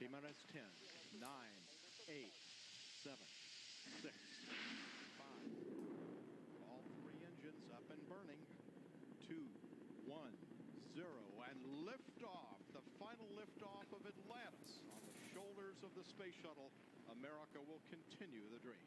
T-minus 10, 9, 8, 7, 6, 5. All three engines up and burning. 2, 1, 0, and liftoff. The final liftoff of Atlantis on the shoulders of the space shuttle. America will continue the dream.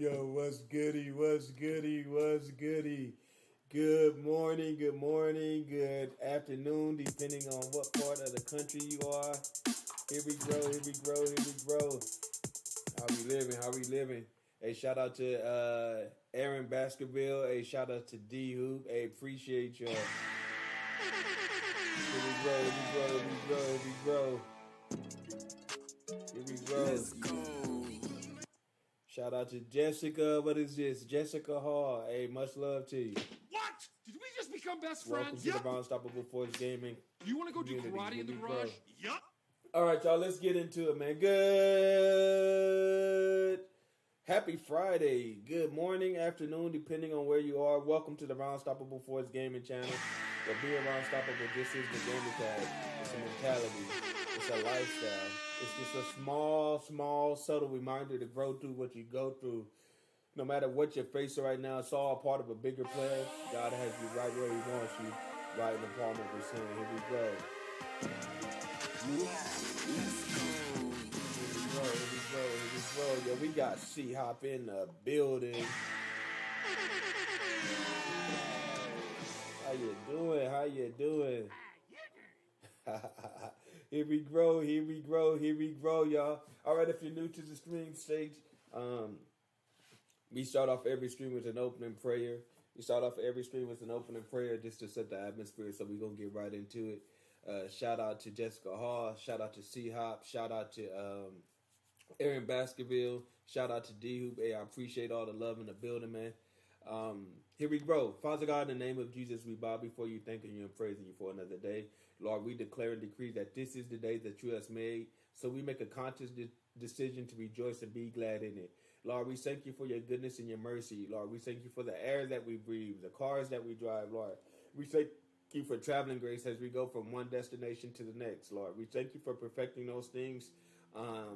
Yo, what's goody, what's goody, what's goody? Good morning, good afternoon, depending on what part of the country you are. Here we grow. How we living? How we living? Hey, shout out to Aaron Baskerville. Hey, shout out to D Hoop. Hey, appreciate y'all. Here we grow, here we grow, here we grow, here we grow. Here we grow. Let's go. Shout out to Jessica. What is this? Jessica Hall. Hey, much love to you. What? Did we just become best Welcome friends? to the RonStoppable Force Gaming. You want to go do community. karate in the Here we garage? go. Yup. All right, y'all, let's get into it, man. Good. Happy Friday. Good morning, afternoon, depending on where you are. Welcome to the RonStoppable Force Gaming channel. But being RonStoppable, this is the gaming tag. It's a mentality. It's a lifestyle. It's just a small, subtle reminder to grow through what you go through. No matter what you're facing right now, it's all part of a bigger plan. God has you right where He wants you, right in the palm of His hand. Here we go. Here we go. Yeah, we got C-Hop in the building. How you doing? How you doing? Here we grow, y'all. All right, if you're new to the stream stage, we start off every stream with an opening prayer. Just to set the atmosphere, so we're going to get right into it. Shout out to Jessica Hall. Shout out to C-Hop. Shout out to Aaron Baskerville. Shout out to D Hoop. Hey, I appreciate all the love in the building, man. Here we go. Father God, in the name of Jesus, we bow before you, thanking you and praising you for another day. Lord, we declare and decree that this is the day that you have made, so we make a conscious decision to rejoice and be glad in it. Lord, we thank you for your goodness and your mercy. Lord, we thank you for the air that we breathe, the cars that we drive, Lord. We thank you for traveling grace as we go from one destination to the next, Lord. We thank you for perfecting those things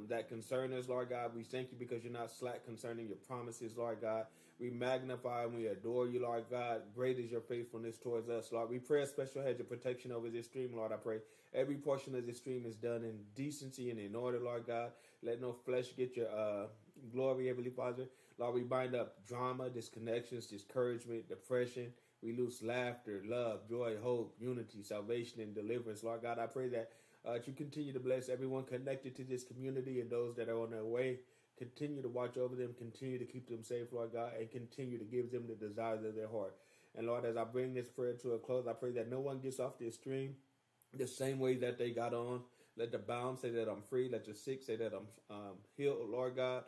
that concern us, Lord God. We thank you because you're not slack concerning your promises, Lord God. We magnify and we adore you, Lord God. Great is your faithfulness towards us, Lord. We pray a special hedge of protection over this stream, Lord. I pray every portion of this stream is done in decency and in order, Lord God. Let no flesh get your glory, Heavenly Father. Lord, we bind up drama, disconnections, discouragement, depression. We lose laughter, love, joy, hope, unity, salvation, and deliverance. Lord God, I pray that you continue to bless everyone connected to this community and those that are on their way. Continue to watch over them, continue to keep them safe, Lord God, and continue to give them the desires of their heart. And Lord, as I bring this prayer to a close, I pray that no one gets off this stream the same way that they got on. Let the bound say that I'm free. Let the sick say that I'm healed, Lord God.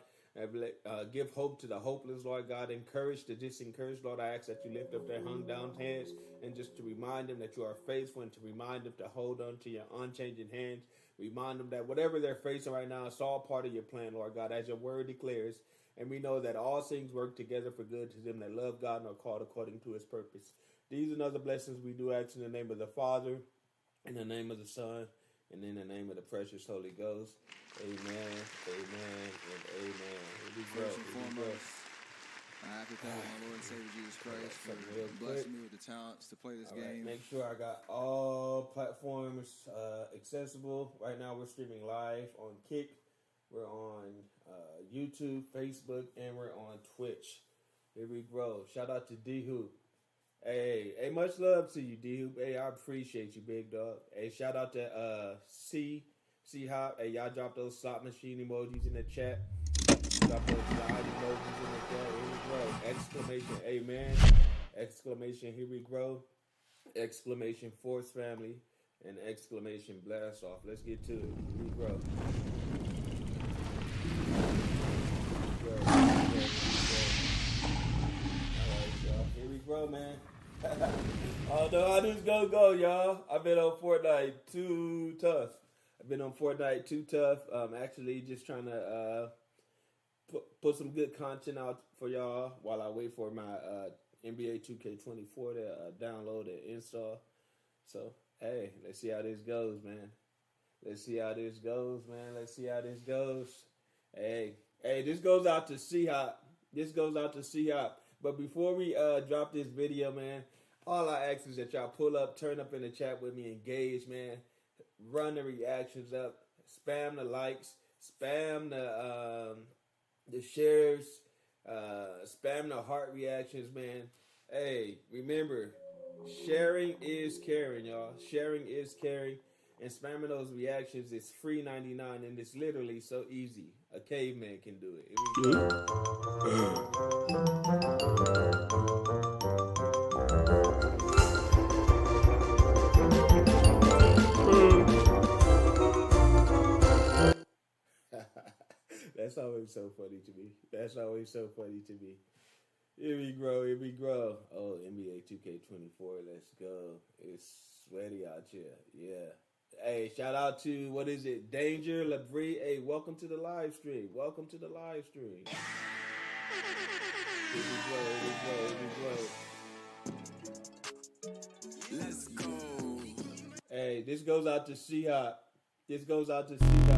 Give hope to the hopeless, Lord God. Encourage the disencouraged, Lord. I ask that you lift up their hung down heads and just to remind them that you are faithful and to remind them to hold on to your unchanging hands. Remind them that whatever they're facing right now, it's all part of your plan, Lord God, as your word declares. And we know that all things work together for good to them that love God and are called according to his purpose. These and other blessings we do ask in the name of the Father, in the name of the Son, and in the name of the precious Holy Ghost. Amen, amen, and amen. First and foremost, I have to thank my Lord and Savior Jesus Christ for blessing me with the talents to play this game. Make sure I got all platforms accessible. Right now we're streaming live on Kick. We're on YouTube, Facebook, and we're on Twitch. Here we grow. Shout out to D Hoop. Hey, much love to you, D Hoop. Hey, I appreciate you, big dog. Hey, shout out to C-Hop. Hey, y'all drop those slot machine emojis in the chat. Drop those slide emojis in the chat. Here we grow. Exclamation, amen. Exclamation, here we grow. Exclamation, Force family. And exclamation, blast off. Let's get to it. Here we grow. Here we grow, man. Although I just go, y'all. I've been on Fortnite too tough. Actually, just trying to put some good content out for y'all while I wait for my NBA 2K24 to download and install. So, hey, let's see how this goes, man. Hey, this goes out to C-Hop. But before we drop this video, man, all I ask is that y'all pull up, turn up in the chat with me, engage, man. Run the reactions up, spam the likes, spam the shares, spam the heart reactions, man. Hey, remember, sharing is caring, y'all. Sharing is caring. and spamming those reactions is free 99, and it's literally so easy. A caveman can do it. That's always so funny to me. That's always so funny to me. Here we grow, here we grow. Oh, NBA 2K24, let's go. It's sweaty out here. Yeah. Hey, shout out to, what is it, Danger Labrie. Hey, welcome to the live stream. Welcome to the live stream. Here we grow, here we grow, here we grow. Let's go. Hey, this goes out to C-Hop. This goes out to C-Hop.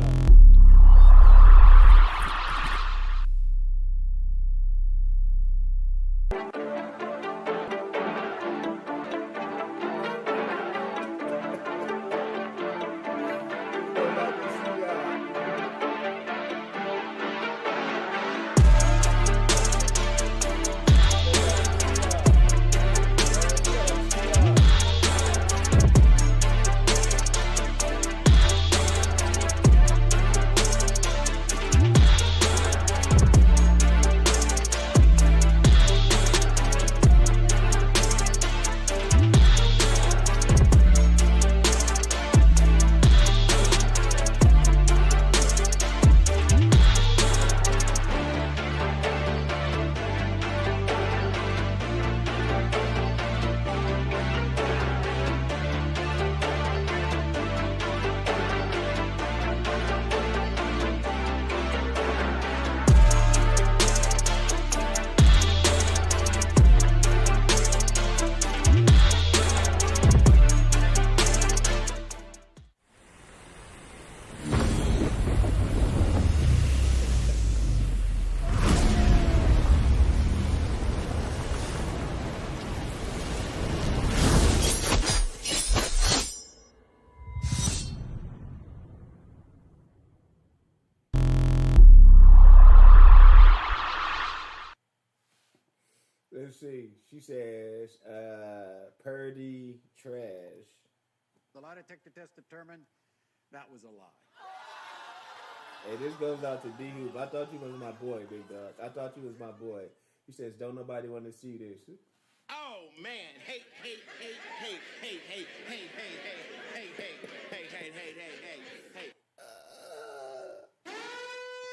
Let's see. She says, Purdy trash. The lie detector test determined that was a lie. Hey, this goes out to D-Hoop. I thought you was my boy, big dog. I thought you was my boy. He says, don't nobody want to see this. Oh, man. Hey.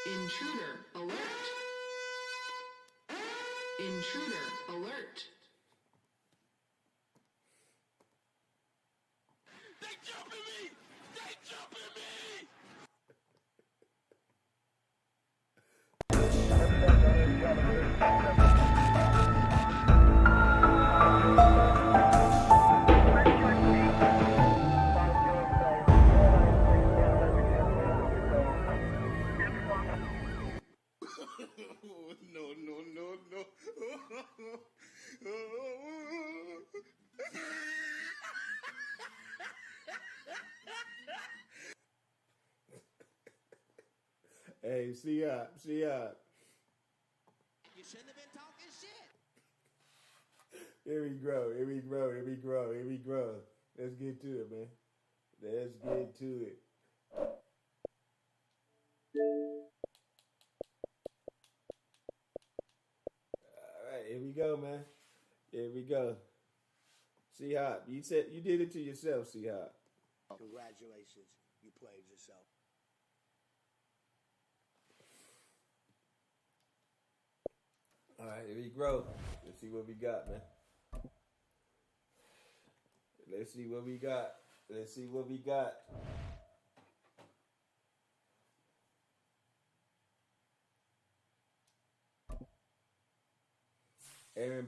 Intruder alert. Intruder alert. They jumping me! They jumping me! No. Hey, see ya. You shouldn't have been talking shit. Here we grow. Let's get to it, man. Let's get to it. All right, here we go, man. Here we go. C-Hop, you said you did it to yourself, C-Hop. Congratulations, you played yourself. All right, here we grow. Let's see what we got, man. Let's see what we got. Aaron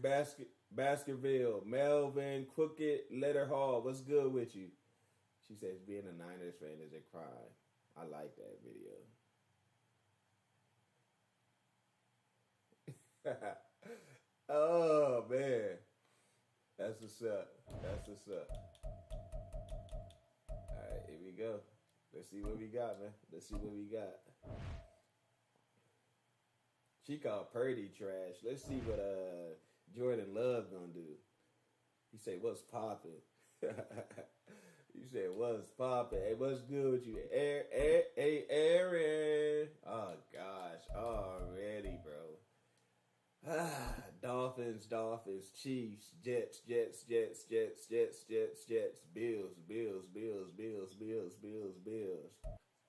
Baskerville, Melvin Crooked, Letter Hall. What's good with you? She says being a Niners fan is a crime. I like that video. Oh man, that's what's up. All right, here we go. Let's see what we got, man. She called Purdy trash. Let's see what Jordan Love gonna do. He say, "What's poppin'?" He You said what's poppin'? Hey, what's good with you? Hey, Aaron. Oh gosh, already, bro. Dolphins, Chiefs, Jets, Bills.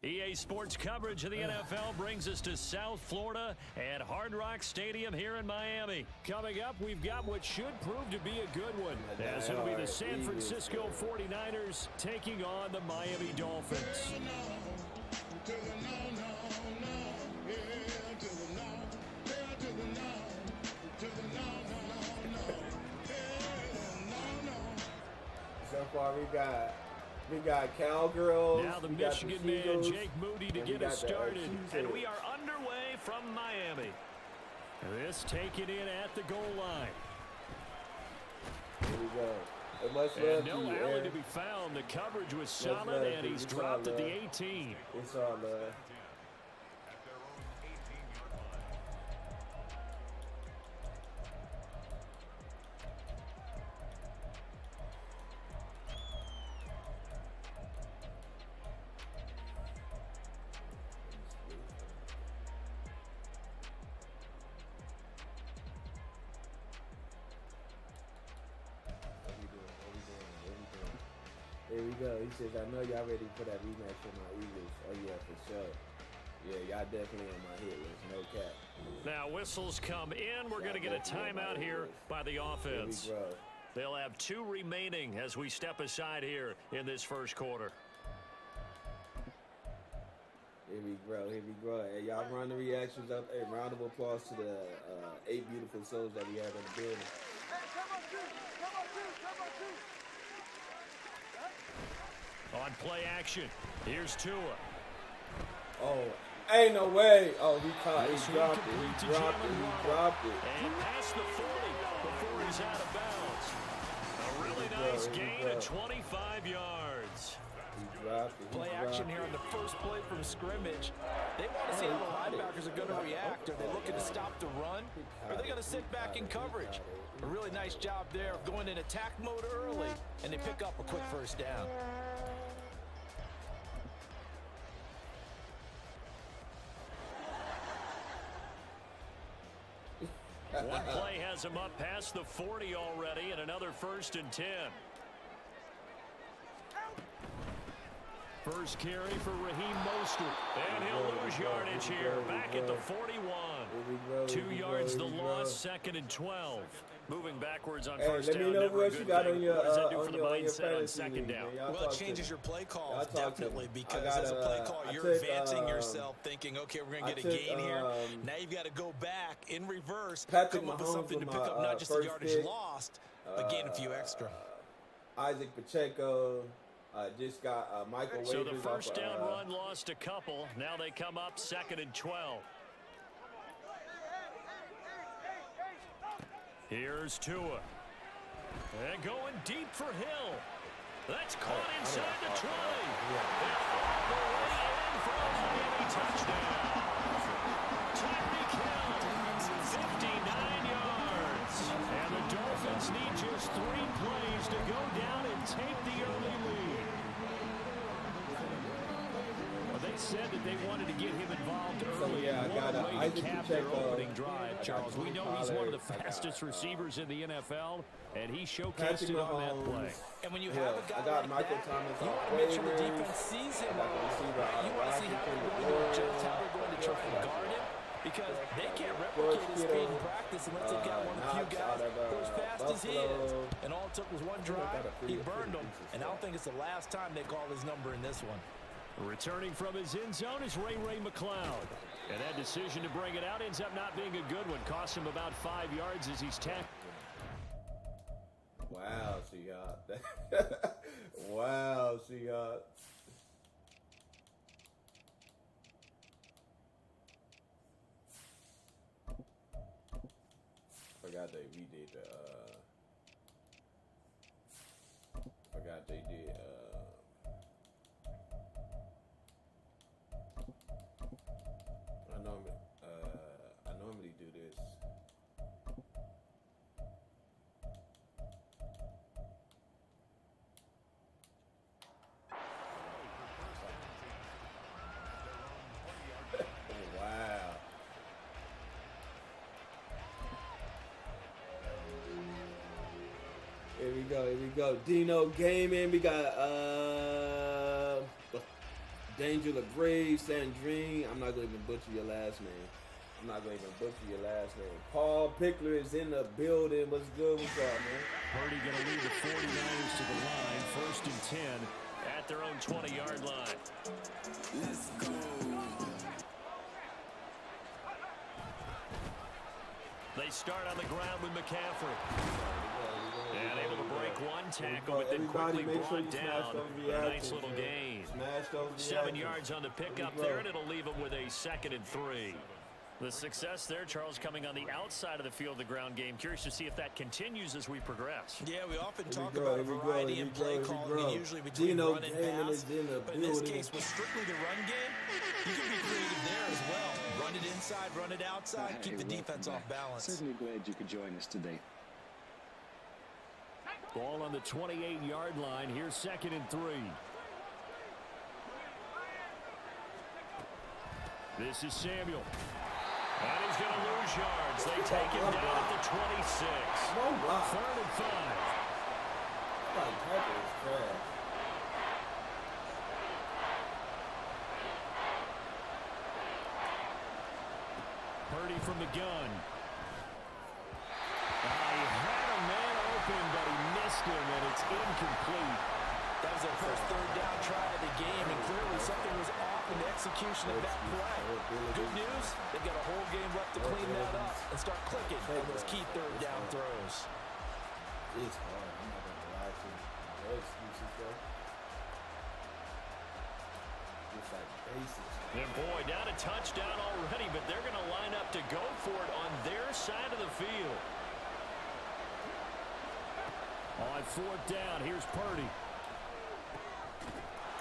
EA Sports coverage of the NFL brings us to South Florida at Hard Rock Stadium here in Miami. Coming up, we've got what should prove to be a good one, as it'll be the San Francisco 49ers taking on the Miami Dolphins. So far, we got Cowgirls. Now the we got Michigan the man, Eagles, Jake Moody, to get us started. And we are underway from Miami. This taken in at the goal line. Here we go. And much love And no to you, alley Aaron. to be found. The coverage was Much solid, love and to he's you. dropped at the It's all 18. It's all love. There we go. He says, I know y'all ready for that rematch for my Eagles. Oh, yeah, for sure. Yeah, y'all definitely on my hit list. No cap. Now whistles come in. We're going to get a timeout here by the offense. Here we go. They'll have 2 remaining as we step aside here in this first quarter. Here we go. Hey, y'all run the reactions up. Hey, round of applause to the 8 beautiful souls that we have in the building. On play action, here's Tua. Oh, ain't no way. Oh, he caught. This He one dropped it. complete to He dropped it. Jalen He Waddle. dropped it. And past the 40 before he's out of bounds. A really nice gain of 25 yards. He dropped it. He Play dropped action it. here on the first play from scrimmage. They want to see how the linebackers are going to react. Are they looking to stop the run? Or are they going to sit back in coverage? A really nice job there of going in attack mode early, and they pick up a quick first down. One play has him up past the 40 already, and another 1st and 10. First carry for Raheem Mostert. And he'll lose yardage here. Back at the 41. 2 yards the loss, 2nd and 12. Moving backwards on first let me down, know never a what good you got thing. on your What does that do on for the your mindset on fantasy 2nd league, down? man. Y'all Well, it talk to changes me. your play Y'all calls, talk to me. definitely, I because got, as a play call, I you're took, advancing yourself, thinking, okay, we're going to get a gain here. Now you've got to go back in reverse, Patrick come up with Mahomes something to with pick my, up not just the first yardage pick. lost, but gain a few extra. Isaac Pacheco just got Michael So the Waivers first off, down run lost a couple. Now they come up 2nd and 12. Here's Tua. And going deep for Hill. That's caught inside the 20. And all the way in for a Miami touchdown. Tyreek Hill, 59 yards. And the Dolphins need just 3 plays to go down and take the early lead. Well, they said that they wanted to get him involved early. yeah, I What got a way to Isaac cap their Pacheco. opening drive, Charles. We know he's one of the I got, fastest receivers in the NFL, and he showcased Patrick it on that play. Mahomes. And when you Yeah, have a guy I got like Michael that, Thomas you off want to make sure the waivers. defense sees him. I got the receiver out You of want to see how Washington, they're going to adjust, how Lord. they're going to try and guard him, because they can't George replicate his speed Kittle, in practice unless they've got one of the few Knox guys out of, who are as fast as he is. Buffalo. And all it took was one I drive. got a He pretty burned them, decent and I don't think it's the last time they call his number in this one. Returning from his end zone is Ray McLeod. And that decision to bring it out ends up not being a good one. Cost him about 5 yards as he's tackled. Wow, Seahawks. Wow, Seahawks. Forgot they redid the forgot they did I normally do this. we go. Dino Gaming. We got Danger LaGrave, Sandrine. I'm not going to even butcher your last name. Paul Pickler is in the building. What's good with y'all, man? Purdy going to lead the 49ers to the line. 1st and 10 at their own 20-yard line. Let's go. They start on the ground with McCaffrey. And able to break one tackle, but then quickly brought down. A nice little gain. 7 yards on the pickup there, and it'll leave them with a 2nd and 3. The success there, Charles, coming on the outside of the field, the ground game. Curious to see if that continues as we progress. Yeah, we often talk about a variety in play calling, and usually between run and pass. But in this case, with strictly the run game, you can be creative there as well. Run it inside, run it outside, keep the defense off balance. Certainly glad you could join us today. Ball on the 28-yard line. Here's 2nd and 3. This is Samuel. And he's going to lose yards. They take him down at the 26. 3rd and 5. Purdy from the gun. He had a man open, but he missed him, and it's incomplete. That was their first 3rd down try of the game, and clearly something was off in the execution of that play. Good news, they've got a whole game left to clean that up and start clicking on those key 3rd down throws. It's hard. I'm not going to lie to you. No excuses, though. It's like basics. And boy, down a touchdown already, but they're going to line up to go for it on their side of the field. On 4th down, here's Purdy.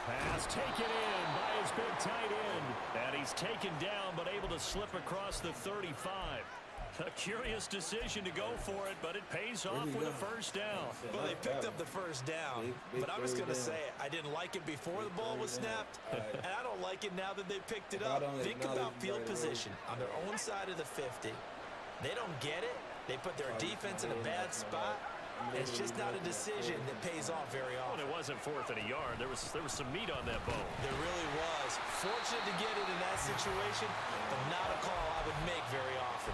Pass taken in by his big tight end. And he's taken down, but able to slip across the 35. A curious decision to go for it, but it pays off with a 1st down. Well, they picked up the 1st down, but I'm just going to say it. I didn't like it before the ball was snapped, and I don't like it now that they picked it up. Think about field position on their own side of the 50. They don't get it. They put their defense in a bad spot. It's just not a decision that pays off very often. Well, it wasn't 4th and a yard. There was some meat on that bone. There really was. Fortunate to get it in that situation, but not a call I would make very often.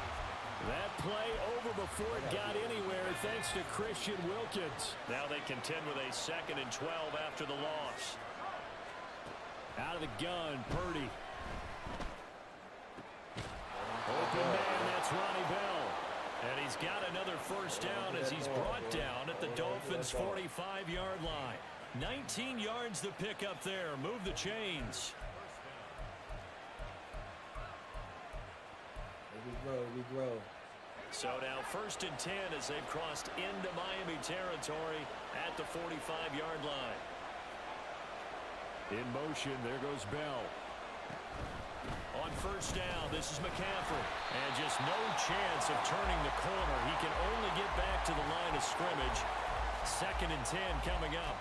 That play over before it got anywhere thanks to Christian Wilkins. Now they contend with a 2nd and 12 after the loss. Out of the gun, Purdy. Open man, that's Ronnie Bell. And he's got another 1st down as he's brought down at the Dolphins' 45-yard line. 19 yards to pick up there. Move the chains. We grow. So now 1st and 10 as they've crossed into Miami territory at the 45-yard line. In motion, there goes Bell. On 1st down, this is McCaffrey. And just no chance of turning the corner. He can only get back to the line of scrimmage. 2nd and 10 coming up.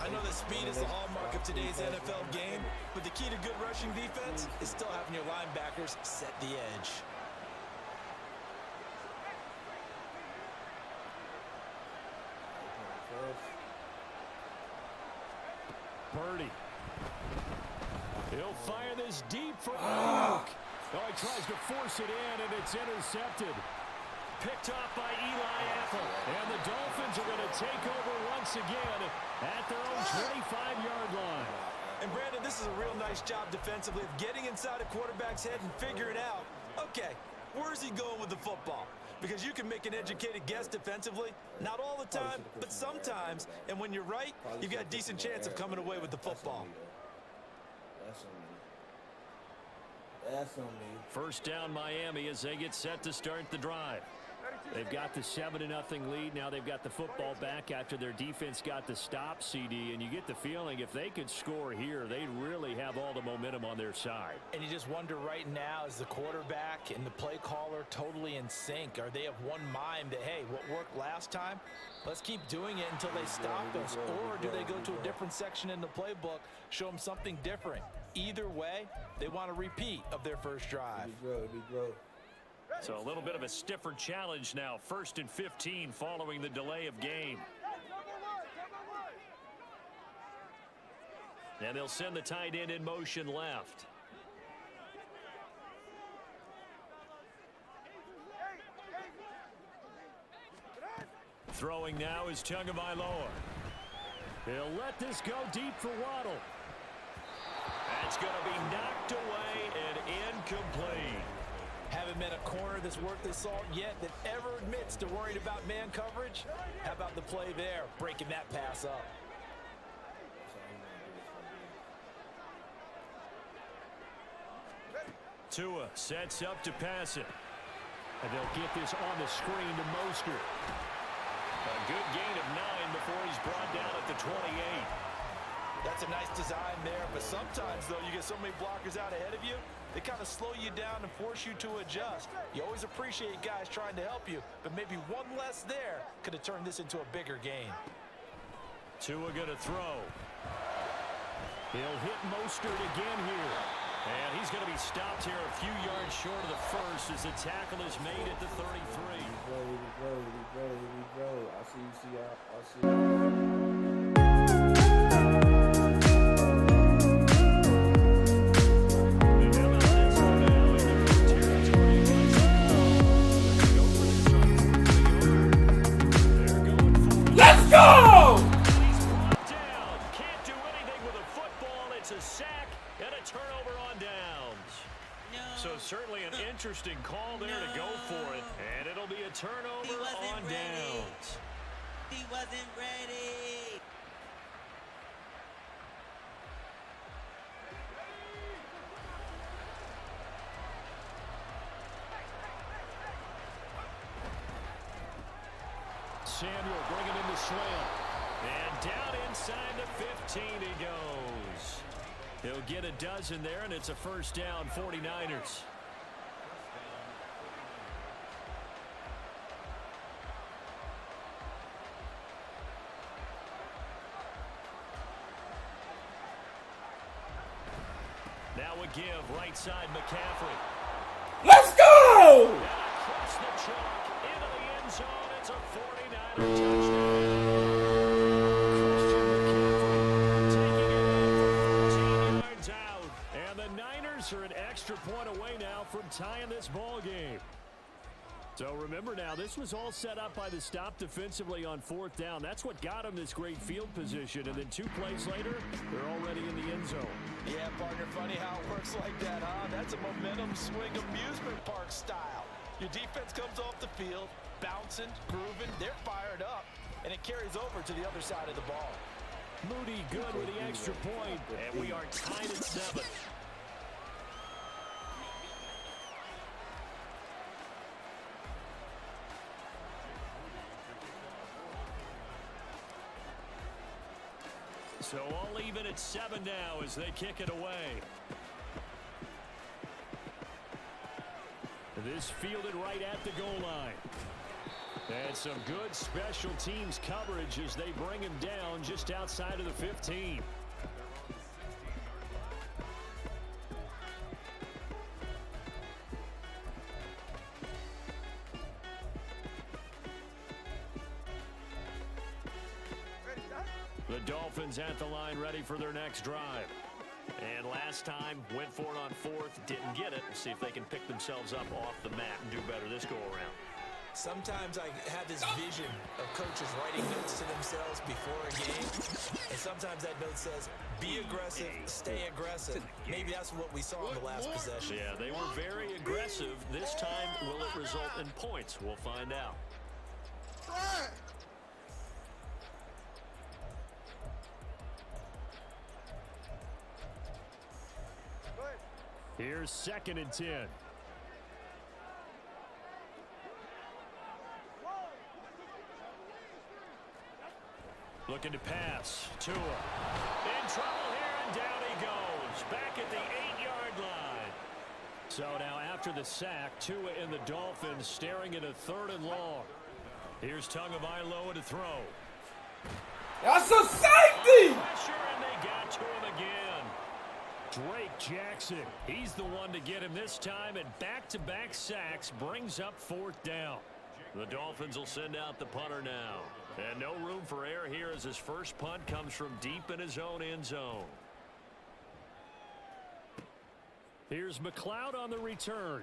I know that speed is the hallmark of today's NFL game, but the key to good rushing defense is still having your linebackers set the edge. Purdy. He'll fire this deep for Luke. Oh, he tries to force it in, and it's intercepted. Picked off by Eli Apple. And the Dolphins are going to take over once again at their own 25-yard line. And, Brandon, this is a real nice job defensively of getting inside a quarterback's head and figuring out, okay, where's he going with the football? Because you can make an educated guess defensively, not all the time, but sometimes. And when you're right, you've got a decent chance of coming away with the football. That's on me. 1st down Miami as they get set to start the drive. They've got the 7-0 lead. Now they've got the football back after their defense got the stop, CD. And you get the feeling if they could score here, they'd really have all the momentum on their side. And you just wonder right now, is the quarterback and the play caller totally in sync? Are they of one mind that, hey, what worked last time, let's keep doing it until they stop us? Or do they go to a different section in the playbook, show them something different? Either way, they want a repeat of their first drive. We grow. So a little bit of a stiffer challenge now. 1st and 15 following the delay of game. And they'll send the tight end in motion left. Throwing now is Tagovailoa. He'll let this go deep for Waddle. That's going to be knocked away and incomplete. Haven't met a corner that's worth his salt yet that ever admits to worrying about man coverage. How about the play there, breaking that pass up? Tua sets up to pass it. And they'll get this on the screen to Mostert. A good gain of 9 before he's brought down at the 28. That's a nice design there, but sometimes, though, you get so many blockers out ahead of you, they kind of slow you down and force you to adjust. You always appreciate guys trying to help you, but maybe one less there could have turned this into a bigger gain. Tua going to throw. He'll hit Mostert again here. And he's going to be stopped here a few yards short of the first as the tackle is made at the 33. Here we go. I see y'all. Let's go! He's brought down. Can't do anything with a football. It's a sack and a turnover on downs. No. So certainly an interesting call there to go for it. And it'll be a turnover on downs. He wasn't ready. Samuel bringing in the slam. And down inside the 15 he goes. He'll get a dozen there, and it's a first down, 49ers. Now a give, right side McCaffrey. Let's go! And across the chalk, into the end zone, it's a 49er touchdown. Are an extra point away now from tying this ball game. So remember now, this was all set up by the stop defensively on 4th down. That's what got them this great field position. And then 2 plays later, they're already in the end zone. Yeah, partner, funny how it works like that, huh? That's a momentum swing amusement park style. Your defense comes off the field, bouncing, grooving, they're fired up, and it carries over to the other side of the ball. Moody good with the extra point, and we are tied at 7. So all even at 7 now as they kick it away. This fielded right at the goal line. And some good special teams coverage as they bring him down just outside of the 15. The Dolphins at the line ready for their next drive. And last time, went for it on 4th, didn't get it. We'll see if they can pick themselves up off the mat and do better this go-around. Sometimes I have this vision of coaches writing notes to themselves before a game, and sometimes that note says, be aggressive, stay aggressive. Maybe that's what we saw in the last possession. Yeah, they were very aggressive. This time, will it result in points? We'll find out. Here's 2nd and 10. Looking to pass. Tua. In trouble here, and down he goes. Back at the 8-yard line. So now after the sack, Tua and the Dolphins staring at a 3rd and long. Here's Tagovailoa to throw. That's a safety! Pressure, and they got to him again. Drake Jackson, he's the one to get him this time, and back-to-back sacks brings up 4th down. The Dolphins will send out the punter now. And no room for error here as his first punt comes from deep in his own end zone. Here's McLeod on the return.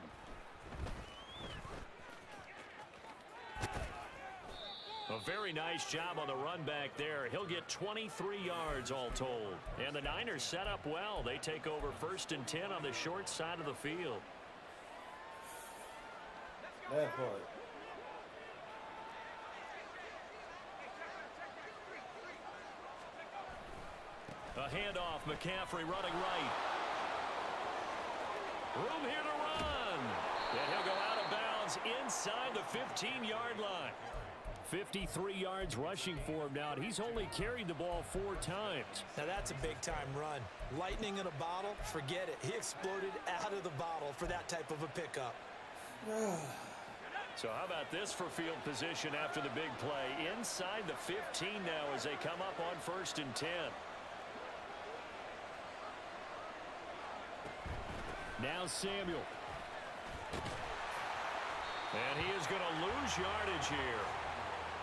A very nice job on the run back there. He'll get 23 yards all told. And the Niners set up well. They take over 1st and 10 on the short side of the field. That part. A handoff, McCaffrey running right. Room here to run. And he'll go out of bounds inside the 15-yard line. 53 yards rushing for him now, and he's only carried the ball 4 times. Now that's a big-time run. Lightning in a bottle, forget it. He exploded out of the bottle for that type of a pickup. So how about this for field position after the big play? Inside the 15 now as they come up on 1st and 10. Now Samuel. And he is going to lose yardage here.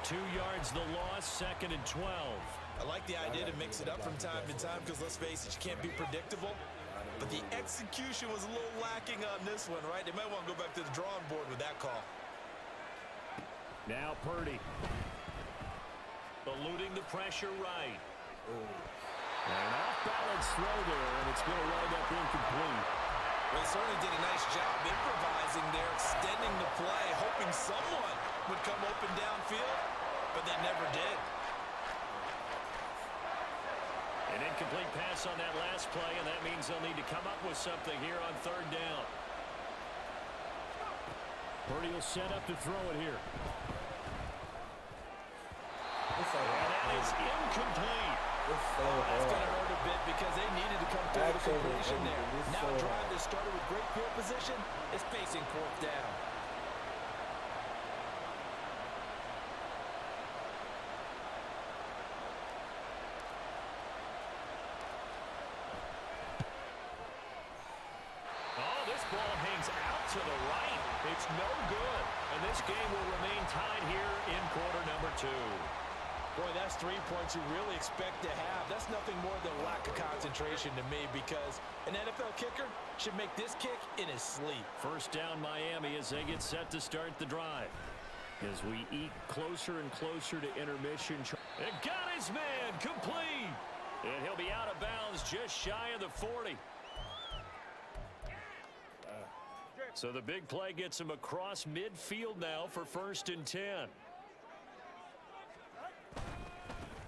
2 yards the loss, 2nd and 12. I like the idea to mix it up from time to time because, let's face it, you can't be predictable. But the execution was a little lacking on this one, right? They might want to go back to the drawing board with that call. Now Purdy. Eluding the pressure right. An off-balance throw there, and it's going to wind up incomplete. Well, he certainly did a nice job improvising there, extending the play, hoping someone would come open downfield, but they never did. An incomplete pass on that last play, and that means they'll need to come up with something here on 3rd down. Purdy will set up to throw it here. And that is incomplete. That's going to hurt a bit because they needed to come through the completion there. Now a drive that started with great field position is facing 4th down. Oh, this ball hangs out to the right. It's no good. And this game will remain tied here in quarter number 2. Boy, that's 3 points you really expect to have. That's nothing more than lack of concentration to me because an NFL kicker should make this kick in his sleep. 1st down Miami as they get set to start the drive. As we eke closer and closer to intermission. It got his man complete. And he'll be out of bounds just shy of the 40. So the big play gets him across midfield now for 1st and 10.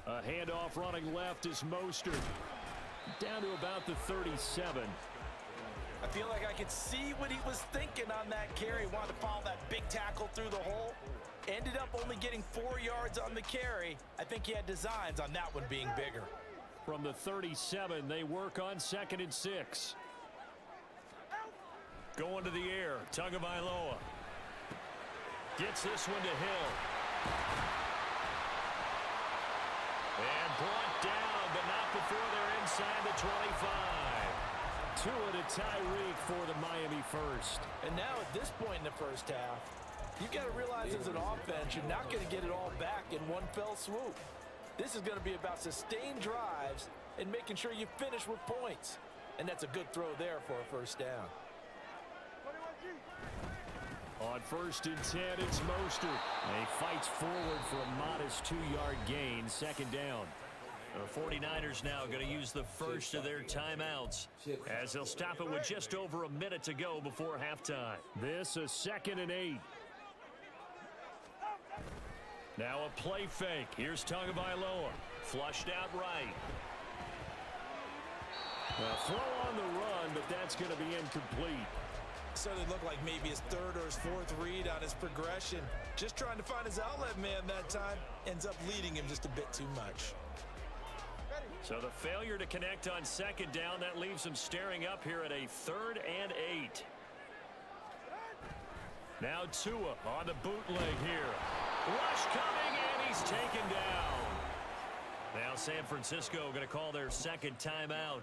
A handoff running left is Mostert. Down to about the 37. I feel like I could see what he was thinking on that carry. Wanted to follow that big tackle through the hole. Ended up only getting 4 yards on the carry. I think he had designs on that one being bigger. From the 37, they work on 2nd and 6. Going to the air, Tagovailoa. Gets this one to Hill. And brought down, but not before they're inside the 25. Tua to Tyreek for the Miami first. And now at this point in the first half, you've got to realize as an offense, you're not going to get it all back in one fell swoop. This is going to be about sustained drives and making sure you finish with points. And that's a good throw there for a 1st down. On 1st and 10, it's Mostert. He fights forward for a modest 2-yard gain, 2nd down. The 49ers now going to use the first of their timeouts as they'll stop it with just over a minute to go before halftime. This a 2nd and 8. Now a play fake. Here's Tagovailoa. Flushed out right. A throw on the run, but that's going to be incomplete. Certainly looked like maybe his 3rd or his 4th read on his progression. Just trying to find his outlet man that time. Ends up leading him just a bit too much. So the failure to connect on 2nd down, that leaves him staring up here at a 3rd and 8. Now Tua on the bootleg here. Rush coming, and he's taken down. Now San Francisco going to call their 2nd timeout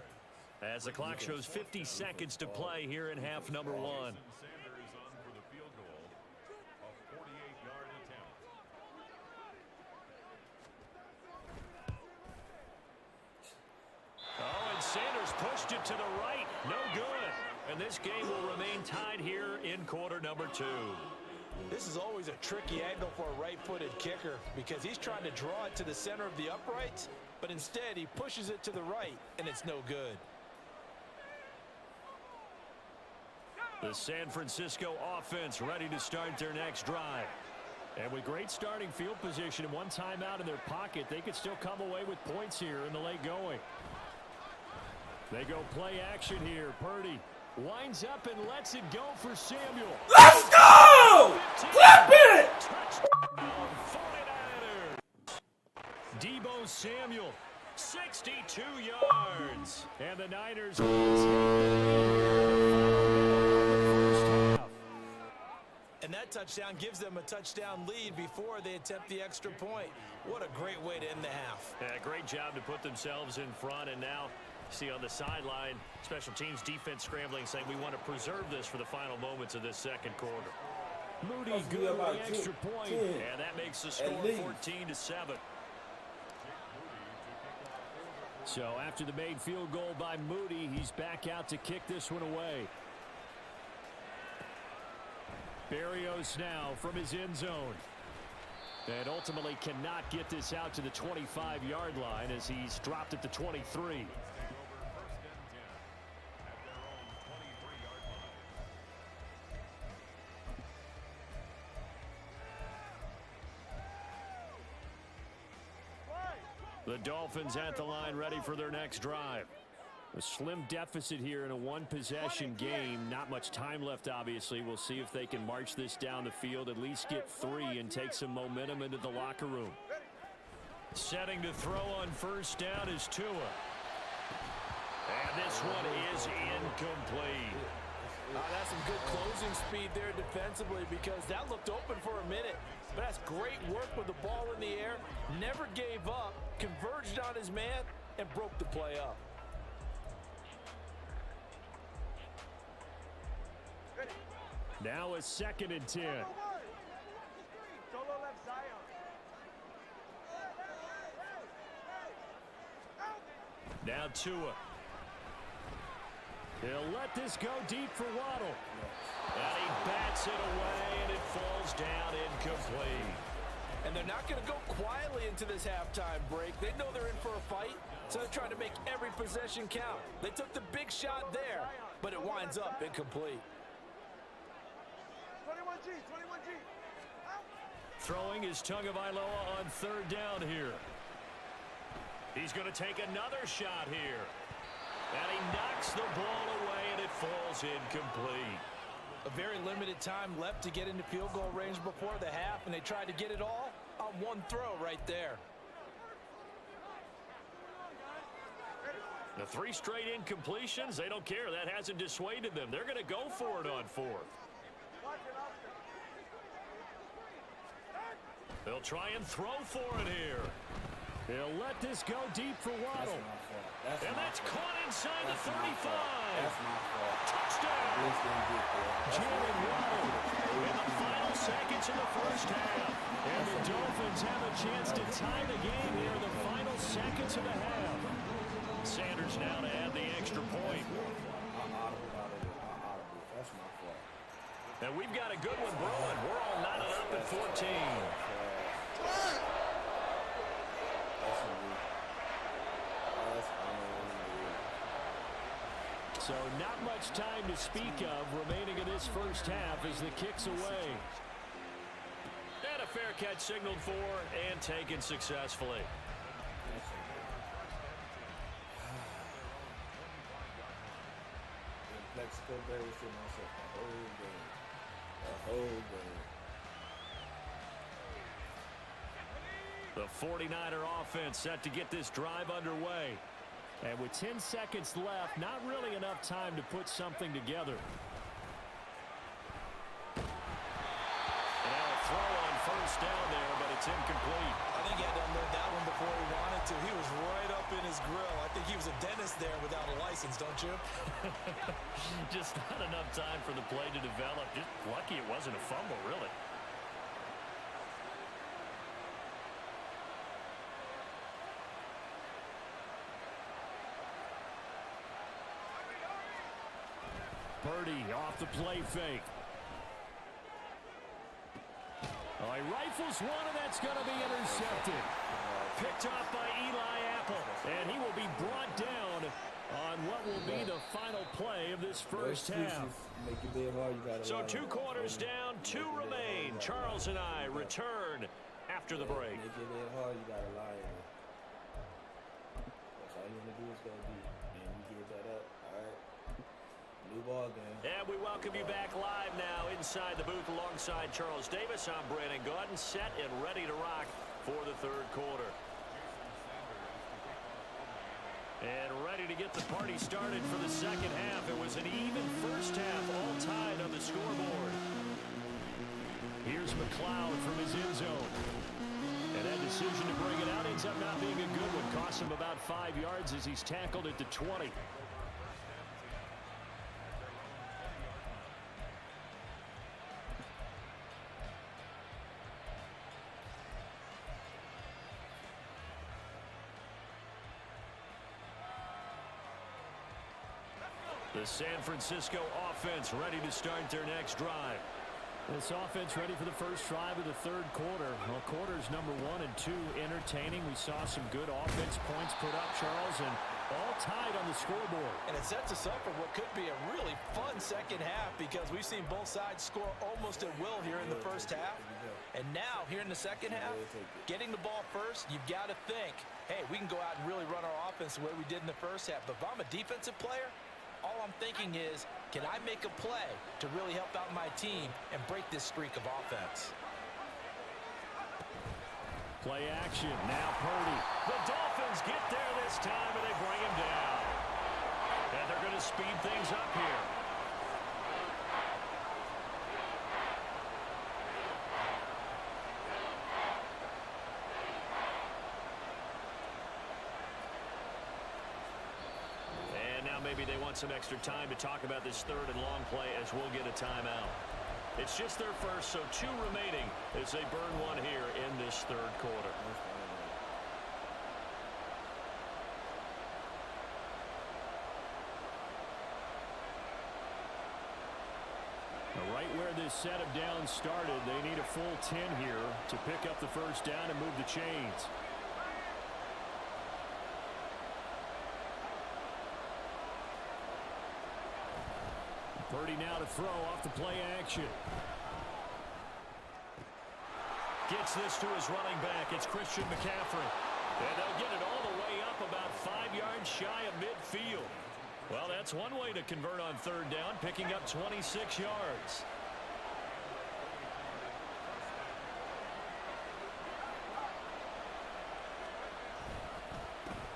as the clock shows 50 seconds to play here in half number 1. Sanders pushed it to the right. No good. And this game will remain tied here in quarter number 2. This is always a tricky angle for a right-footed kicker because he's trying to draw it to the center of the uprights, but instead he pushes it to the right, and it's no good. The San Francisco offense ready to start their next drive. And with great starting field position and one timeout in their pocket, they could still come away with points here in the late going. They go play action here. Purdy winds up and lets it go for Samuel. Let's go! Clap it! Touchdown, 49ers. Deebo Samuel, 62 yards. And the Niners and that touchdown gives them a touchdown lead before they attempt the extra point. What a great way to end the half. Yeah, great job to put themselves in front, and now see on the sideline, special teams defense scrambling, saying we want to preserve this for the final moments of this second quarter. Moody good for the extra point, and that makes the score 14-7. So after the made field goal by Moody, he's back out to kick this one away. Berrios now from his end zone. And ultimately cannot get this out to the 25-yard line as he's dropped at the 23. The Dolphins at the line ready for their next drive. A slim deficit here in a one-possession game. Not much time left, obviously. We'll see if they can march this down the field, at least get 3 and take some momentum into the locker room. Setting to throw on first down is Tua. And this one is incomplete. That's some good closing speed there defensively because that looked open for a minute. But that's great work with the ball in the air. Never gave up, converged on his man, and broke the play up. Now a 2nd and 10. Now Tua. He'll let this go deep for Waddle. And he bats it away, and it falls down incomplete. And they're not going to go quietly into this halftime break. They know they're in for a fight, so they're trying to make every possession count. They took the big shot there, but it winds up incomplete. 21G. Throwing is Tagovailoa on 3rd down here. He's going to take another shot here. And he knocks the ball away, and it falls incomplete. A very limited time left to get into field goal range before the half, and they tried to get it all on one throw right there. The 3 straight incompletions, they don't care. That hasn't dissuaded them. They're going to go for it on 4th. They'll try and throw for it here. He'll let this go deep for Waddle. And that's caught inside the 35. That's my fault. Touchdown. Jalen Waddle in the final seconds of the first half. And the Dolphins have a chance to tie the game here in the final seconds of the half. Sanders now to add the extra point. That's my fault. And we've got a good one brewing. We're all knotted up at 14. So not much time to speak of remaining in this first half as the kick's away. And a fair catch signaled for and taken successfully. Mexico Bears to myself the whole game. The 49er offense set to get this drive underway. And with 10 seconds left, not really enough time to put something together. And now a throw on first down there, but it's incomplete. I think he had to unload that one before he wanted to. He was right up in his grill. I think he was a dentist there without a license, don't you? Just not enough time for the play to develop. Just lucky it wasn't a fumble, really. Purdy off the play fake. Oh, he rifles one, and that's going to be intercepted. Picked off by Eli Apple, and he will be brought down on what will be the final play of this first half. So 2 quarters down, 2 remain. Charles and I return after the break. Make it a little hard, you got to lie in it. That's all you want to do is go deep. And you give that up, all right? New ball game. And we welcome you back live now inside the booth alongside Charles Davis. I'm Brandon Gaudin, set and ready to rock for the third quarter. And ready to get the party started for the second half. It was an even first half, all tied on the scoreboard. Here's McLeod from his end zone. And that decision to bring it out ends up not being a good one. Cost him about 5 yards as he's tackled at the 20. The San Francisco offense ready to start their next drive. This offense ready for the first drive of the third quarter. Well, quarters number 1 and 2 entertaining. We saw some good offense points put up, Charles, and all tied on the scoreboard. And it sets us up for what could be a really fun second half because we've seen both sides score almost at will here in the first half. And now, here in the second half, getting the ball first, you've got to think, hey, we can go out and really run our offense the way we did in the first half. But if I'm a defensive player, all I'm thinking is, can I make a play to really help out my team and break this streak of offense? Play action. Now Purdy. The Dolphins get there this time, and they bring him down. And they're going to speed things up here. Maybe they want some extra time to talk about this third and long play as we'll get a timeout. It's just their first, so 2 remaining as they burn one here in this third quarter. Right where this set of downs started, they need a full 10 here to pick up the first down and move the chains. Purdy now to throw off the play action. Gets this to his running back. It's Christian McCaffrey. And they'll get it all the way up about 5 yards shy of midfield. Well, that's one way to convert on third down, picking up 26 yards.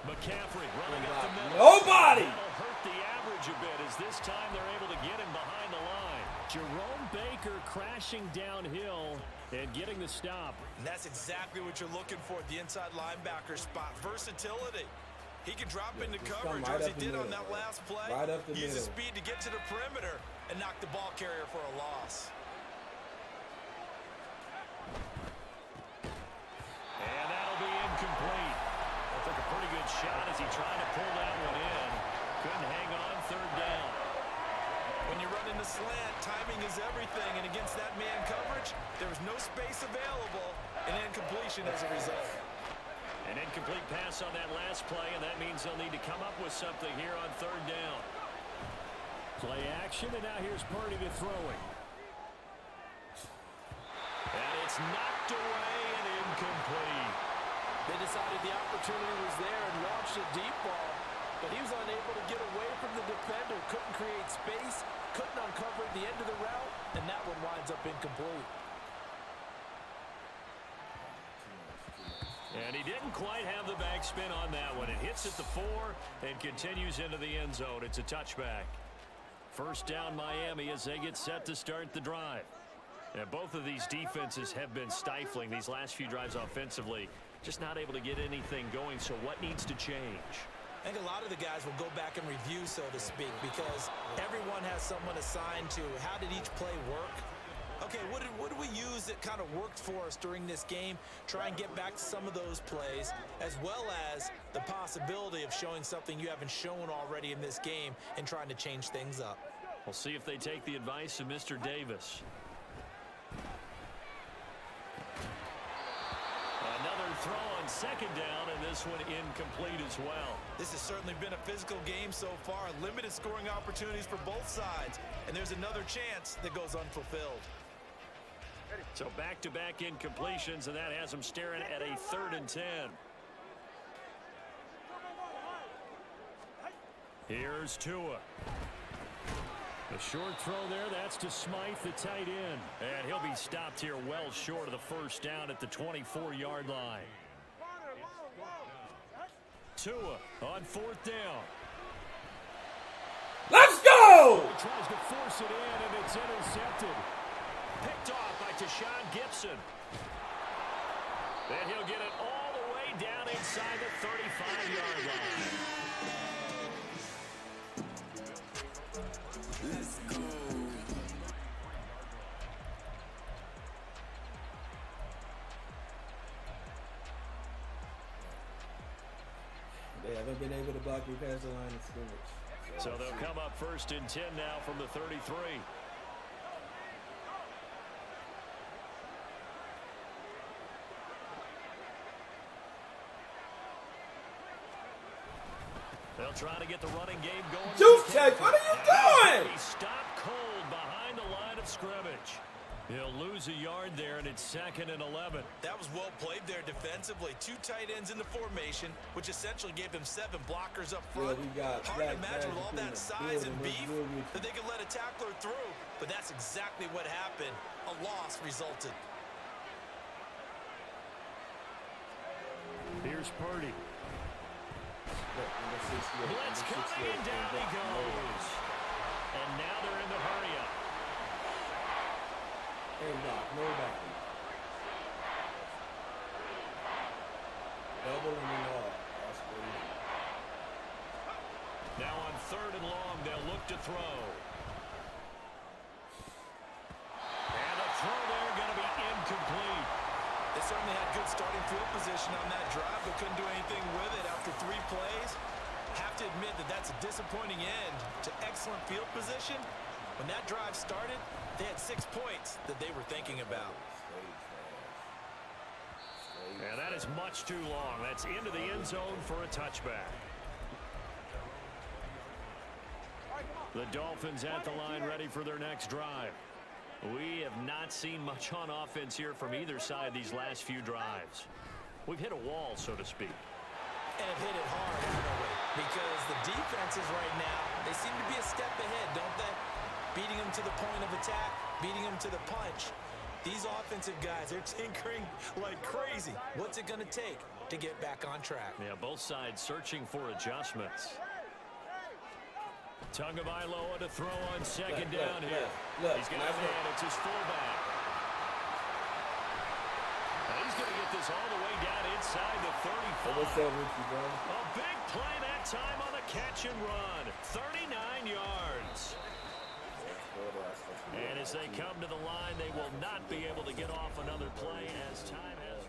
McCaffrey running up the middle. Nobody! That'll hurt the average a bit as this time they're able to get him behind the line. Jerome Baker crashing downhill and getting the stop. And that's exactly what you're looking for at the inside linebacker spot. Versatility. He can drop into coverage as he did on that last play. Use his speed to get to the perimeter and knock the ball carrier for a loss. And that'll be incomplete. I think a pretty good shot as he tried to pull that one in. Couldn't hang on third down. When you run into slant, timing is everything. And against that man coverage, there was no space available. And incompletion as a result. An incomplete pass on that last play, and that means they'll need to come up with something here on third down. Play action, and now here's Purdy to throw it. And it's knocked away and incomplete. They decided the opportunity was there and launched a deep ball, but he was unable to get away from the defender, couldn't create space, couldn't uncover the end of the route, and that one winds up incomplete. And he didn't quite have the backspin on that one. It hits at the 4 and continues into the end zone. It's a touchback. First down Miami as they get set to start the drive. And both of these defenses have been stifling these last few drives offensively. Just not able to get anything going, so what needs to change? I think a lot of the guys will go back and review, so to speak, because everyone has someone assigned to how did each play work. Okay, what did we use that kind of worked for us during this game? Try and get back to some of those plays, as well as the possibility of showing something you haven't shown already in this game and trying to change things up. We'll see if they take the advice of Mr. Davis. Another throw on second down, and this one incomplete as well. This has certainly been a physical game so far. Limited scoring opportunities for both sides. And there's another chance that goes unfulfilled. So back-to-back incompletions, and that has them staring at a 3rd and 10. Here's Tua. A short throw there, that's to Smythe, the tight end. And he'll be stopped here well short of the first down at the 24-yard line. Tua on 4th down. Let's go! He tries to force it in, and it's intercepted. Picked off by Tashawn Gibson. And he'll get it all the way down inside the 35-yard line. Let's go. They haven't been able to block me past the line of scrimmage. So they'll come up 1st and 10 now from the 33. They'll try to get the running game going. Juice check, what are you doing? He stopped cold behind the line of scrimmage. He'll lose a yard there, and it's 2nd and 11. That was well played there defensively. 2 tight ends in the formation, which essentially gave them 7 blockers up front. Yeah, we got hard to imagine with all that size and beef that they could let a tackler through, but that's exactly what happened. A loss resulted. Here's Purdy. Blitz coming, and down he goes. And now they're in the hurry-up. Ain't block nobody. Double and all. That's crazy. Now on 3rd and long, they'll look to throw. And a throw there going to be incomplete. They certainly had good starting field position on that drive, but couldn't do anything with it after 3 plays. Have to admit that that's a disappointing end to excellent field position. When that drive started, they had 6 points that they were thinking about. And that is much too long. That's into the end zone for a touchback. The Dolphins at the line ready for their next drive. We have not seen much on offense here from either side these last few drives. We've hit a wall, so to speak. And have hit it hard, haven't we? Because the defenses right now, they seem to be a step ahead, don't they? Beating them to the point of attack, beating them to the punch. These offensive guys, they're tinkering like crazy. What's it going to take to get back on track? Yeah, both sides searching for adjustments. Tagovailoa to throw on second down here. He's got a man. It's his fullback. Now he's going to get this all the way down inside the 35. What's up with you, bro? A big play that time on the catch and run. 39 yards. And as they come to the line, they will not be able to get off another play as time has.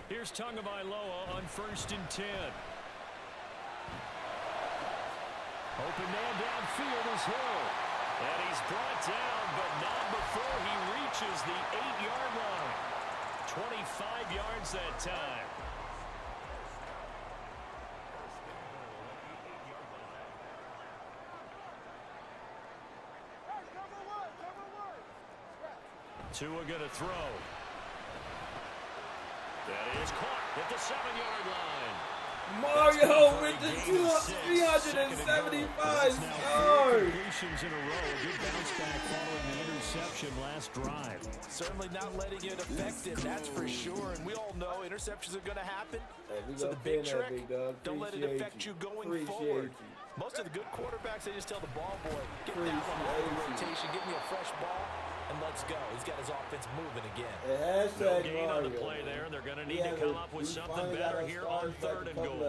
Here's Tagovailoa on 1st and 10. Open man downfield is Hill. And he's brought down, but not before he reaches the 8-yard line. 25 yards that time. Tua gonna throw. That is caught at the 7-yard line. Mario with the 375 yards. Completions in a row. A good bounce back following the interception last drive. Certainly not letting it affect him, that's for sure. And we all know interceptions are going to happen. Hey, so the big trick, don't let it Appreciate affect you going Appreciate forward. You. Most of the good quarterbacks, they just tell the ball boy, get that one out of rotation, give me a fresh ball, and let's go. He's got his offense moving again. No gain on the play there. They're going to need to come up with something better here on 3rd and goal.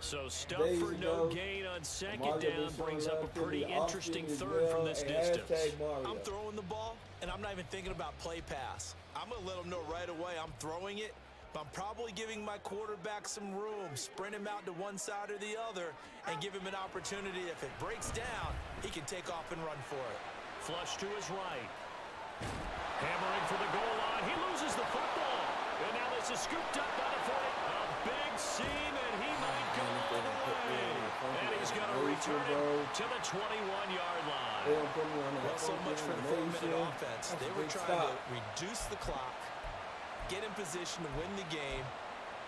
So stuff for no gain on second down brings up a pretty interesting third from this distance. I'm throwing the ball, and I'm not even thinking about play pass. I'm going to let them know right away I'm throwing it, but I'm probably giving my quarterback some room, sprint him out to one side or the other, and give him an opportunity. If it breaks down, he can take off and run for it. Flush to his right. Hammering for the goal line. He loses the football. And now this is scooped up by the 40. A big seam, and he might go all the way. And he's going to return it to the 21-yard line. Well, so much for the 4-minute offense. They were trying to reduce the clock, get in position to win the game,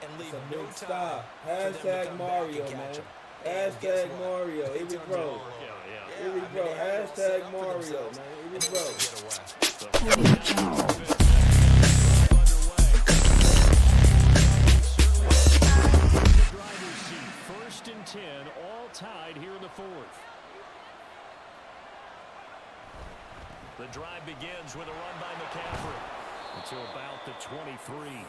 and leave no time for them to come back and catch him. Hashtag Mario. Here we go. Here we go. Hashtag Mario, man. Here we go. First and 10, all tied here in the fourth. The drive begins with a run by McCaffrey until about the 23.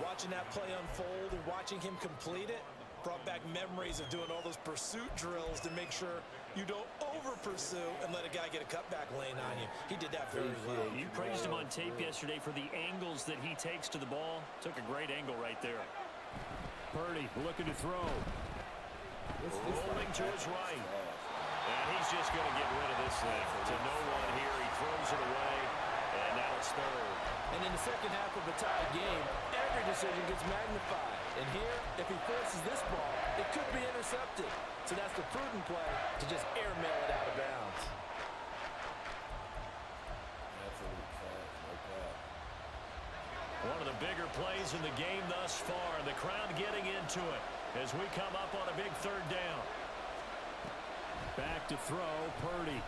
Watching that play unfold and watching him complete it brought back memories of doing all those pursuit drills to make sure you don't over-pursue and let a guy get a cutback lane on you. He did that very well. You praised him on tape yesterday for the angles that he takes to the ball. Took a great angle right there. Purdy looking to throw. Rolling to his right. And he's just going to get rid of this thing. To no one here. He throws it away. And now it's third. And in the second half of a tie game, every decision gets magnified. And here, if he forces this ball, it could be intercepted. So that's the prudent play to just airmail it out of bounds. One of the bigger plays in the game thus far. The crowd getting into it as we come up on a big third down. Back to throw, Purdy.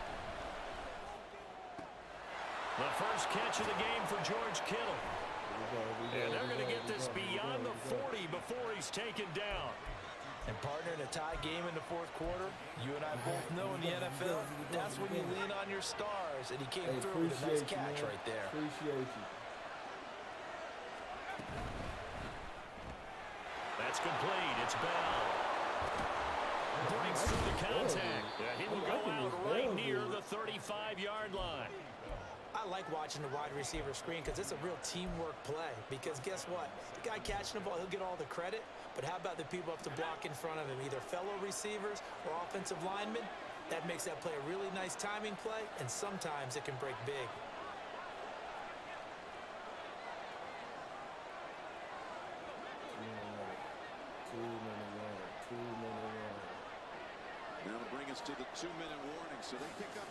The first catch of the game for George Kittle. And they're going to get this beyond the 40 before he's taken down. And partner, in a tie game in the fourth quarter, you and I both know in the NFL, that's when you lean on your stars. And he came through with a nice catch right there. Appreciate you. That's complete. It's Bell. Breaks through the contact. He will go out right near the 35-yard line. I like watching the wide receiver screen because it's a real teamwork play. Because guess what? The guy catching the ball, he'll get all the credit. But how about the people up to block in front of him, either fellow receivers or offensive linemen? That makes that play a really nice timing play, and sometimes it can break big. That'll bring us to the 2-minute warning. So they pick up.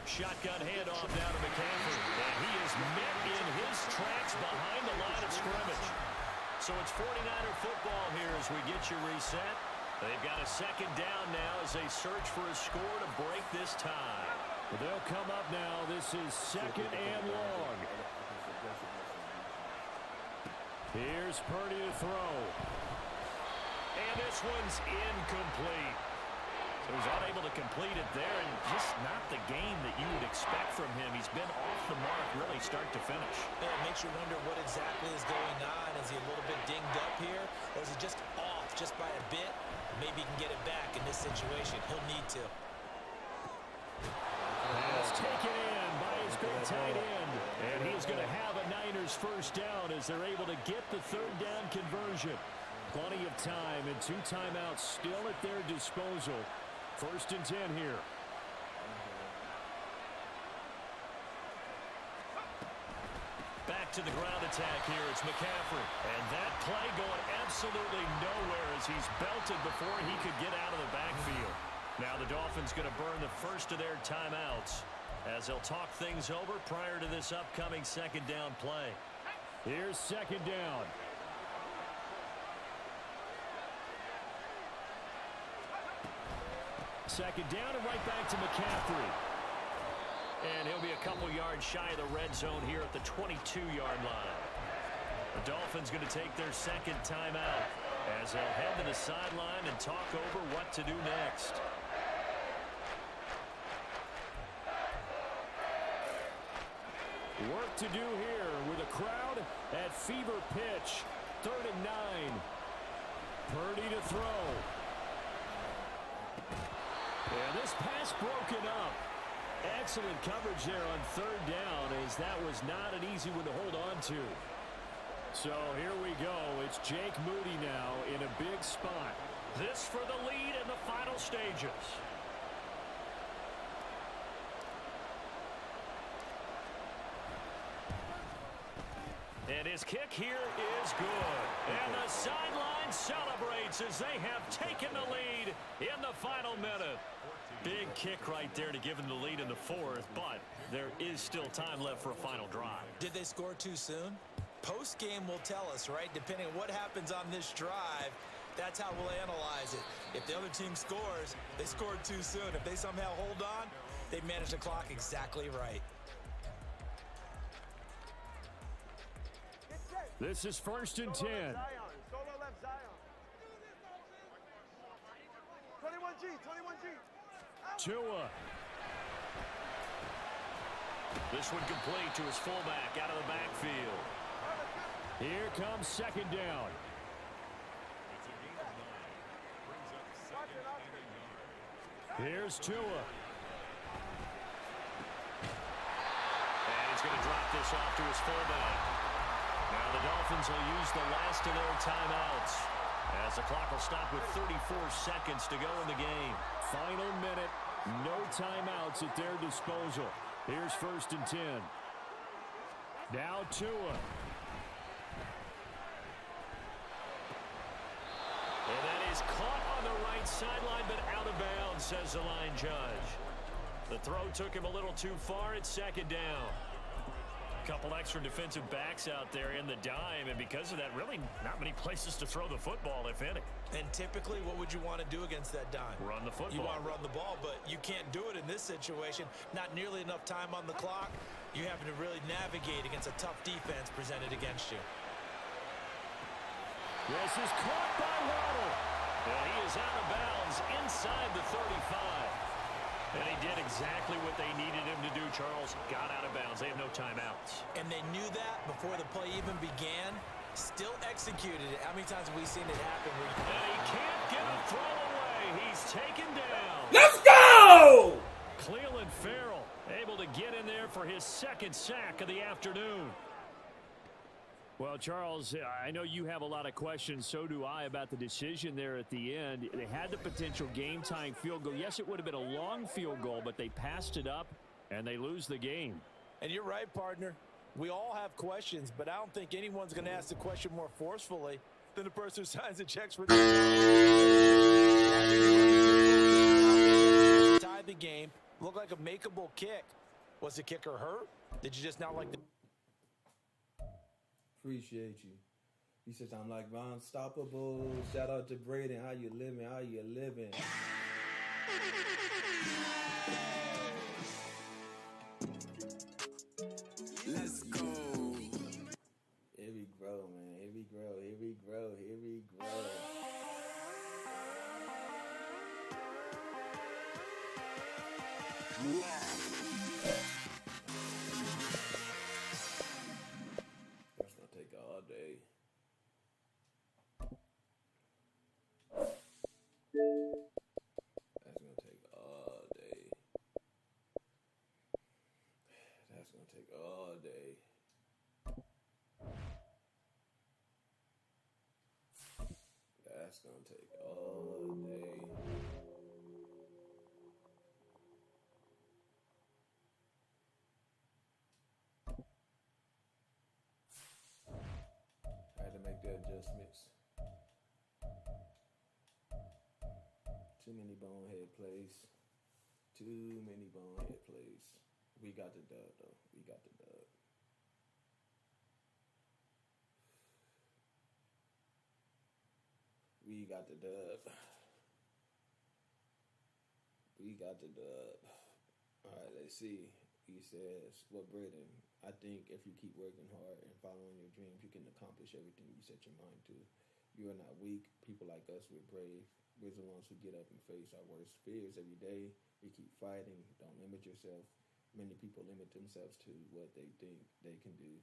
Shotgun handoff down to McCaffrey. And he is met in his tracks behind the line of scrimmage. So it's 49er football here as we get you reset. They've got a second down now as they search for a score to break this tie. Well, they'll come up now. This is second and long. Here's Purdy to throw. And this one's incomplete. So he's unable to complete it there, and just not the game that you would expect from him. He's been off the mark really start to finish. Yeah, it makes you wonder what exactly is going on. Is he a little bit dinged up here, or is he just off just by a bit? Maybe he can get it back in this situation. He'll need to. That's taken in by his big tight end. And he's going to have a Niners first down as they're able to get the third down conversion. Plenty of time and 2 timeouts still at their disposal. First and 10 here. Back to the ground attack here. It's McCaffrey. And that play going absolutely nowhere as he's belted before he could get out of the backfield. Now the Dolphins going to burn the first of their timeouts as they'll talk things over prior to this upcoming second down play. Here's second down. Second down and right back to McCaffrey. And he'll be a couple yards shy of the red zone here at the 22-yard line. The Dolphins going to take their second timeout as they'll head to the sideline and talk over what to do next. Work to do here with a crowd at fever pitch. 3rd and 9. Purdy to throw. And this pass broken up. Excellent coverage there on third down, as that was not an easy one to hold on to. So here we go. It's Jake Moody now in a big spot. This for the lead in the final stages. And his kick here is good. And the sideline celebrates as they have taken the lead in the final minute. Big kick right there to give them the lead in the fourth, but there is still time left for a final drive. Did they score too soon? Post-game will tell us, right? Depending on what happens on this drive, that's how we'll analyze it. If the other team scores, they scored too soon. If they somehow hold on, they managed the clock exactly right. This is 1st and 10. 21G. Tua. This one complete to his fullback out of the backfield. Here comes 2nd down. Here's Tua. And he's going to drop this off to his fullback. Now the Dolphins will use the last of their timeouts, as the clock will stop with 34 seconds to go in the game. Final minute, no timeouts at their disposal. Here's 1st and 10. Now Tua. And that is caught on the right sideline, but out of bounds, says the line judge. The throw took him a little too far. It's 2nd down. A couple extra defensive backs out there in the dime, and because of that, really not many places to throw the football, if any. And typically, what would you want to do against that dime? Run the football. You want to run the ball, but you can't do it in this situation. Not nearly enough time on the clock. You having to really navigate against a tough defense presented against you. This is caught by Waddle. And he is out of bounds inside the 35. And he did exactly what they needed him to do, Charles. Got out of bounds. They have no timeouts. And they knew that before the play even began. Still executed it. How many times have we seen it happen? And he can't get a throw away. He's taken down. Let's go! Cleveland Farrell able to get in there for his 2nd sack of the afternoon. Well, Charles, I know you have a lot of questions. So do I about the decision there at the end. They had the potential game-tying field goal. Yes, it would have been a long field goal, but they passed it up, and they lose the game. And you're right, partner. We all have questions, but I don't think anyone's going to ask the question more forcefully than the person who signs the checks for the tie the game. Looked like a makeable kick. Was the kicker hurt? Did you just not like the... Appreciate you. He says, I'm like RonStoppable. Shout out to Braden. How you living? How you living? Let's go. Here we grow, man. Here we grow. Here we grow. Here we grow. That's gonna take all day. That's gonna take all day. That's gonna take all day. That's gonna take all day. I had to make the adjustments. Too many bonehead plays. Too many bonehead plays. We got the dub, though. We got the dub. We got the dub. We got the dub. All right, let's see. He says, well, Braden, I think if you keep working hard and following your dreams, you can accomplish everything you set your mind to. You are not weak. People like us, we're brave. We're the ones who get up and face our worst fears every day. We keep fighting. Don't limit yourself. Many people limit themselves to what they think they can do.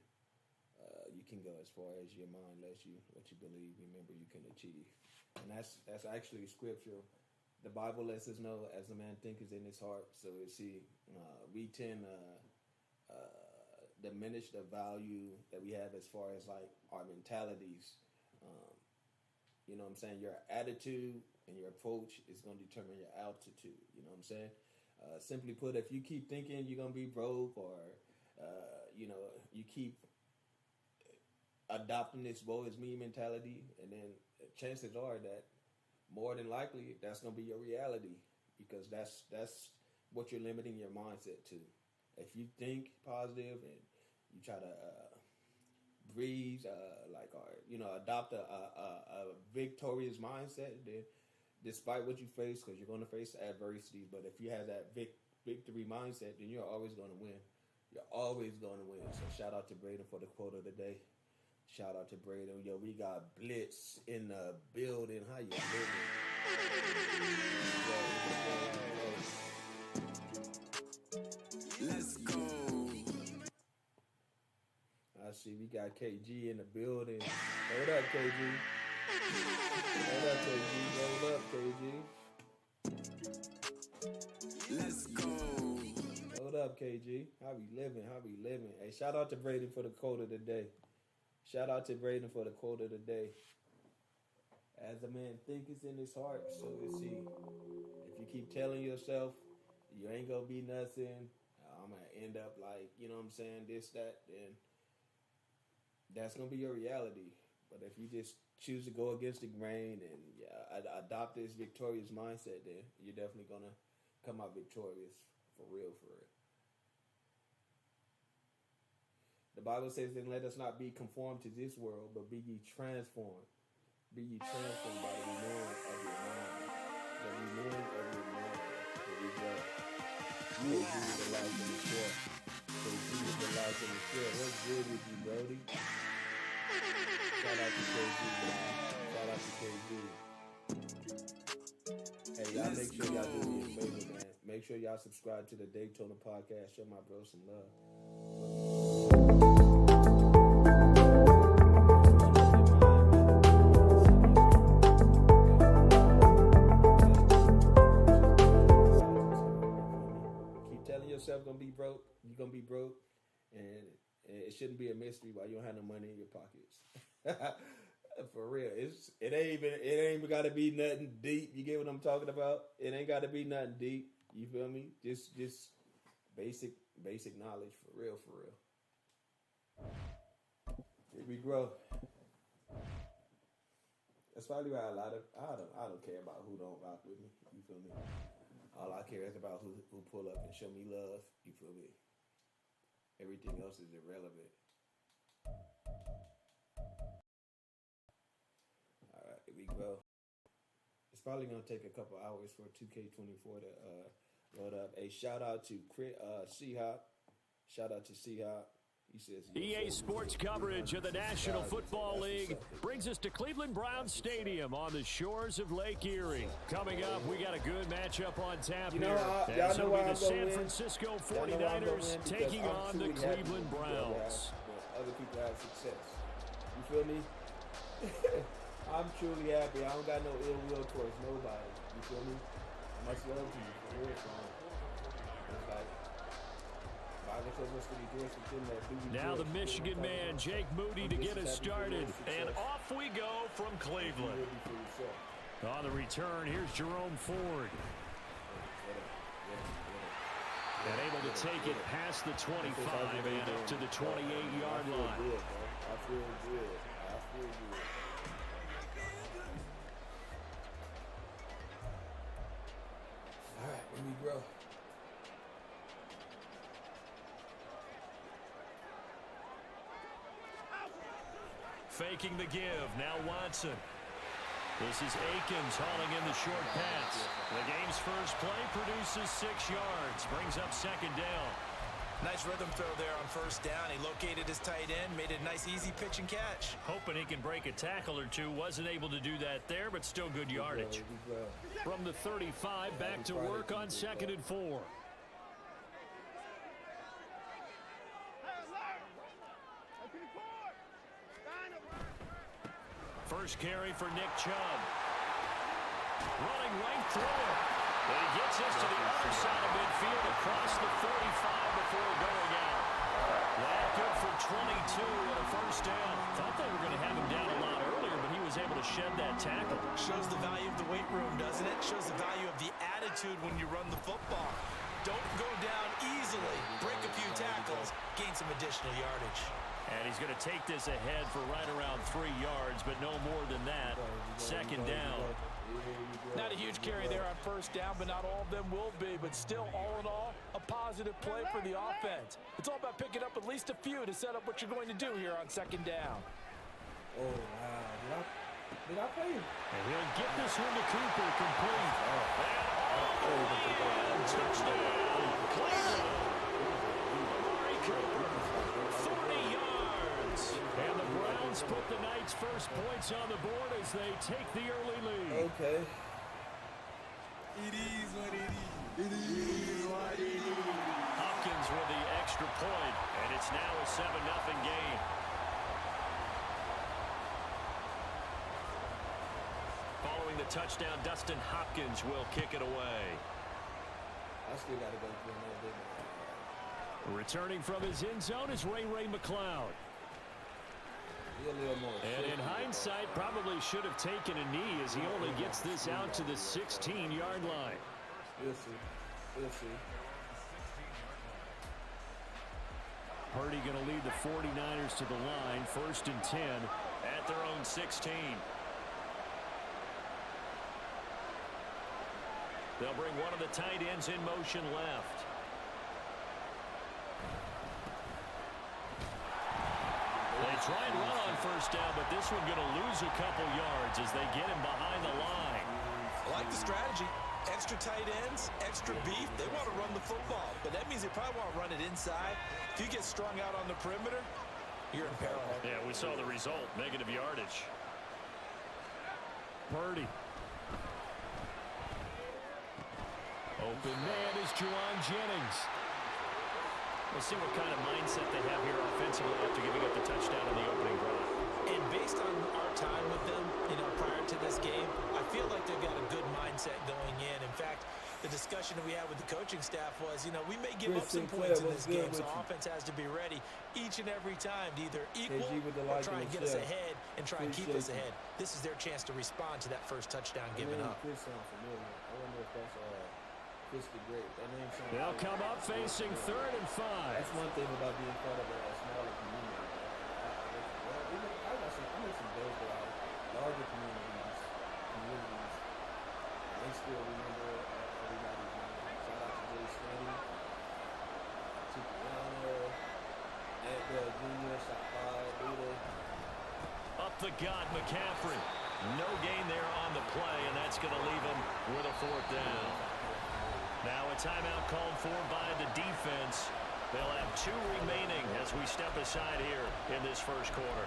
You can go as far as your mind lets you. What you believe, remember, you can achieve. And that's actually scriptural. The Bible lets us know, as a man thinketh in his heart. So we tend to diminish the value that we have as far as like our mentalities. You know what I'm saying? Your attitude and your approach is going to determine your altitude. You know what I'm saying? Simply put, if you keep thinking you're going to be broke, or you keep adopting this woe is me mentality, and then chances are that more than likely that's going to be your reality, because that's what you're limiting your mindset to. If you think positive and you try to breathe, adopt a victorious mindset, then despite what you face, because you're going to face adversity, but if you have that victory mindset, then you're always going to win. You're always going to win. So shout out to Braden for the quote of the day. Shout out to Braden. Yo, we got Blitz in the building. How you living? Let's go. I see we got KG in the building. Hold up, KG. Hold up, KG. Let's go. Hold up, KG. How we living? Hey, shout out to Braden for the quote of the day. As a man thinketh in his heart, so is he. If you keep telling yourself you ain't gonna be nothing, I'm gonna end up like, you know what I'm saying, this, that, then that's gonna be your reality. But if you just choose to go against the grain and adopt this victorious mindset, then you're definitely gonna come out victorious, for real. The Bible says, "Then let us not be conformed to this world, but be ye transformed. Be ye transformed by the renewing of your mind." The renewing of your mind. Here we go. KG with the life in the share. What's good with you, Brody? Shout out to KG. Hey, y'all make sure y'all do me a favor, man. Make sure y'all subscribe to the Daytona podcast. Show my bro some love. Keep telling yourself you're gonna be broke, and it shouldn't be a mystery why you don't have no money in your pockets. For real, it ain't even gotta be nothing deep. You get what I'm talking about? It ain't gotta be nothing deep. You feel me? Just basic knowledge, for real. Here we grow. That's probably why I don't care about who don't rock with me. You feel me? All I care is about who pull up and show me love. You feel me? Everything else is irrelevant. All right, here we go. It's probably gonna take a couple hours for 2K24 to load up. A shout out to C-Hop. Shout out to C-Hop. He says EA Sports coverage of the National Football League brings us to Cleveland Browns Stadium on the shores of Lake Erie. Coming up, we got a good matchup on tap here. As it'll be the San Francisco 49ers taking on the Cleveland Browns. Other people have success. You feel me? I'm truly happy. I don't got no ill will towards nobody. You feel me? Much love to you, for real. It's like, now the Michigan man, Jake Moody, to get us started. And off we go from Cleveland. On the return, here's Jerome Ford. And able to take it past the 25 and up to the 28-yard line. I feel good. All right, here we go. Faking the give. Now Watson. This is Akins hauling in the short pass. The game's first play produces 6 yards. Brings up second down. Nice rhythm throw there on first down. He located his tight end, made it a nice, easy pitch and catch. Hoping he can break a tackle or two. Wasn't able to do that there, but still good yardage. From the 35, back to work on 2nd and 4. First carry for Nick Chubb. through it. But he gets us to the other side of midfield across the 45 before going out. That good for 22 and a first down. Thought they were going to have him down a lot earlier, but he was able to shed that tackle. Shows the value of the weight room, doesn't it? Shows the value of the attitude when you run the football. Don't go down easily. Break a few tackles. Gain some additional yardage. And he's going to take this ahead for right around 3 yards, but no more than that. Second down. Not a huge carry there on first down, but not all of them will be. But still, all in all, a positive play for the offense. It's all about picking up at least a few to set up what you're going to do here on second down. Oh, wow. Did I play him? And he'll get this one to Cooper complete. And touchdown, Cleveland. Amari Cooper, 40 yards. And the Browns put the Knights' first points on the board as they take the early lead. Okay. It is what it is. It is what it is. Hopkins with the extra point, and it's now a 7-0 game. Following the touchdown, Dustin Hopkins will kick it away. I still got to go through another big one. Returning from his end zone is Ray McLeod. And in hindsight, probably should have taken a knee as he only gets this out to the 16-yard line. We'll see. We'll see. Purdy going to lead the 49ers to the line, 1st and 10 at their own 16. They'll bring one of the tight ends in motion left. They try and run on first down, but this one going to lose a couple yards as they get him behind the line. I like the strategy. Extra tight ends, extra beef. They want to run the football, but that means they probably want to run it inside. If you get strung out on the perimeter, you're in peril. Yeah, we saw the result, negative yardage. Purdy. Open man is Juwan Jennings. We'll see what kind of mindset they have here offensively after giving up the touchdown in the opening drive. And based on our time with them, prior to this game, I feel like they've got a good mindset going in. In fact, the discussion that we had with the coaching staff was, we may give up some points in this game, so offense has to be ready each and every time to either equal or try and get us ahead and try and keep us ahead. This is their chance to respond to that first touchdown given up. I wonder if that's Chris the Great. That name sounds They'll come up facing 3rd and 5. That's one thing about being part of a smaller community. I got some days that are larger communities. They still remember everybody's name. Shout out to Jay Smitty, Cipriano, Ed Jr., Shot 5, Buda. Up the gut, McCaffrey. No gain there on the play, and that's going to leave him with a 4th down. Now a timeout called for by the defense. They'll have 2 remaining as we step aside here in this first quarter.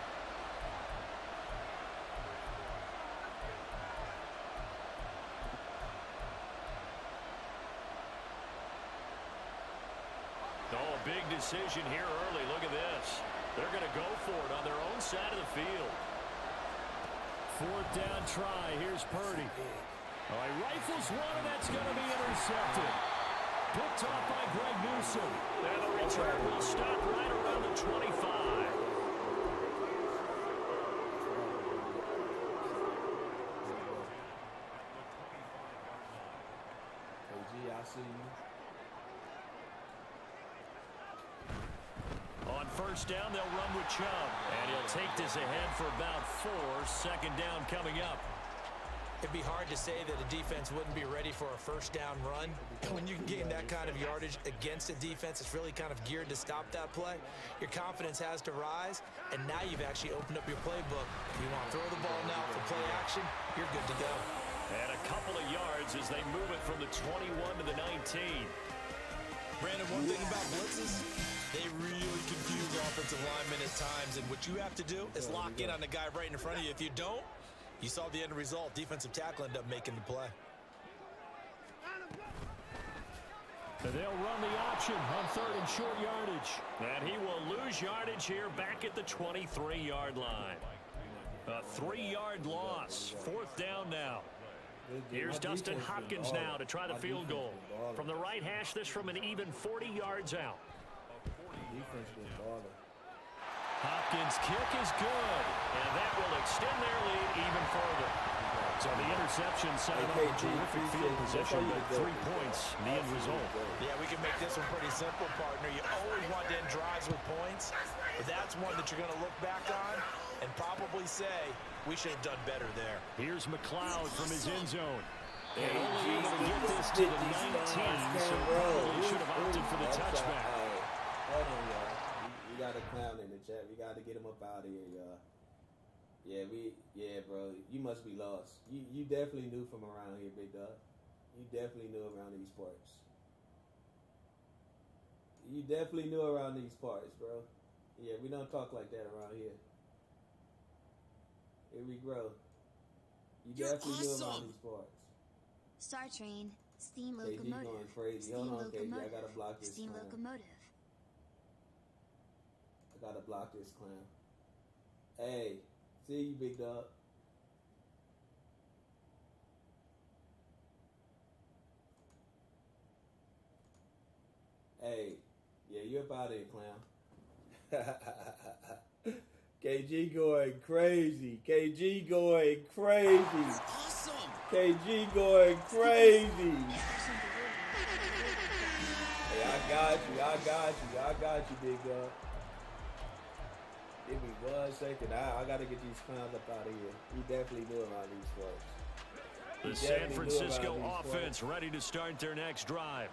Oh, a big decision here early. Look at this. They're going to go for it on their own side of the field. 4th down try. Here's Purdy. All right, rifles one, and that's going to be intercepted. Picked off by Greg Newsom. And the return will stop right around the 25. KG, I see you. On first down, they'll run with Chubb. And he'll take this ahead for about 4. 2nd down coming up. It'd be hard to say that a defense wouldn't be ready for a first down run. And when you can gain that kind of yardage against a defense that's really kind of geared to stop that play, your confidence has to rise, and now you've actually opened up your playbook. If you want to throw the ball now for play action, you're good to go. And a couple of yards as they move it from the 21 to the 19. Brandon, one thing about blitzes, they really confuse offensive linemen at times, and what you have to do is lock in on the guy right in front of you. If you don't, you saw the end result. Defensive tackle ended up making the play. They'll run the option on 3rd and short yardage. And he will lose yardage here back at the 23-yard line. A 3-yard loss. 4th down now. Here's Dustin Hopkins now to try the field goal. From the right hash, this from an even 40 yards out. Hopkins' kick is good, and that will extend their lead even further. So the interception set up a terrific field position, but 3 points, the end result. Yeah, we can make this one pretty simple, partner. You always want to end drives with points, but that's one that you're going to look back on and probably say, we should have done better there. Here's McLeod from his end zone. And only able to get this to the 19, so probably should have opted for the touchback. Hold on, y'all. We got a clown in the chat. We got to get him up out of here, y'all. Yeah, bro. You must be lost. You definitely knew from around here, big dog. You definitely knew around these parts. You definitely knew around these parts, bro. Yeah, we don't talk like that around here. Here we grow. You definitely knew around these parts. Star Train, steam KG locomotive. going crazy. Steam Hold on, KG. locomotive. I gotta block this Steam clown. locomotive. I gotta block this clown. Hey, see you, big dog. Hey, yeah, you up out of here, clown. KG going crazy. KG going crazy. Awesome. KG going crazy. Hey, I got you, big dog. Give me 1 second. I gotta get these clowns up out of here. We definitely knew around these folks. The San Francisco offense ready to start their next drive.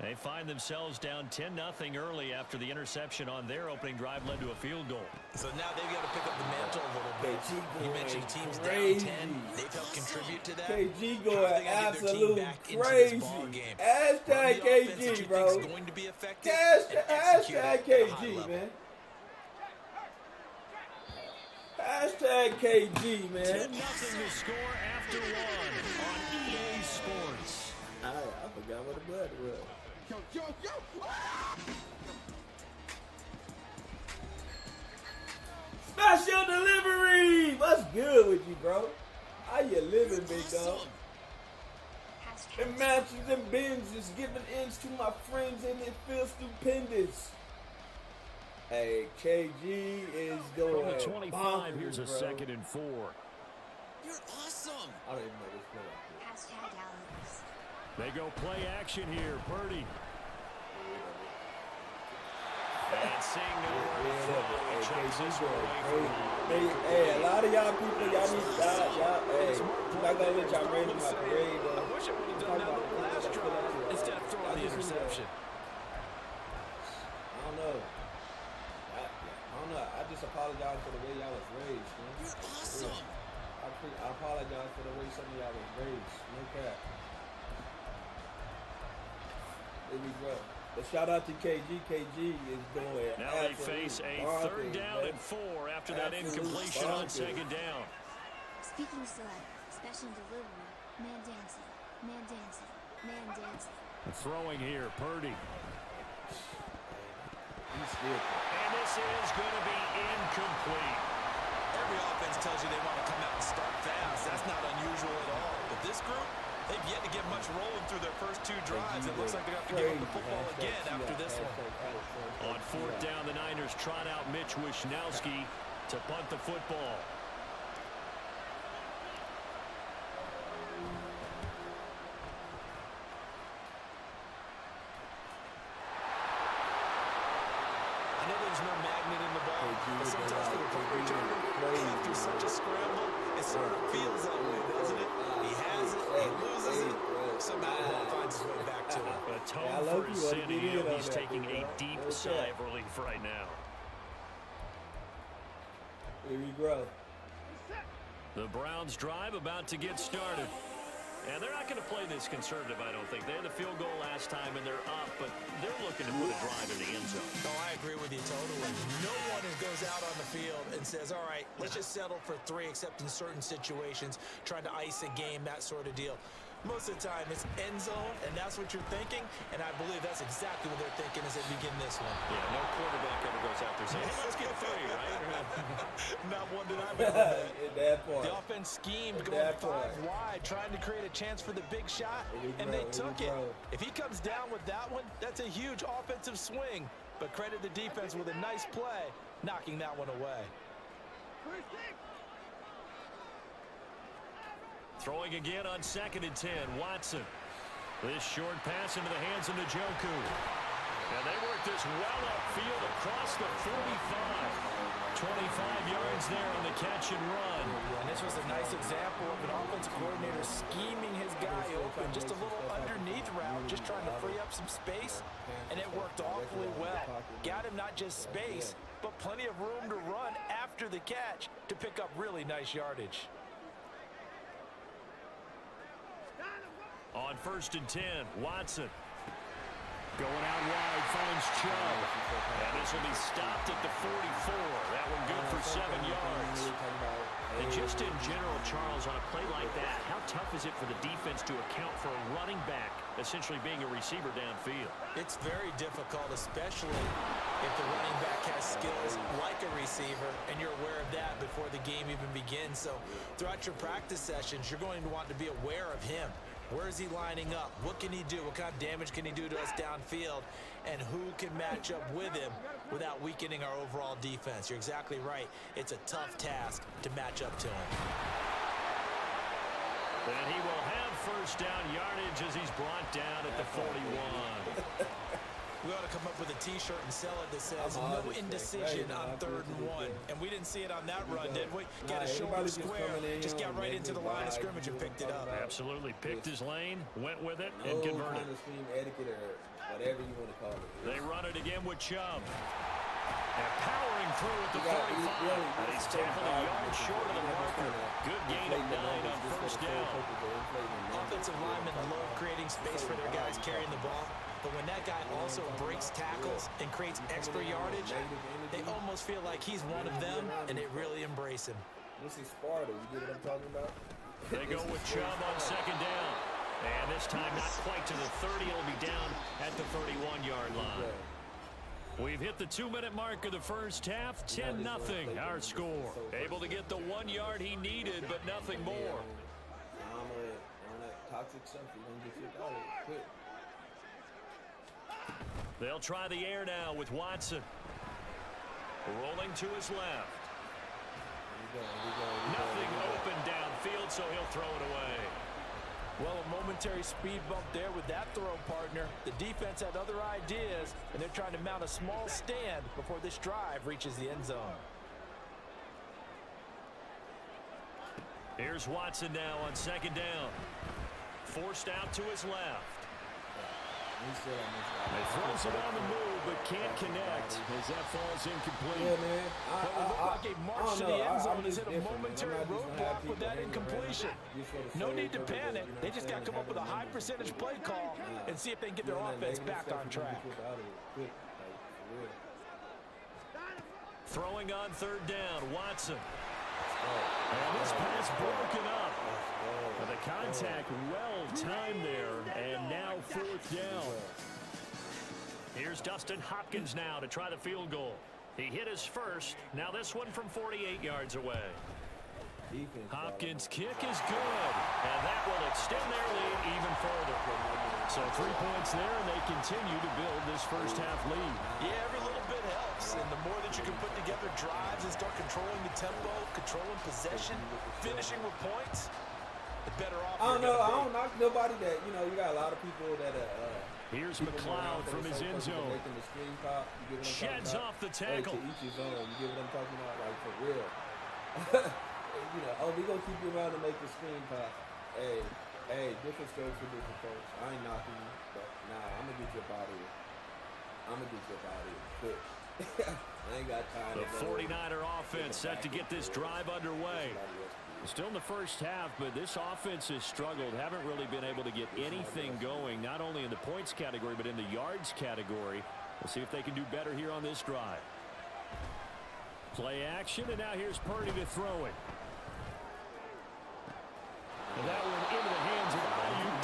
They find themselves down 10-0 early after the interception on their opening drive led to a field goal. So now they've got to pick up the mantle a little bit. You mentioned teams crazy. down 10. They've helped contribute to that. KG going absolute crazy. Hashtag KG, bro. Going to be effective. Hashtag KG, man. Hashtag KG, man. 10-0 to score after one on EA Sports. I forgot what the blood was. Yo. Special delivery. What's good with you, bro? How you living, big dog? And matches and bins is giving ends to my friends, and it feels stupendous. Hey, KG is going from the 25. bonkers, Here's a bro. 2nd and 4. You're awesome. I don't even know this play like this. Hashtag Alex. They go play action here. Purdy. And seeing no one checks this one away. Hey, a lot of y'all people, y'all need I'm not gonna let y'all rain on my parade. I wish I would have done that on the last drive instead of throwing the interception. I don't know. I just apologize for the way y'all was raised, man. You're awesome. I apologize for the way some of y'all was raised. No cap. Here we go. But shout out to KG. KG is going. Now they face a bonkers, 3rd down man. and 4 after that incompletion on 2nd down. Speaking select, special delivery, man dancing, man dancing, man dancing. Throwing here, Purdy. He's scared. And this is going to be incomplete. Every offense tells you they want to come out and start fast. That's not unusual at all. But this group, they've yet to get much rolling through their first 2 drives. It looks like they're going to have to give up the football again after this one. On 4th down, the Niners trot out Mitch Wishnowski to punt the football. I know there's no magnet in the ball, but sometimes for the punt returner, after such a scramble, it sort of feels that way, doesn't it? He has it, he loses it, somehow the ball finds its way back to him. Atone for his sin, he's taking a deep sigh of relief right now. Here we go. The Browns drive about to get started. And they're not going to play this conservative, I don't think. They had the field goal last time, and they're up, but they're looking to put a drive in the end zone. No, I agree with you totally. No one goes out on the field and says, all right, let's just settle for 3, except in certain situations, trying to ice a game, that sort of deal. Most of the time, it's end zone, and that's what you're thinking, and I believe that's exactly what they're thinking as they begin this one. Yeah, no quarterback ever goes out there saying, hey, let's get 3, right? Not one that I've ever met. In that part. The offense schemed going 5 wide, trying to create a chance for the big shot, and they took it. If he comes down with that one, that's a huge offensive swing, but credit the defense with a nice play, knocking that one away. Throwing again on 2nd and 10, Watson. This short pass into the hands of Njoku. And they work this well upfield across the 45. 25 yards there on the catch and run. And this was a nice example of an offensive coordinator scheming his guy open. Just a little underneath route, just trying to free up some space. And it worked awfully well. Got him not just space, but plenty of room to run after the catch to pick up really nice yardage. On 1st and 10, Watson. Going out wide, finds Chubb. And this will be stopped at the 44. That one good for 7 yards. And just in general, Charles, on a play like that, how tough is it for the defense to account for a running back essentially being a receiver downfield? It's very difficult, especially if the running back has skills like a receiver, and you're aware of that before the game even begins. So throughout your practice sessions, you're going to want to be aware of him. Where is he lining up? What can he do? What kind of damage can he do to us downfield? And who can match up with him without weakening our overall defense? You're exactly right. It's a tough task to match up to him. And he will have first down yardage as he's brought down at the 41. We ought to come up with a T-shirt and sell it that says no indecision on 3rd and 1. And we didn't see it on that run, did we? Got a shoulder square, just got right into the line of scrimmage and picked it up. Absolutely. Picked his lane, went with it, and No converted. kind of scheme etiquette or whatever you want to call it. They run it again with Chubb. And powering through at the 45. And he's tackled a yard short of the marker. Good gain of 9 on first down. Offensive linemen love creating space for their guys carrying the ball. But when that guy also breaks tackles and creates extra yardage, they almost feel like he's one of them, and they really embrace him. This is Sparta. You get what I'm talking about? They go with Chubb on 2nd down. And this time not quite to the 30. It'll be down at the 31-yard line. We've hit the 2-minute mark of the first half. 10-0 our score. Able to get the 1 yard he needed, but nothing more. On that toxic stuff, you're going to get your dollar quick. They'll try the air now with Watson. Rolling to his left. Nothing open downfield, so he'll throw it away. Well, a momentary speed bump there with that throw, partner. The defense had other ideas, and they're trying to mount a small stand before this drive reaches the end zone. Here's Watson now on 2nd down. Forced out to his left. He throws it on the move, but can't connect as that falls incomplete. Yeah, man. But it looked like a march to the end zone has hit a momentary roadblock with that incompletion. No need to panic. They just got to come up with a high percentage play call and see if they can get their offense back on track. Throwing on 3rd down, Watson. And this pass broken up. The contact well timed there, and now 4th down. Here's Dustin Hopkins now to try the field goal. He hit his first. Now this one from 48 yards away. Hopkins' kick is good, and that will extend their lead even further. So 3 points there, and they continue to build this first half lead. Yeah, every little bit helps, and the more that you can put together drives and start controlling the tempo, controlling possession, finishing with points, the better off I don't know. I don't knock nobody that, you know, you got a lot of people that here's McLeod from his end zone. Making the screen pop. You get what I'm Sheds off the tackle. Hey, to each his own. You get what I'm talking about? Like, for real. You know, oh, we gonna keep you around to make the screen pop. Hey, different strokes for different folks. I ain't knocking you, but nah, I'm gonna get you up out of here. Quick. I ain't got time. The 49er offense set to get this drive underway. Still in the first half, but this offense has struggled. Haven't really been able to get anything going, not only in the points category, but in the yards category. We'll see if they can do better here on this drive. Play action, and now here's Purdy to throw it. And that one into the hands of Ayuk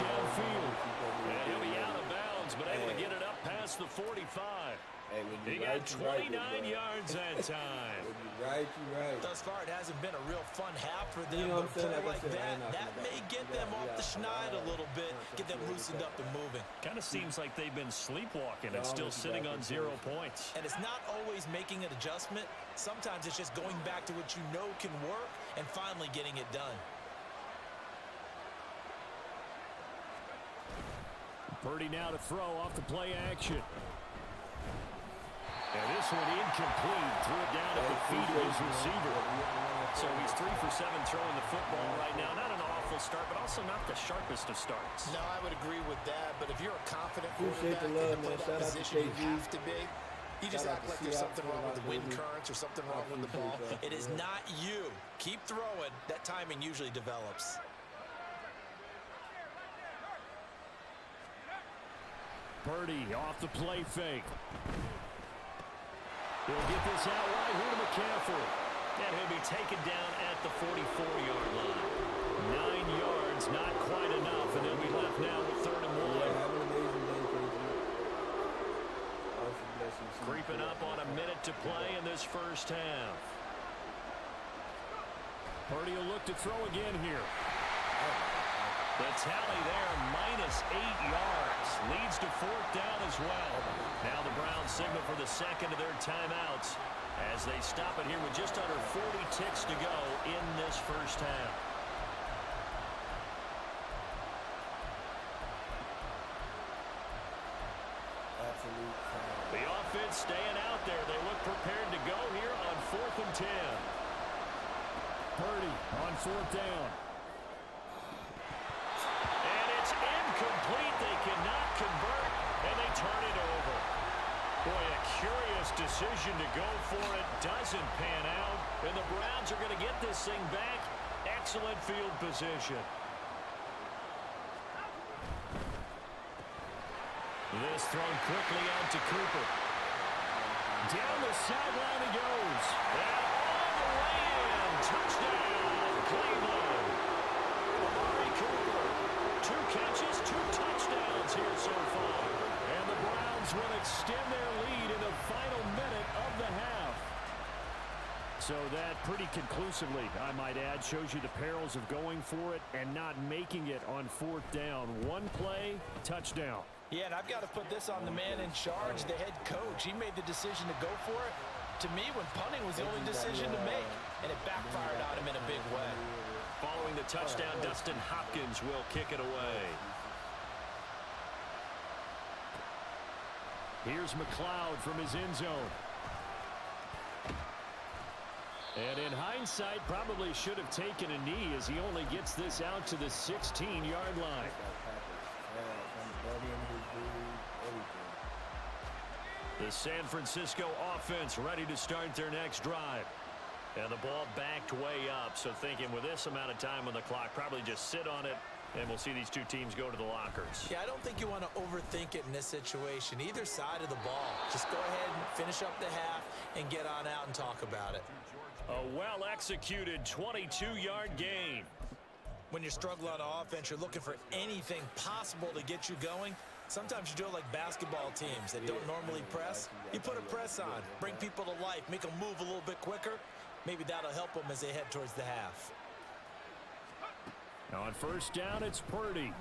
the 45. Hey, when He you got right, 29 yards that time. When you right, you right. Thus far, it hasn't been a real fun half for them, You know but what I'm a saying? play Like I like said, that may get them off the schneid a little bit, get them loosened up and moving. Kind of seems like they've been sleepwalking and still sitting on 0 points. And it's not always making an adjustment. Sometimes it's just going back to what you know can work and finally getting it done. Purdy now to throw off the play action. And this one incomplete. Threw it down at the feet of his receiver. So he's 3 for 7 throwing the football right now. Not an awful start, but also not the sharpest of starts. No, I would agree with that. But if you're a confident Appreciate quarterback the love, and to play man. that Shout out to position, you KG. have to be. You just act like there's something wrong with the wind currents or something wrong with the ball. It is not you. Keep throwing. That timing usually develops. Purdy off the play fake. He'll get this out wide here to McCaffrey. And he'll be taken down at the 44-yard line. 9 yards, not quite enough, and they'll be left now with 3rd and 1. Yeah, have an amazing day, KG. Awesome blessings. Creeping up on a minute to play in this first half. Purdy will look to throw again here. The tally there, -8 yards. Leads to 4th down as well. Now the Browns signal for the second of their timeouts as they stop it here with just under 40 ticks to go in this first half. Absolute time. The offense staying out there. They look prepared to go here on 4th and 10. Purdy on 4th down. And it's incomplete. They cannot convert, and they turn it over. Boy, a curious decision to go for it. Doesn't pan out, and the Browns are going to get this thing back. Excellent field position. This thrown quickly out to Cooper. Down the sideline he goes. And all the way in. Touchdown, Cleveland. Amari Cooper. 2 catches, 2 touchdowns here so far. And the Browns will extend their lead in the final minute of the half. So that pretty conclusively, I might add, shows you the perils of going for it and not making it on 4th down. 1 play, touchdown. Yeah, and I've got to put this on the man in charge, the head coach. He made the decision to go for it. To me, when punting was the only decision to make, and it backfired on him in a big way. Following the touchdown, Dustin Hopkins will kick it away. Here's McLeod from his end zone. And in hindsight, probably should have taken a knee as he only gets this out to the 16-yard line. The San Francisco offense ready to start their next drive. And the ball backed way up, so thinking with this amount of time on the clock, probably just sit on it, and we'll see these two teams go to the lockers. Yeah, I don't think you want to overthink it in this situation. Either side of the ball. Just go ahead and finish up the half and get on out and talk about it. A well-executed 22-yard gain. When you're struggling on offense, you're looking for anything possible to get you going. Sometimes you do it like basketball teams that don't normally press. You put a press on, bring people to life, make them move a little bit quicker. Maybe that'll help them as they head towards the half. Now on 1st down, it's Purdy.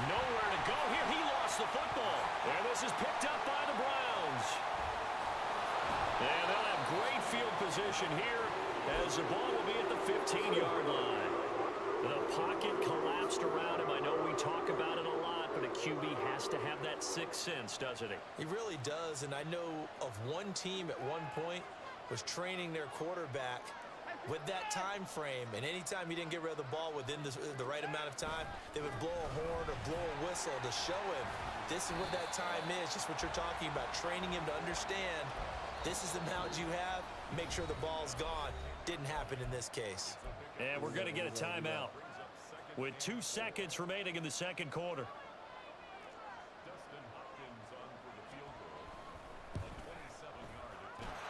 Nowhere to go here. He lost the football. And this is picked up by the Browns. And they'll have great field position here as the ball will be at the 15-yard line. The pocket collapsed around him. I know we talk about it a lot, but a QB has to have that 6th sense, doesn't he? He really does, and I know of one team at one point was training their quarterback with that time frame, and anytime he didn't get rid of the ball within the right amount of time, they would blow a horn or blow a whistle to show him this is what that time is, just what you're talking about, training him to understand this is the amount you have, make sure the ball's gone. Didn't happen in this case. And we're going to get a timeout with 2 seconds remaining in the second quarter.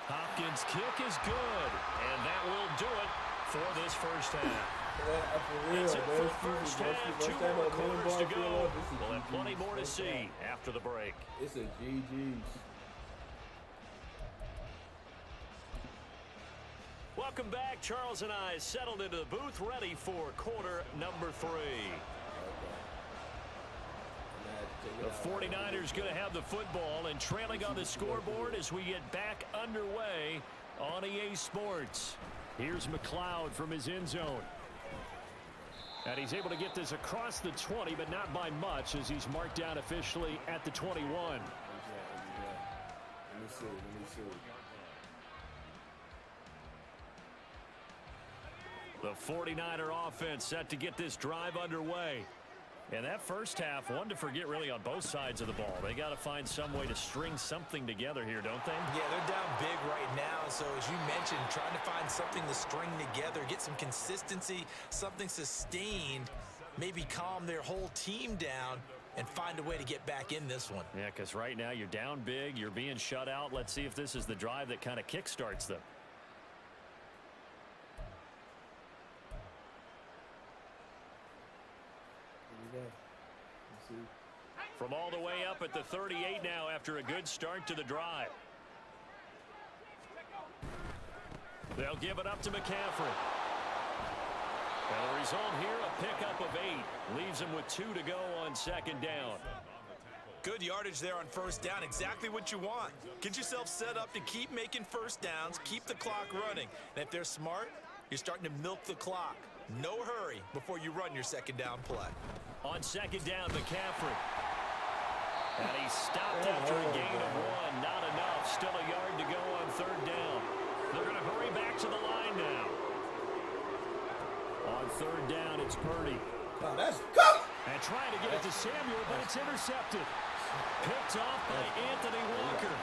Hopkins' kick is good, and that will do it for this first half. For real, That's it for the first half. Two more quarters to go. We'll have GG's. plenty more to see after the break. It's a GG's. Welcome back. Charles and I settled into the booth, ready for quarter number 3. The 49ers going to have the football and trailing on the scoreboard as we get back underway on EA Sports. Here's McLeod from his end zone. And he's able to get this across the 20, but not by much, as he's marked down officially at the 21. Let me see. The 49er offense set to get this drive underway. And that first half, one to forget really on both sides of the ball. They got to find some way to string something together here, don't they? Yeah, they're down big right now. So as you mentioned, trying to find something to string together, get some consistency, something sustained, maybe calm their whole team down and find a way to get back in this one. Yeah, because right now you're down big, you're being shut out. Let's see if this is the drive that kind of kickstarts them. From all the way up at the 38 now after a good start to the drive. They'll give it up to McCaffrey. And the result here, a pickup of 8. Leaves them with 2 to go on second down. Good yardage there on first down. Exactly what you want. Get yourself set up to keep making first downs, keep the clock running. And if they're smart, you're starting to milk the clock. No hurry before you run your second down play. On second down, McCaffrey. And he stopped after a gain of 1. Not enough. Still a yard to go on third down. They're going to hurry back to the line now. On third down, it's Purdy. Oh, that's go! And trying to get it to Samuel, but it's intercepted. Picked off by Anthony Walker.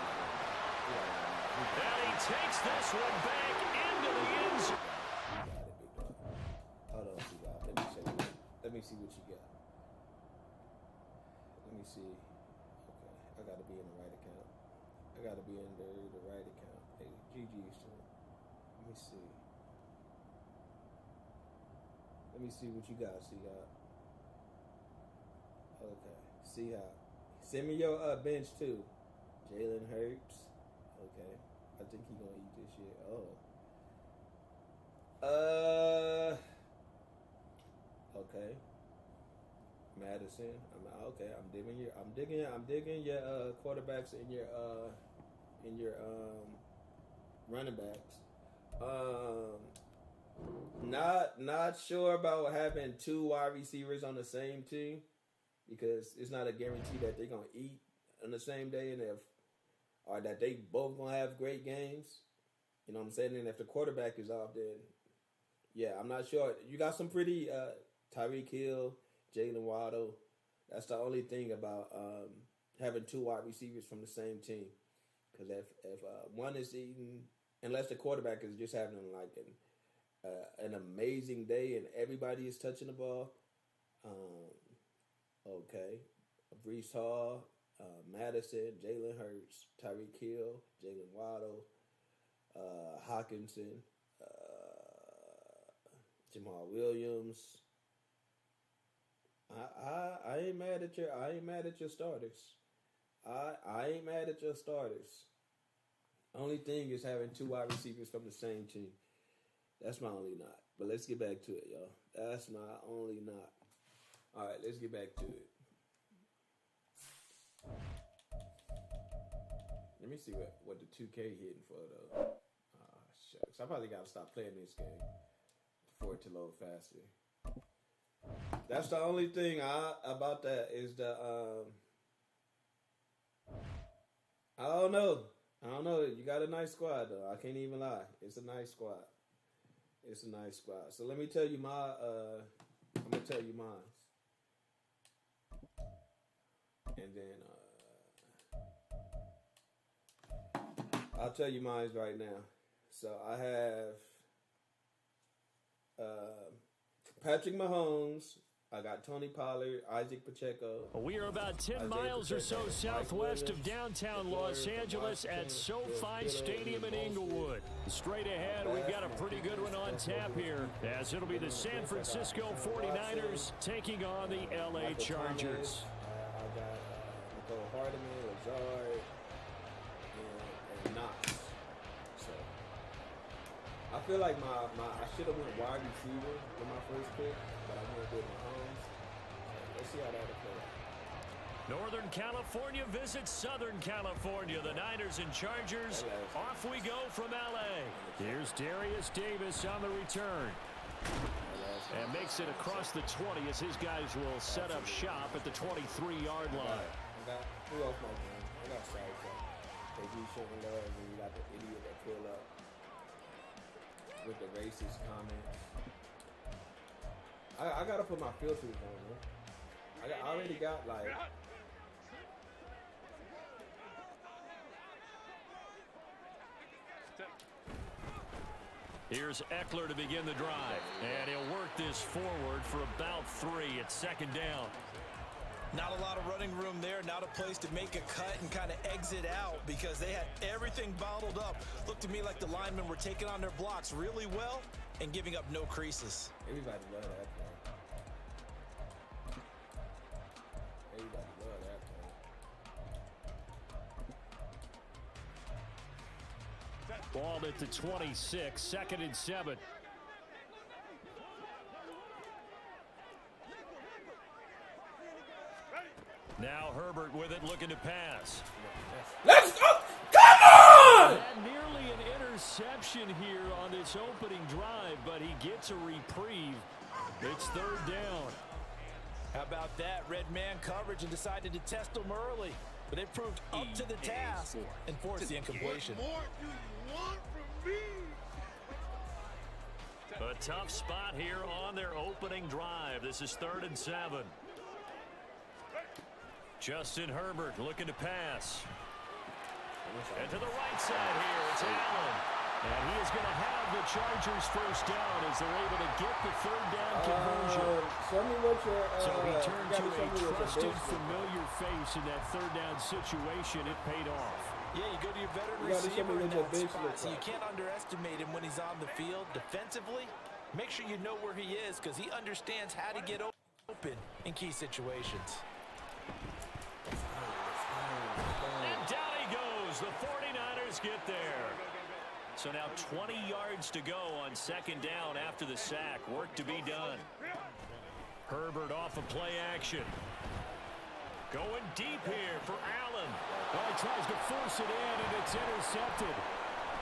And he takes this one back into the end zone. Hold on, C-Bob. Let me check it. Let me see what you got. Let me see. Okay, I gotta be in the right account. I gotta be in the right account. Hey, GG's too. Let me see. Let me see what you got, C-Hop. Okay, C-Hop. Send me your bench too. Jalen Hurts. Okay, I think he gonna eat this shit. Okay. Madison. I'm digging your quarterbacks and your running backs. Not sure about having 2 wide receivers on the same team, because it's not a guarantee that they're gonna eat on the same day, and or that they both gonna have great games. You know what I'm saying? And if the quarterback is off, then yeah, I'm not sure. You got some pretty Tyreek Hill, Jalen Waddle. That's the only thing about having 2 wide receivers from the same team. Because if one is eating, unless the quarterback is just having like an amazing day and everybody is touching the ball, okay. Brees Hall, Madison, Jalen Hurts, Tyreek Hill, Jalen Waddle, Hawkinson, Jamal Williams. I ain't mad at your starters. I ain't mad at your starters. Only thing is having 2 wide receivers from the same team. That's my only knock. But let's get back to it, y'all. That's my only knock. All right, let's get back to it. Let me see what the 2K hitting for though. Shucks. I probably gotta stop playing this game for it to load faster. That's the only thing about that is the I don't know. You got a nice squad though. I can't even lie. It's a nice squad. So let me tell you I'm gonna tell you mine. And then I'll tell you mine right now. So I have Patrick Mahomes, I got Tony Pollard, Isaac Pacheco. We are about 10 miles or so southwest of downtown Los Angeles at SoFi Stadium in Inglewood. Straight ahead, we've got a pretty good one on tap here, as it'll be the San Francisco 49ers taking on the LA Chargers. I got Nicole Hardeman, Lazard, and Knox. So I feel like I should have went wide receiver with my first pick, but I went with Mahomes. Let's see how that'll play out. Northern California visits Southern California. The Niners and Chargers. Off we go from LA. Here's Darius Davis on the return. And makes it across the 20 as his guys will set up shop at the 23-yard line. I got two off my game. I got sidetracked. They do shouldn't love, and you got the idiot that pull up with the racist comments. I gotta put my filters on, man. I already got like. Here's Eckler to begin the drive, and he'll work this forward for about 3 at second down. Not a lot of running room there, not a place to make a cut and kind of exit out because they had everything bottled up. Looked to me like the linemen were taking on their blocks really well and giving up no creases. Everybody love that play. Everybody love that play. Ball at the 26, 2nd and 7. Now Herbert with it, looking to pass. Let's go! Come on! Had nearly an interception here on this opening drive, but he gets a reprieve. It's 3rd down. How about that? Red man coverage and decided to test them early. But they proved up to the task and forced the incompletion. What more do you want from me? A tough spot here on their opening drive. This is 3rd and 7. Justin Herbert looking to pass. And to the right side here, it's Allen. And he is going to have the Chargers first down as they're able to get the 3rd down conversion. Show me what your, So he turned to a trusted, bench familiar face in that 3rd down situation. It paid off. Yeah, you go to your veteran You gotta show me receiver in what your that bench spot, looks so you like. can't underestimate him when he's on the field. Defensively, make sure you know where he is because he understands how to get open in key situations. And down he goes. The 49ers get there. So now 20 yards to go on 2nd down after the sack. Work to be done. Herbert off of play action. Going deep here for Allen. Oh, he tries to force it in, and it's intercepted.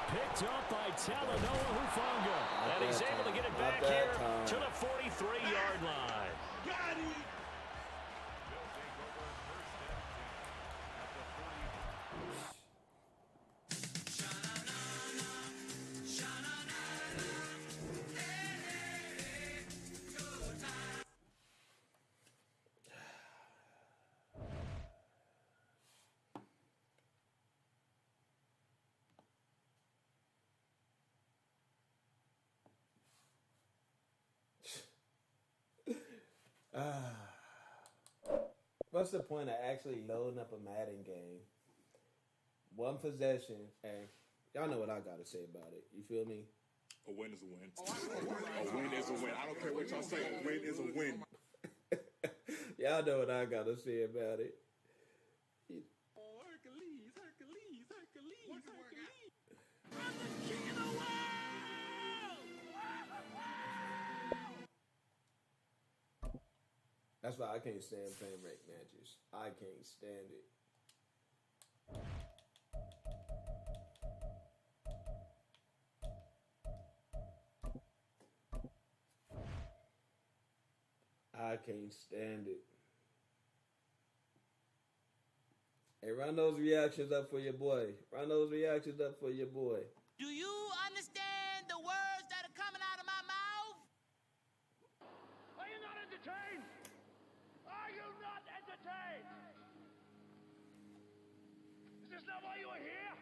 Picked up by Talanoa Hufanga. And he's able to get it back here to the 43-yard line. Got him. What's the point of actually loading up a Madden game? One possession, and y'all know what I got to say about it. You feel me? A win is a win. A win is a win. I don't care what y'all say. A win is a win. Y'all know what I got to say about it. Hercules. I'm the king of the world. That's why I can't stand playing ranked matches. I can't stand it. I can't stand it. Hey, run those reactions up for your boy. Run those reactions up for your boy. Do you understand the words that are coming out of my mouth? Are you not entertained? Are you not entertained? Is this not why you are here?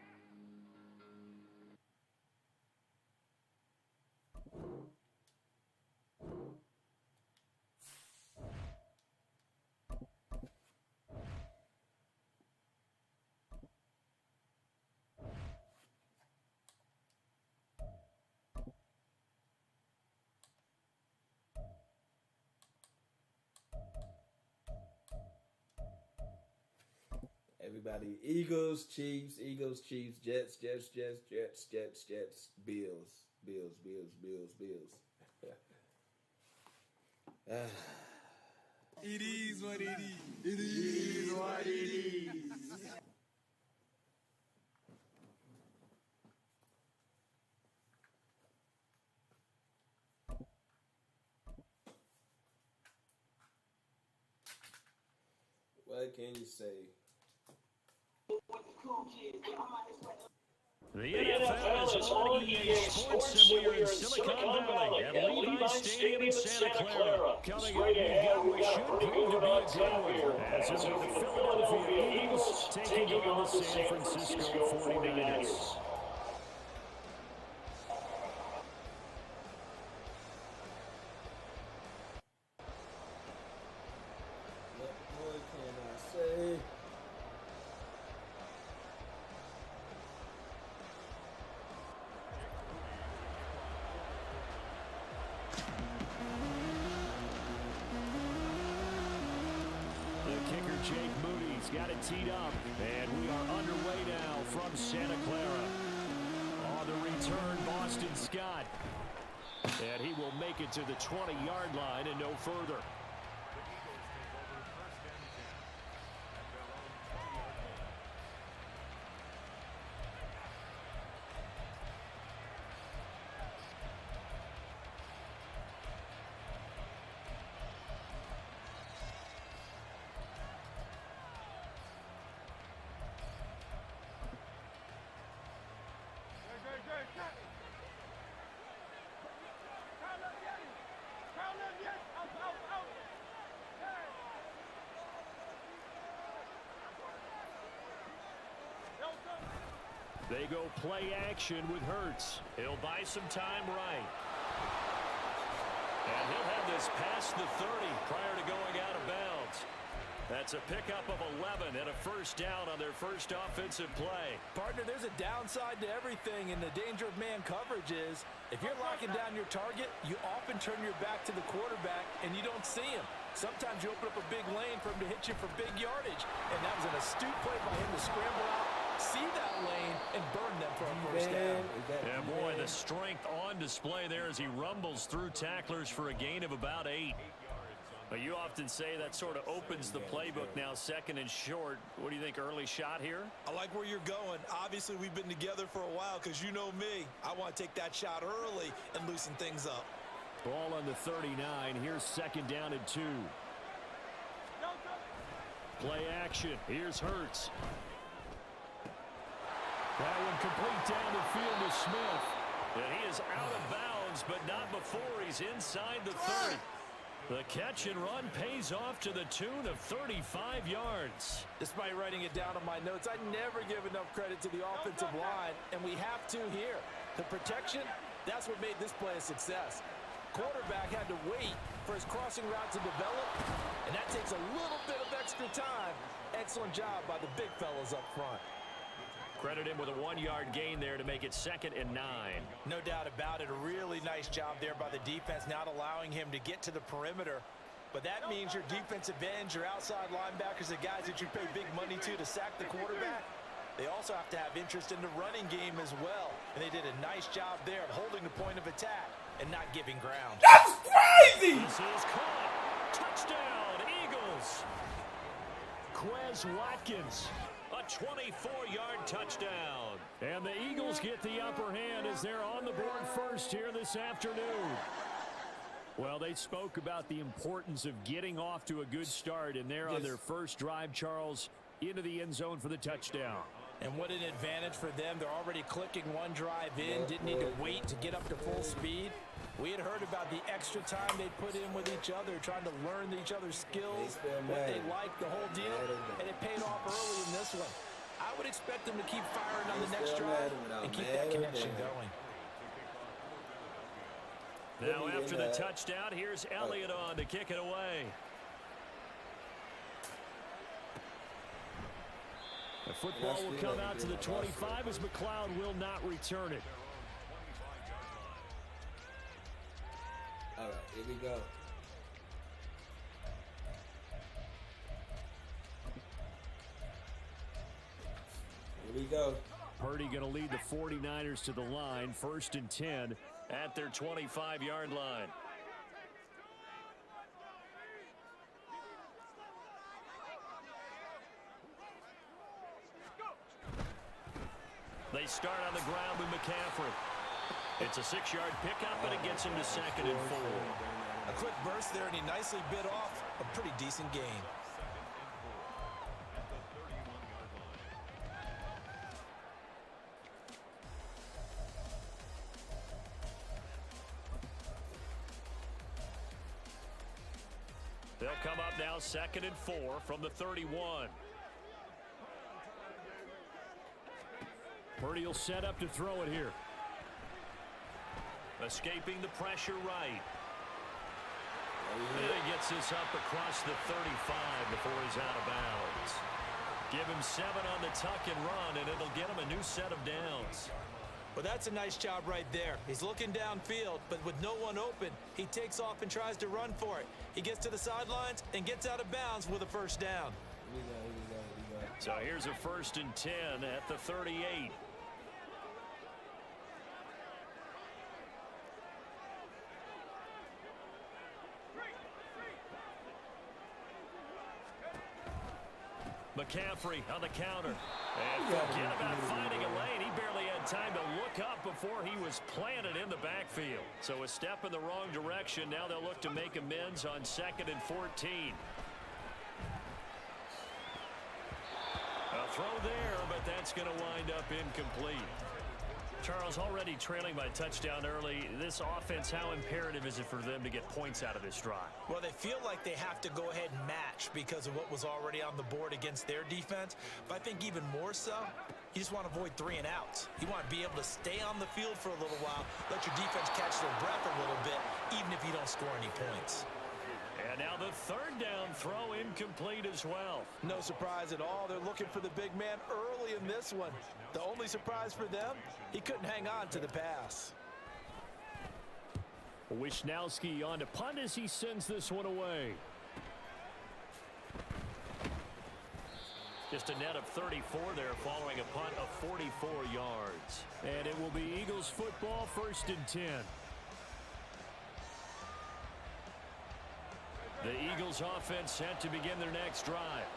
everybody. Eagles, Chiefs, Jets, Bills. It is what it is. It is what it is. What can you say? The NFL is on EA Sports, and we are in Silicon Valley at Levi's Stadium in Santa Clara. Coming up, we've got what should prove to be a good one, as it'll be the Philadelphia Eagles taking on the San Francisco 49ers. What can I say? Jake Moody's got it teed up, and we are underway now from Santa Clara. On the return, Boston Scott. And he will make it to the 20-yard line and no further. They go play action with Hurts. He'll buy some time right. And he'll have this past the 30 prior to going out of bounds. That's a pickup of 11 and a first down on their first offensive play. Partner, there's a downside to everything, and the danger of man coverage is if you're locking down your target, you often turn your back to the quarterback and you don't see him. Sometimes you open up a big lane for him to hit you for big yardage, and that was an astute play by him to scramble out, see that lane, and burn them for a first down. Yeah, boy, the strength on display there as he rumbles through tacklers for a gain of about 8. But you often say that sort of opens the playbook now, second and short. What do you think, early shot here? I like where you're going. Obviously, we've been together for a while because you know me. I want to take that shot early and loosen things up. Ball on the 39. Here's second down and 2. Play action. Here's Hurts. That one complete down the field to Smith. And he is out of bounds, but not before he's inside the 30. The catch and run pays off to the tune of 35 yards. Despite writing it down on my notes, I never give enough credit to the offensive line, and we have to here. The protection, that's what made this play a success. Quarterback had to wait for his crossing route to develop, and that takes a little bit of extra time. Excellent job by the big fellas up front. Credit him with a 1-yard gain there to make it 2nd and 9. No doubt about it. A really nice job there by the defense, not allowing him to get to the perimeter. But that means your defensive ends, your outside linebackers, the guys that you pay big money to sack the quarterback, they also have to have interest in the running game as well. And they did a nice job there of holding the point of attack and not giving ground. That's crazy! This is caught. Touchdown, Eagles. Quez Watkins. A 24-yard touchdown. And the Eagles get the upper hand as they're on the board first here this afternoon. Well, they spoke about the importance of getting off to a good start, and they're on their first drive, Charles, into the end zone for the touchdown. And what an advantage for them. They're already clicking one drive in, didn't need to wait to get up to full speed. We had heard about the extra time they put in with each other, trying to learn each other's skills, what they like, the whole deal, and it paid off early in this one. I would expect them to keep firing on the next drive and keep that connection going. Now after the touchdown, here's Elliott on to kick it away. The football will come out to the 25 as McLeod will not return it. All right, here we go. Here we go. Purdy going to lead the 49ers to the line, 1st and 10 at their 25-yard line. They start on the ground with McCaffrey. It's a 6-yard pickup, and it gets him to 2nd and 4. A quick burst there, and he nicely bit off a pretty decent gain. They'll come up now 2nd and 4 from the 31. Purdy will set up to throw it here. Escaping the pressure right. And he gets this up across the 35 before he's out of bounds. Give him 7 on the tuck and run, and it'll get him a new set of downs. Well, that's a nice job right there. He's looking downfield, but with no one open, he takes off and tries to run for it. He gets to the sidelines and gets out of bounds with a first down. So here's a 1st and 10 at the 38. McCaffrey on the counter. And forget about finding a lane. He barely had time to look up before he was planted in the backfield. So a step in the wrong direction. Now they'll look to make amends on 2nd and 14. A throw there, but that's going to wind up incomplete. Charles, already trailing by touchdown early. This offense, how imperative is it for them to get points out of this drive? Well, they feel like they have to go ahead and match because of what was already on the board against their defense. But I think even more so, you just want to avoid 3 and outs. You want to be able to stay on the field for a little while, let your defense catch their breath a little bit, even if you don't score any points. And now the 3rd down throw incomplete as well. No surprise at all. They're looking for the big man early in this one. The only surprise for them, he couldn't hang on to the pass. Wisnowski on to punt as he sends this one away. Just a net of 34 there following a punt of 44 yards. And it will be Eagles football, 1st and 10. The Eagles offense set to begin their next drive.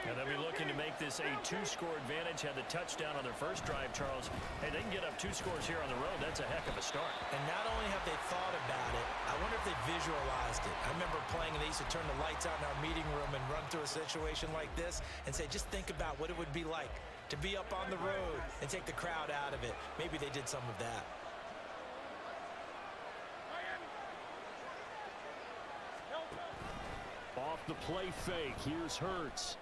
And they'll be looking to make this a 2-score advantage. Had the touchdown on their first drive, Charles. Hey, they can get up 2 scores here on the road. That's a heck of a start. And not only have they thought about it, I wonder if they visualized it. I remember playing, and they used to turn the lights out in our meeting room and run through a situation like this and say, just think about what it would be like to be up on the road and take the crowd out of it. Maybe they did some of that. Off the play fake, here's Hurts.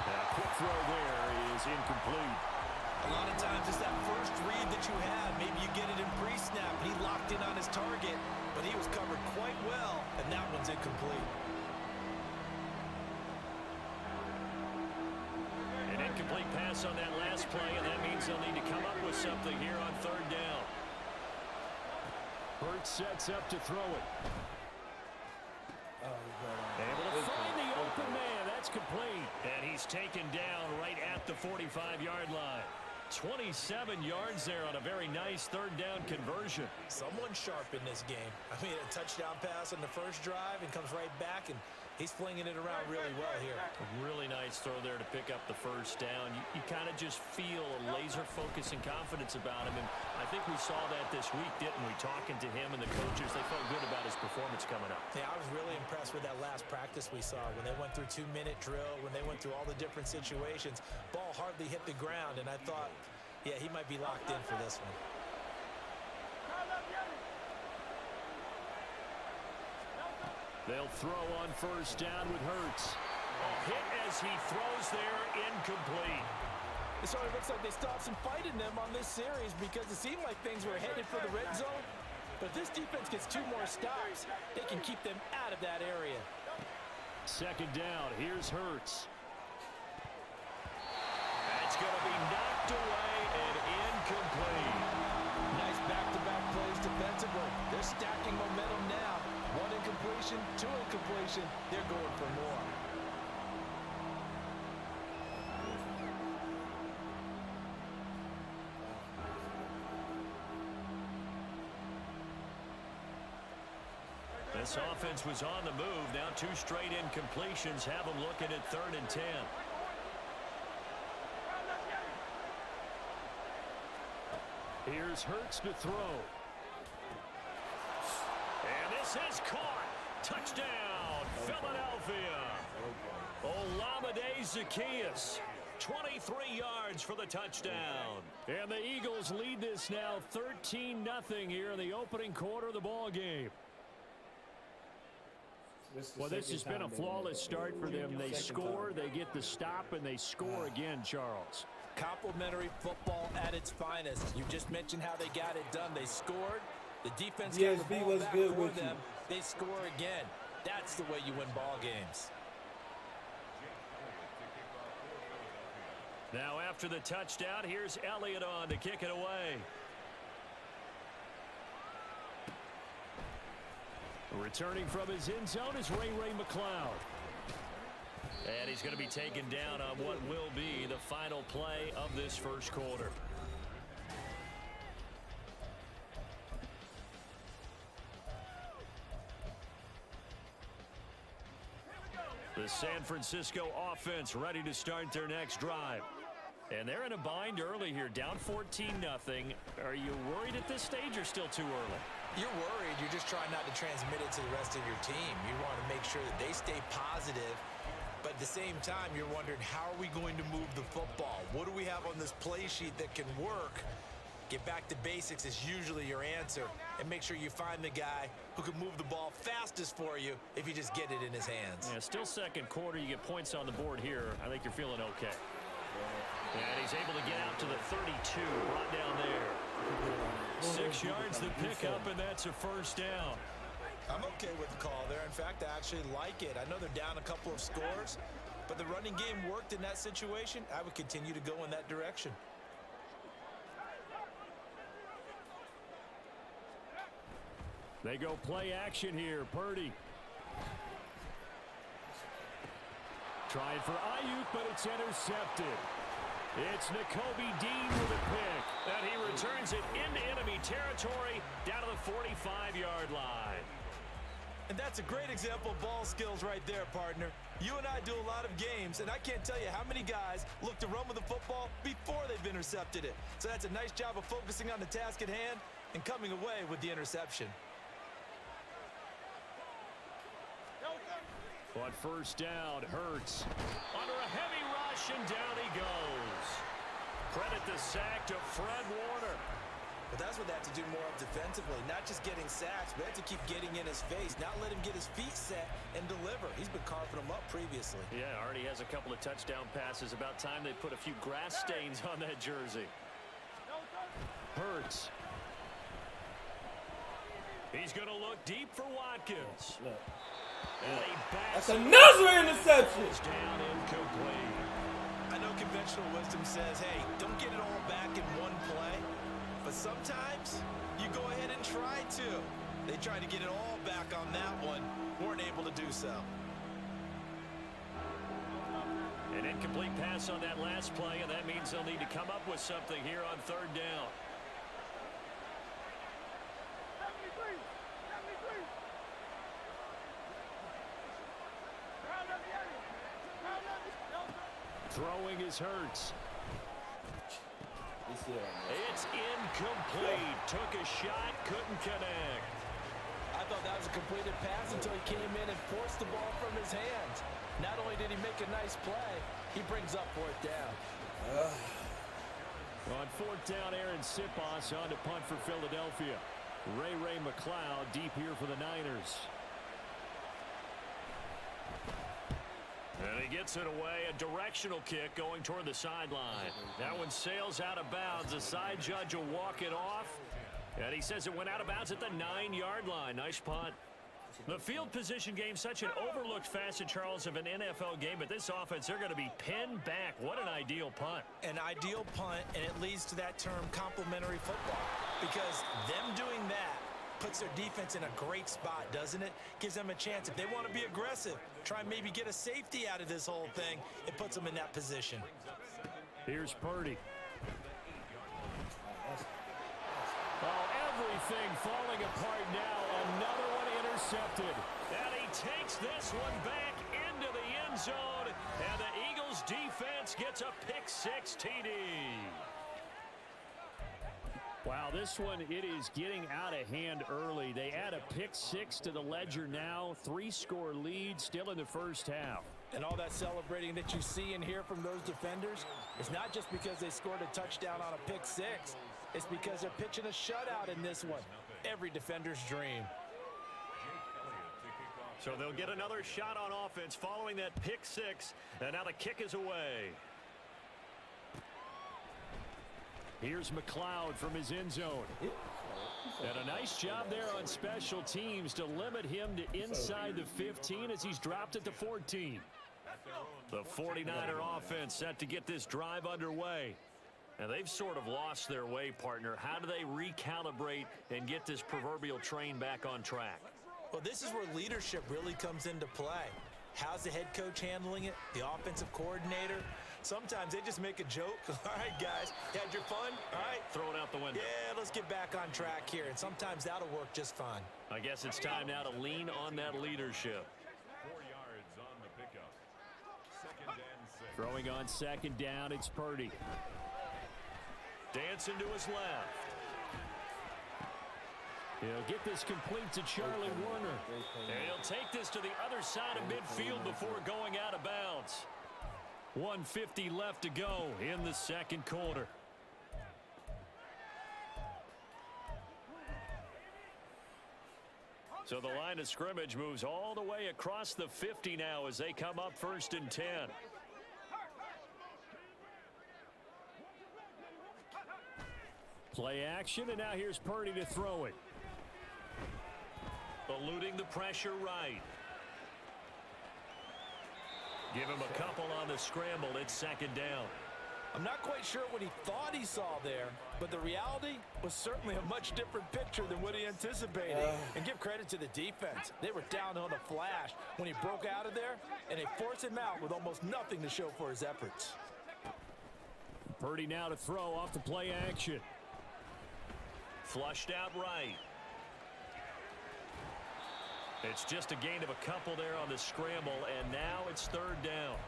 A quick throw there is incomplete. A lot of times it's that first read that you have. Maybe you get it in pre-snap, and he locked in on his target, but he was covered quite well, and that one's incomplete. An incomplete pass on that last play, and that means they'll need to come up with something here on 3rd down. Hurts sets up to throw it. Able to find the open man. That's complete. And he's taken down right at the 45-yard line. 27 yards there on a very nice 3rd down conversion. Someone sharp in this game. I mean, a touchdown pass on the first drive and comes right back, and he's flinging it around really well here. A really nice throw there to pick up the first down. You kind of just feel a laser focus and confidence about him, and I think we saw that this week, didn't we? Talking to him and the coaches, they felt good about his performance coming up. Yeah, I was really impressed with that last practice we saw when they went through 2-minute drill, when they went through all the different situations. Ball hardly hit the ground, and I thought, yeah, he might be locked in for this one. They'll throw on 1st down with Hurts. A hit as he throws there, incomplete. So it looks like they stopped some fight in them on this series because it seemed like things were headed for the red zone. But if this defense gets 2 more stops, they can keep them out of that area. 2nd down, here's Hurts. That's going to be knocked away and incomplete. Nice back-to-back plays defensively. They're stacking momentum now. 1 incompletion, 2 incompletion. They're going for more. This offense was on the move. Now 2 straight incompletions have them looking at 3rd and 10. Here's Hurts to throw. And this is caught. Touchdown, Philadelphia. Olamide Zaccheaus. 23 yards for the touchdown. And the Eagles lead this now 13-0 here in the opening quarter of the ball game. Well, this has been a flawless start for them. They score, they get the stop, and they score again, Charles. Complimentary football at its finest. You just mentioned how they got it done. They scored. The defense got the ball back for them. They score again. That's the way you win ball games. Now after the touchdown, here's Elliott on to kick it away. Returning from his end zone is Ray McCloud. And he's going to be taken down on what will be the final play of this first quarter. The San Francisco offense ready to start their next drive. And they're in a bind early here, down 14-0. Are you worried at this stage or still too early? You're worried. You're just trying not to transmit it to the rest of your team. You want to make sure that they stay positive. But at the same time, you're wondering, how are we going to move the football? What do we have on this play sheet that can work? Get back to basics is usually your answer. And make sure you find the guy who can move the ball fastest for you if you just get it in his hands. Yeah, still second quarter. You get points on the board here. I think you're feeling okay. And he's able to get out to the 32, brought down there. 6 yards to pick up, and that's a first down. I'm okay with the call there. In fact, I actually like it. I know they're down a couple of scores, but the running game worked in that situation. I would continue to go in that direction. They go play action here. Purdy. Trying for Ayuk, but it's intercepted. It's Nakobe Dean with a pick. And he returns it into enemy territory down to the 45-yard line. And that's a great example of ball skills right there, partner. You and I do a lot of games, and I can't tell you how many guys look to run with the football before they've intercepted it. So that's a nice job of focusing on the task at hand and coming away with the interception. On first down, Hurts. Under a heavy rush, and down he goes. Credit the sack to Fred Warner. But that's what they have to do more of defensively, not just getting sacks, but they have to keep getting in his face, not let him get his feet set and deliver. He's been carving them up previously. Yeah, already has a couple of touchdown passes. About time they put a few grass stains on that jersey. Hurts. He's going to look deep for Watkins. And he that's another interception. Down incomplete. I know conventional wisdom says, hey, don't get it all back in one play. But sometimes you go ahead and try to. They tried to get it all back on that one. Weren't able to do so. An incomplete pass on that last play, and that means they'll need to come up with something here on third down. Throwing is Hurts. It's incomplete. Took a shot, couldn't connect. I thought that was a completed pass until he came in and forced the ball from his hands. Not only did he make a nice play, he brings up fourth down. On fourth down, Aaron Sipos on to punt for Philadelphia. Ray McCloud deep here for the Niners. And he gets it away, a directional kick going toward the sideline. That one sails out of bounds. The side judge will walk it off. And he says it went out of bounds at the 9-yard line. Nice punt. The field position game, such an overlooked facet, Charles, of an NFL game. But this offense, they're going to be pinned back. What an ideal punt. An ideal punt, and it leads to that term complementary football. Because them doing that puts their defense in a great spot, doesn't it? Gives them a chance. If they want to be aggressive, try and maybe get a safety out of this whole thing, it puts them in that position. Here's Purdy. Oh, everything falling apart now. Another one intercepted. And he takes this one back into the end zone. And the Eagles defense gets a pick-6 TD. Wow, this one, it is getting out of hand early. They add a pick-6 to the ledger now. 3-score lead still in the first half. And all that celebrating that you see and hear from those defenders is not just because they scored a touchdown on a pick-6. It's because they're pitching a shutout in this one. Every defender's dream. So they'll get another shot on offense following that pick-6. And now the kick is away. Here's McLeod from his end zone. And a nice job there on special teams to limit him to inside the 15 as he's dropped it to 14. The 49er offense set to get this drive underway. And they've sort of lost their way, partner. How do they recalibrate and get this proverbial train back on track? Well, this is where leadership really comes into play. How's the head coach handling it? The offensive coordinator? Sometimes they just make a joke. All right, guys, you had your fun? All right. Throw it out the window. Yeah, let's get back on track here. And sometimes that'll work just fine. I guess it's time now to lean on that leadership. 4 yards on the pickup. 2nd and 6. Throwing on 2nd down, it's Purdy. Dancing to his left. He'll get this complete to Charlie Warner. And he'll take this to the other side of midfield before going out of bounds. 1:50 left to go in the second quarter. So the line of scrimmage moves all the way across the 50 now as they come up 1st and 10. Play action, and now here's Purdy to throw it. Eluding the pressure right. Give him a couple on the scramble. It's 2nd down. I'm not quite sure what he thought he saw there, but the reality was certainly a much different picture than what he anticipated. And give credit to the defense. They were down on the flash when he broke out of there, and they forced him out with almost nothing to show for his efforts. Purdy now to throw off the play action. Flushed out right. It's just a gain of a couple there on the scramble, and now it's 3rd down.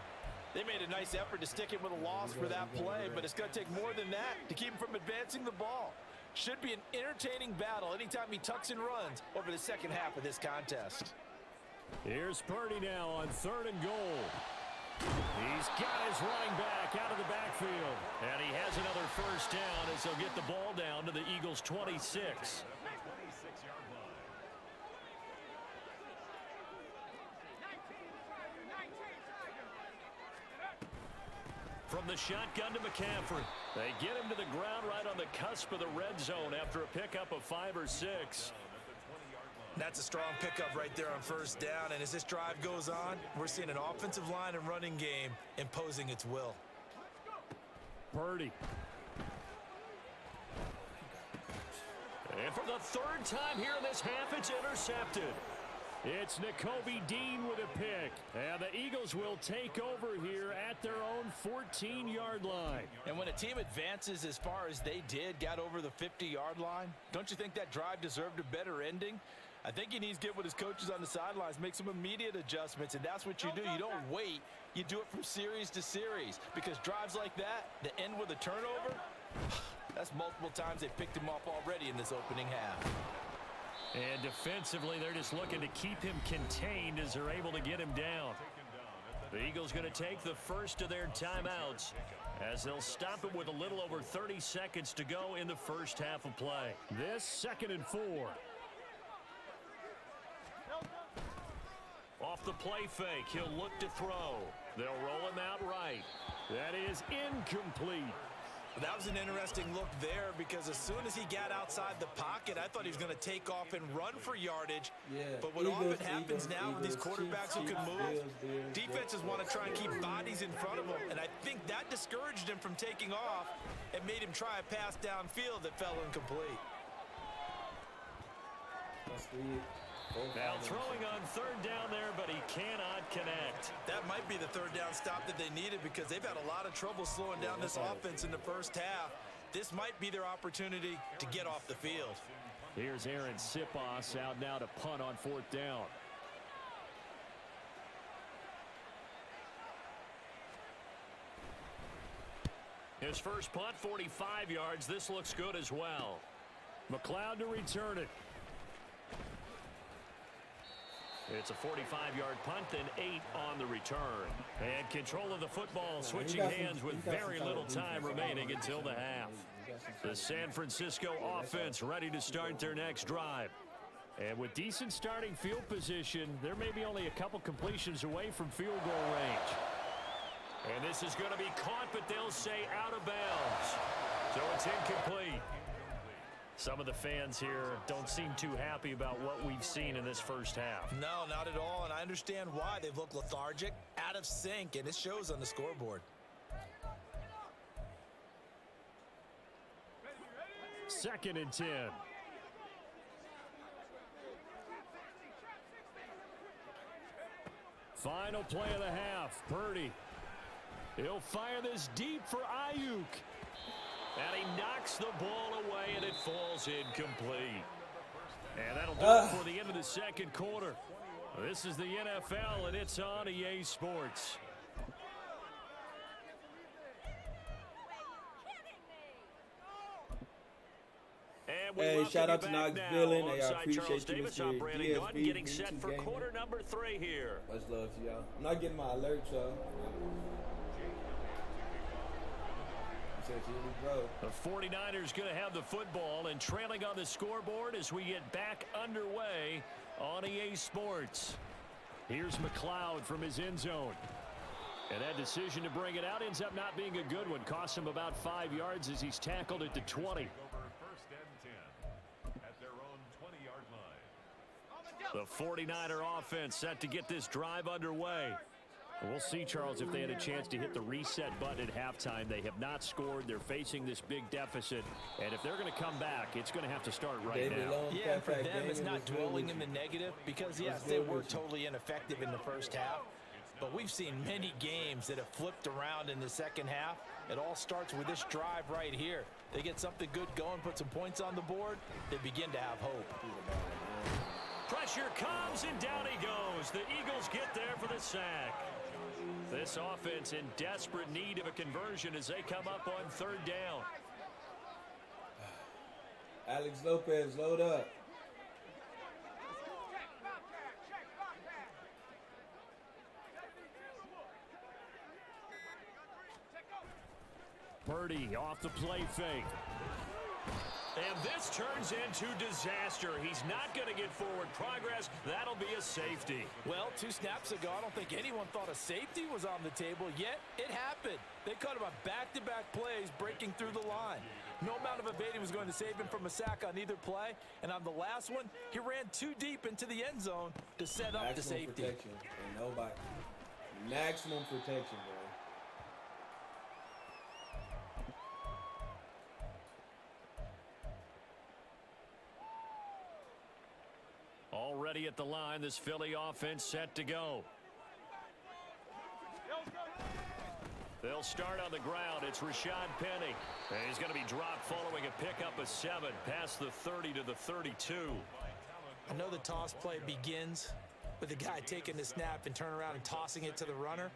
They made a nice effort to stick him with a loss for that play, but it's going to take more than that to keep him from advancing the ball. Should be an entertaining battle anytime he tucks and runs over the second half of this contest. Here's Purdy now on 3rd and goal. He's got his running back out of the backfield. And he has another 1st down as they'll get the ball down to the Eagles' 26. From the shotgun to McCaffrey. They get him to the ground right on the cusp of the red zone after a pickup of 5 or 6. That's a strong pickup right there on 1st down. And as this drive goes on, we're seeing an offensive line and running game imposing its will. Purdy. And for the 3rd time here in this half, it's intercepted. It's Nakobe Dean with a pick. And the Eagles will take over here at their own 14-yard line. And when a team advances as far as they did, got over the 50-yard line, don't you think that drive deserved a better ending? I think he needs to get with his coaches on the sidelines, make some immediate adjustments, and that's what you do. You don't wait. You do it from series to series, because drives like that end with a turnover, that's multiple times they picked him off already in this opening half. And defensively, they're just looking to keep him contained as they're able to get him down. The Eagles going to take the first of their timeouts as they'll stop it with a little over 30 seconds to go in the first half of play. This 2nd and 4. Off the play fake, he'll look to throw. They'll roll him out right. That is incomplete. That was an interesting look there, because as soon as he got outside the pocket, I thought he was going to take off and run for yardage. Yeah. But what often happens now with these quarterbacks who can move, defenses want to try and keep bodies in front of them, and I think that discouraged him from taking off and made him try a pass downfield that fell incomplete. Now throwing on 3rd down there, but he cannot connect. That might be the 3rd down stop that they needed, because they've had a lot of trouble slowing down this offense in the first half. This might be their opportunity to get off the field. Here's Aaron Sipos out now to punt on 4th down. His first punt, 45 yards. This looks good as well. McLeod to return it. It's a 45-yard punt and 8 on the return. And control of the football switching hands with very little time remaining until the half. The San Francisco offense ready to start their next drive. And with decent starting field position, there may be only a couple completions away from field goal range. And this is going to be caught, but they'll say out of bounds. So it's incomplete. Some of the fans here don't seem too happy about what we've seen in this first half. No, not at all, and I understand why. They've looked lethargic, out of sync, and it shows on the scoreboard. 2nd and 10. Final play of the half. Purdy. He'll fire this deep for Ayuk. And he knocks the ball away, and it falls incomplete. And that'll do it for the end of the second quarter. This is the NFL, and it's on EA Sports. Hey, shout out to Knoxville. Hey, I appreciate you, Mr. DSB. Getting set for quarter number 3 here. Much love to y'all. I'm not getting my alerts, y'all. The 49ers going to have the football and trailing on the scoreboard as we get back underway on EA Sports. Here's McLeod from his end zone. And that decision to bring it out ends up not being a good one. Costs him about 5 yards as he's tackled at the 20. The 49er offense set to get this drive underway. We'll see, Charles, if they had a chance to hit the reset button at halftime. They have not scored. They're facing this big deficit. And if they're going to come back, it's going to have to start right now. Yeah, and for them, it's not dwelling in the negative because, yes, they were totally ineffective in the first half. But we've seen many games that have flipped around in the second half. It all starts with this drive right here. They get something good going, put some points on the board, they begin to have hope. Pressure comes, and down he goes. The Eagles get there for the sack. This offense in desperate need of a conversion as they come up on 3rd down. Alex Lopez, load up. Purdy off the play fake. And this turns into disaster. He's not going to get forward progress. That'll be a safety. Well, 2 snaps ago, I don't think anyone thought a safety was on the table, yet it happened. They cut him on back-to-back plays, breaking through the line. No amount of evading was going to save him from a sack on either play. And on the last one, he ran too deep into the end zone to set up the safety. Protection. Ain't nobody. Maximum protection, bro. Already at the line, this Philly offense set to go. They'll start on the ground. It's Rashad Penny. And he's going to be dropped following a pickup of 7 past the 30 to the 32. I know the toss play begins with the guy taking the snap and turning around and tossing it to the runner.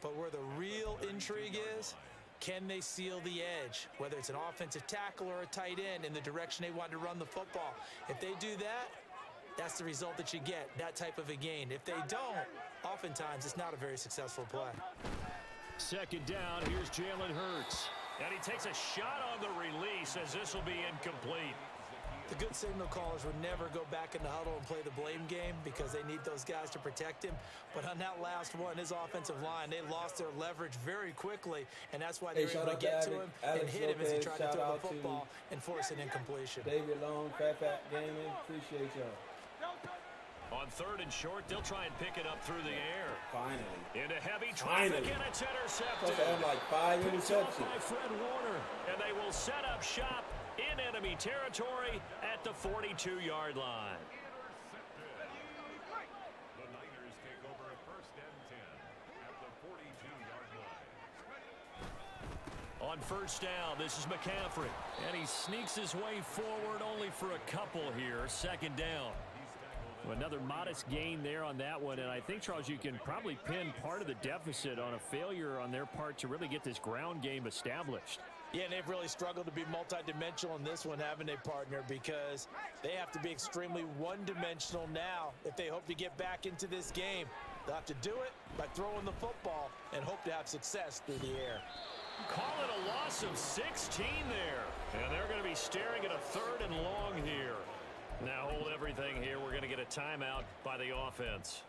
But where the real intrigue is, can they seal the edge? Whether it's an offensive tackle or a tight end in the direction they want to run the football. If they do that, that's the result that you get, that type of a gain. If they don't, oftentimes it's not a very successful play. 2nd down, here's Jalen Hurts. And he takes a shot on the release as this will be incomplete. The good signal callers would never go back in the huddle and play the blame game because they need those guys to protect him. But on that last one, his offensive line, they lost their leverage very quickly, and that's why they were able to get to him and hit him as he tried to throw the football and force an incompletion. David Long, Fat Gaming, appreciate y'all. On 3rd and short, they'll try and pick it up through the air. Finally. Into heavy traffic, and it's intercepted. They have like 5 interceptions. By Fred Warner, and they will set up shop in enemy territory at the 42-yard line. The Niners take over 1st and 10 at the 42-yard line. on first down. This is McCaffrey. And he sneaks his way forward only for a couple here. Second down. Another modest gain there on that one, and I think, Charles, you can probably pin part of the deficit on a failure on their part to really get this ground game established. Yeah, and they've really struggled to be multidimensional in this one, haven't they, partner? Because they have to be extremely one-dimensional now if they hope to get back into this game. They'll have to do it by throwing the football and hope to have success through the air. Call it a loss of 16 there. And they're going to be staring at a 3rd and long here. Now hold everything here. We're going to get a timeout by the offense.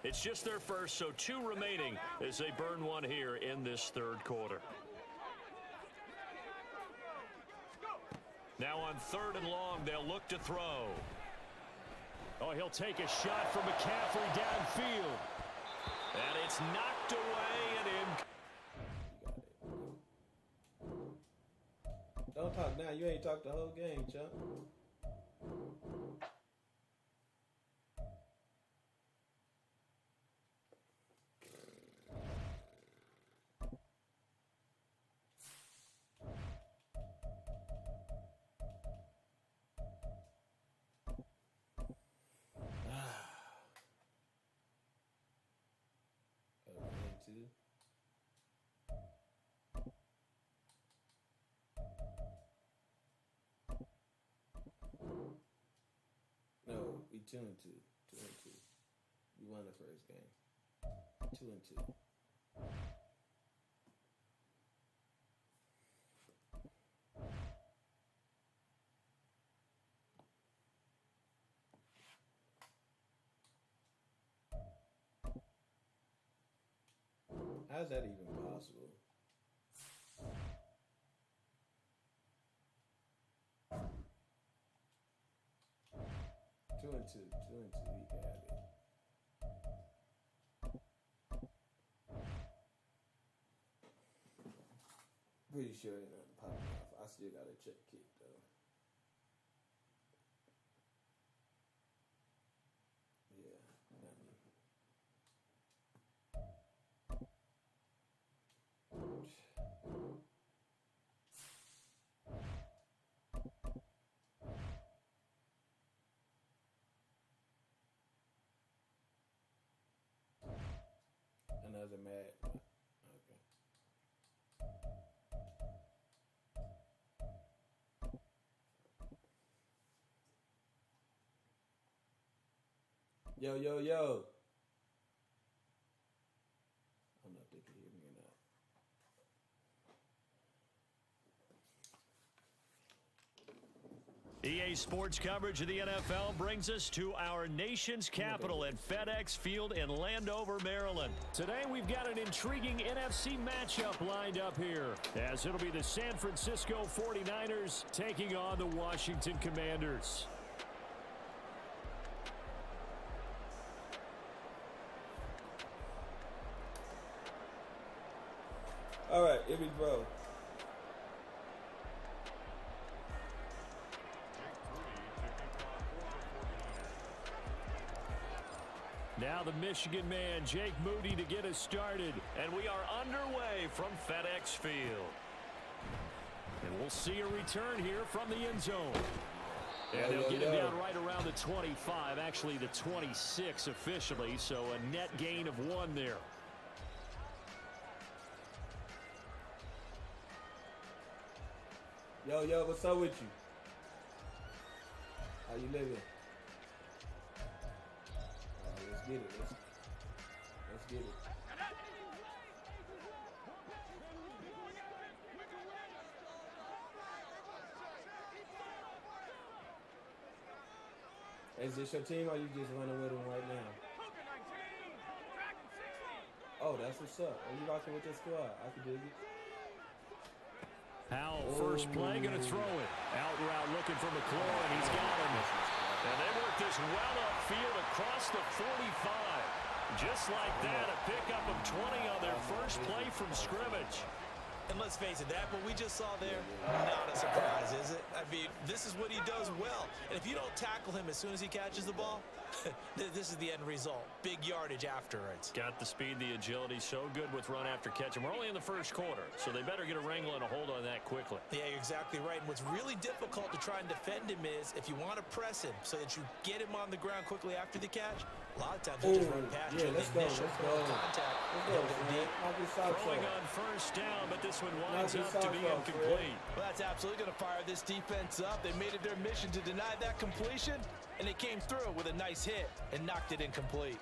It's just their first, so 2 remaining as they burn one here in this 3rd quarter. Now on 3rd and long, they'll look to throw. Oh, he'll take a shot from McCaffrey downfield. And it's knocked away and in. Don't talk now. You ain't talked the whole game, chump. No, we 2-2. 2-2. We won the first game. 2-2. How's that even possible? Two and two, we got it. Pretty sure ain't nothing popping off. I still got a check kick though. Yeah, nothing. Another mad. Okay. Yo. I don't know if they can hear me or not. EA Sports coverage of the NFL brings us to our nation's capital at FedEx Field in Landover, Maryland. Today we've got an intriguing NFC matchup lined up here, as it'll be the San Francisco 49ers taking on the Washington Commanders. All right, here we go. Now the Michigan man, Jake Moody, to get us started. And we are underway from FedEx Field. And we'll see a return here from the end zone. And they'll get him down right around the 25, actually the 26 officially, so a net gain of 1 there. Yo, what's up with you? How you living? Let's get it. Let's get it. Is this your team or you just running with them right now? Oh, that's what's up. Are you rocking with this squad? I can dig it. Howell, first play, going to throw it. Out route looking for McLaurin, and he's got him. And they work this well upfield across the 45. Just like that, a pickup of 20 on their first play from scrimmage. And let's face it, that what we just saw there, not a surprise, is it? I mean, this This is what he does well. And if you don't tackle him as soon as he catches the ball, this is the end result. Big yardage afterwards. Got the speed, the agility, so good with run after catch. And we're only in the first quarter, so they better get a wrangle and a hold on that quickly. Yeah, you're exactly right. And what's really difficult to try and defend him is if you want to press him so that you get him on the ground quickly after the catch, a lot of times you just run past you. Let's go. Contact. Throwing on first down, but this one winds up to be incomplete. Well, that's absolutely going to fire this defense up. They made it their mission to deny that completion, and they came through with a nice hit and knocked it incomplete.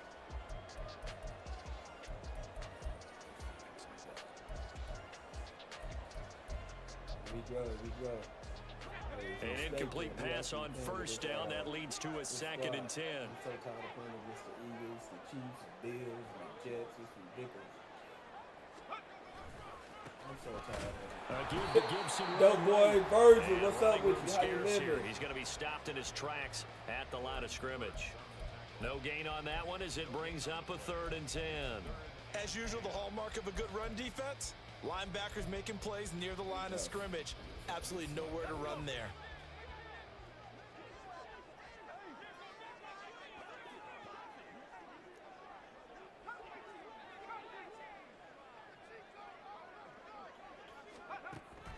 We go. An incomplete pass on first down. That leads to a 2nd and 10. I'm so tired of playing against the Eagles, the Chiefs, the Bills, the Jets. It's ridiculous. I'm so tired of it. Gibson. Dope boy, Virgil, what's up with you? How you living? He's going to be stopped in his tracks at the line of scrimmage. No gain on that one as it brings up a 3rd and 10. As usual, the hallmark of a good run defense, linebackers making plays near the line of scrimmage. Absolutely nowhere to run there.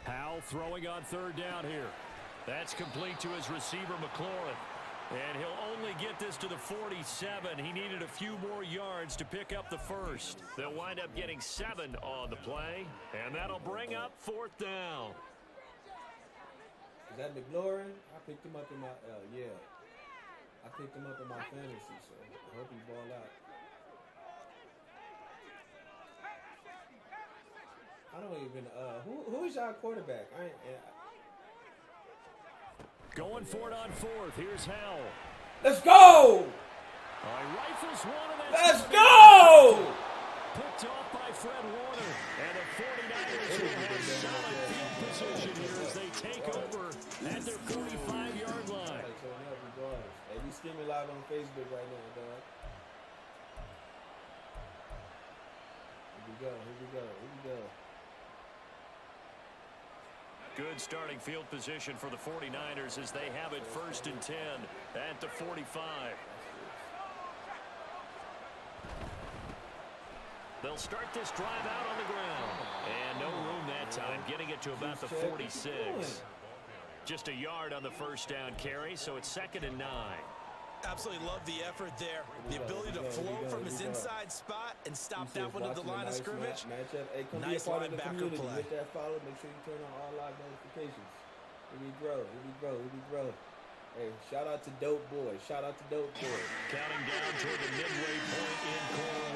Howell throwing on 3rd down here. That's complete to his receiver, McLaurin. And he'll only get this to the 47. He needed a few more yards to pick up the first. They'll wind up getting 7 on the play, and that'll bring up 4th down. Is that McLaurin? I picked him up in my, I picked him up in my fantasy, so I hope he ball out. I don't even, who is y'all quarterback? Going for it on 4th. Here's Howell. Let's go! Rifles one, and let's go! Picked off by Fred Warner. And the 49ers will have solid field position here as they take over at their 45-yard line. Hey, we streaming live on Facebook right now, dog. Here we go. Good starting field position for the 49ers as they have it 1st and 10 at the 45. They'll start this drive out on the ground. And no room that time, getting it to about the 46. Just a yard on the first down carry, so it's 2nd and 9. Absolutely love the effort there. The ability to float from his inside spot and stop that one at the line of scrimmage. Nice linebacker play. Hit that follow. Make sure you turn on all live notifications. Here we grow. Hey, shout out to Dope Boy. Counting down toward the midway point in quarter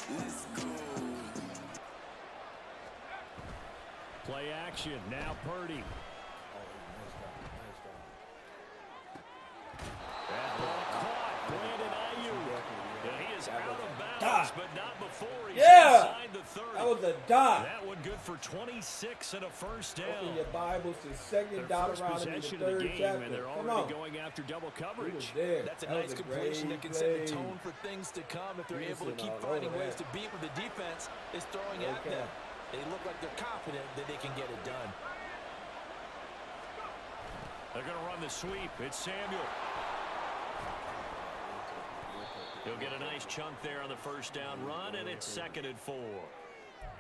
1. Let's go. Play action. Now Purdy. That ball caught. Brandon Ayuk. And he is out of bounds, but not before he's inside the 30. That was a dot. That one good for 26 and a first down. Open your Bibles to 2nd dot around in the 3rd chapter. And they're already going after double coverage. That's a nice completion that can set the tone for things to come. If they're able to keep finding ways to beat what the defense is throwing at them, they look like they're confident that they can get it done. They're going to run the sweep. It's Samuel. He'll get a nice chunk there on the first down run, and it's 2nd and 4.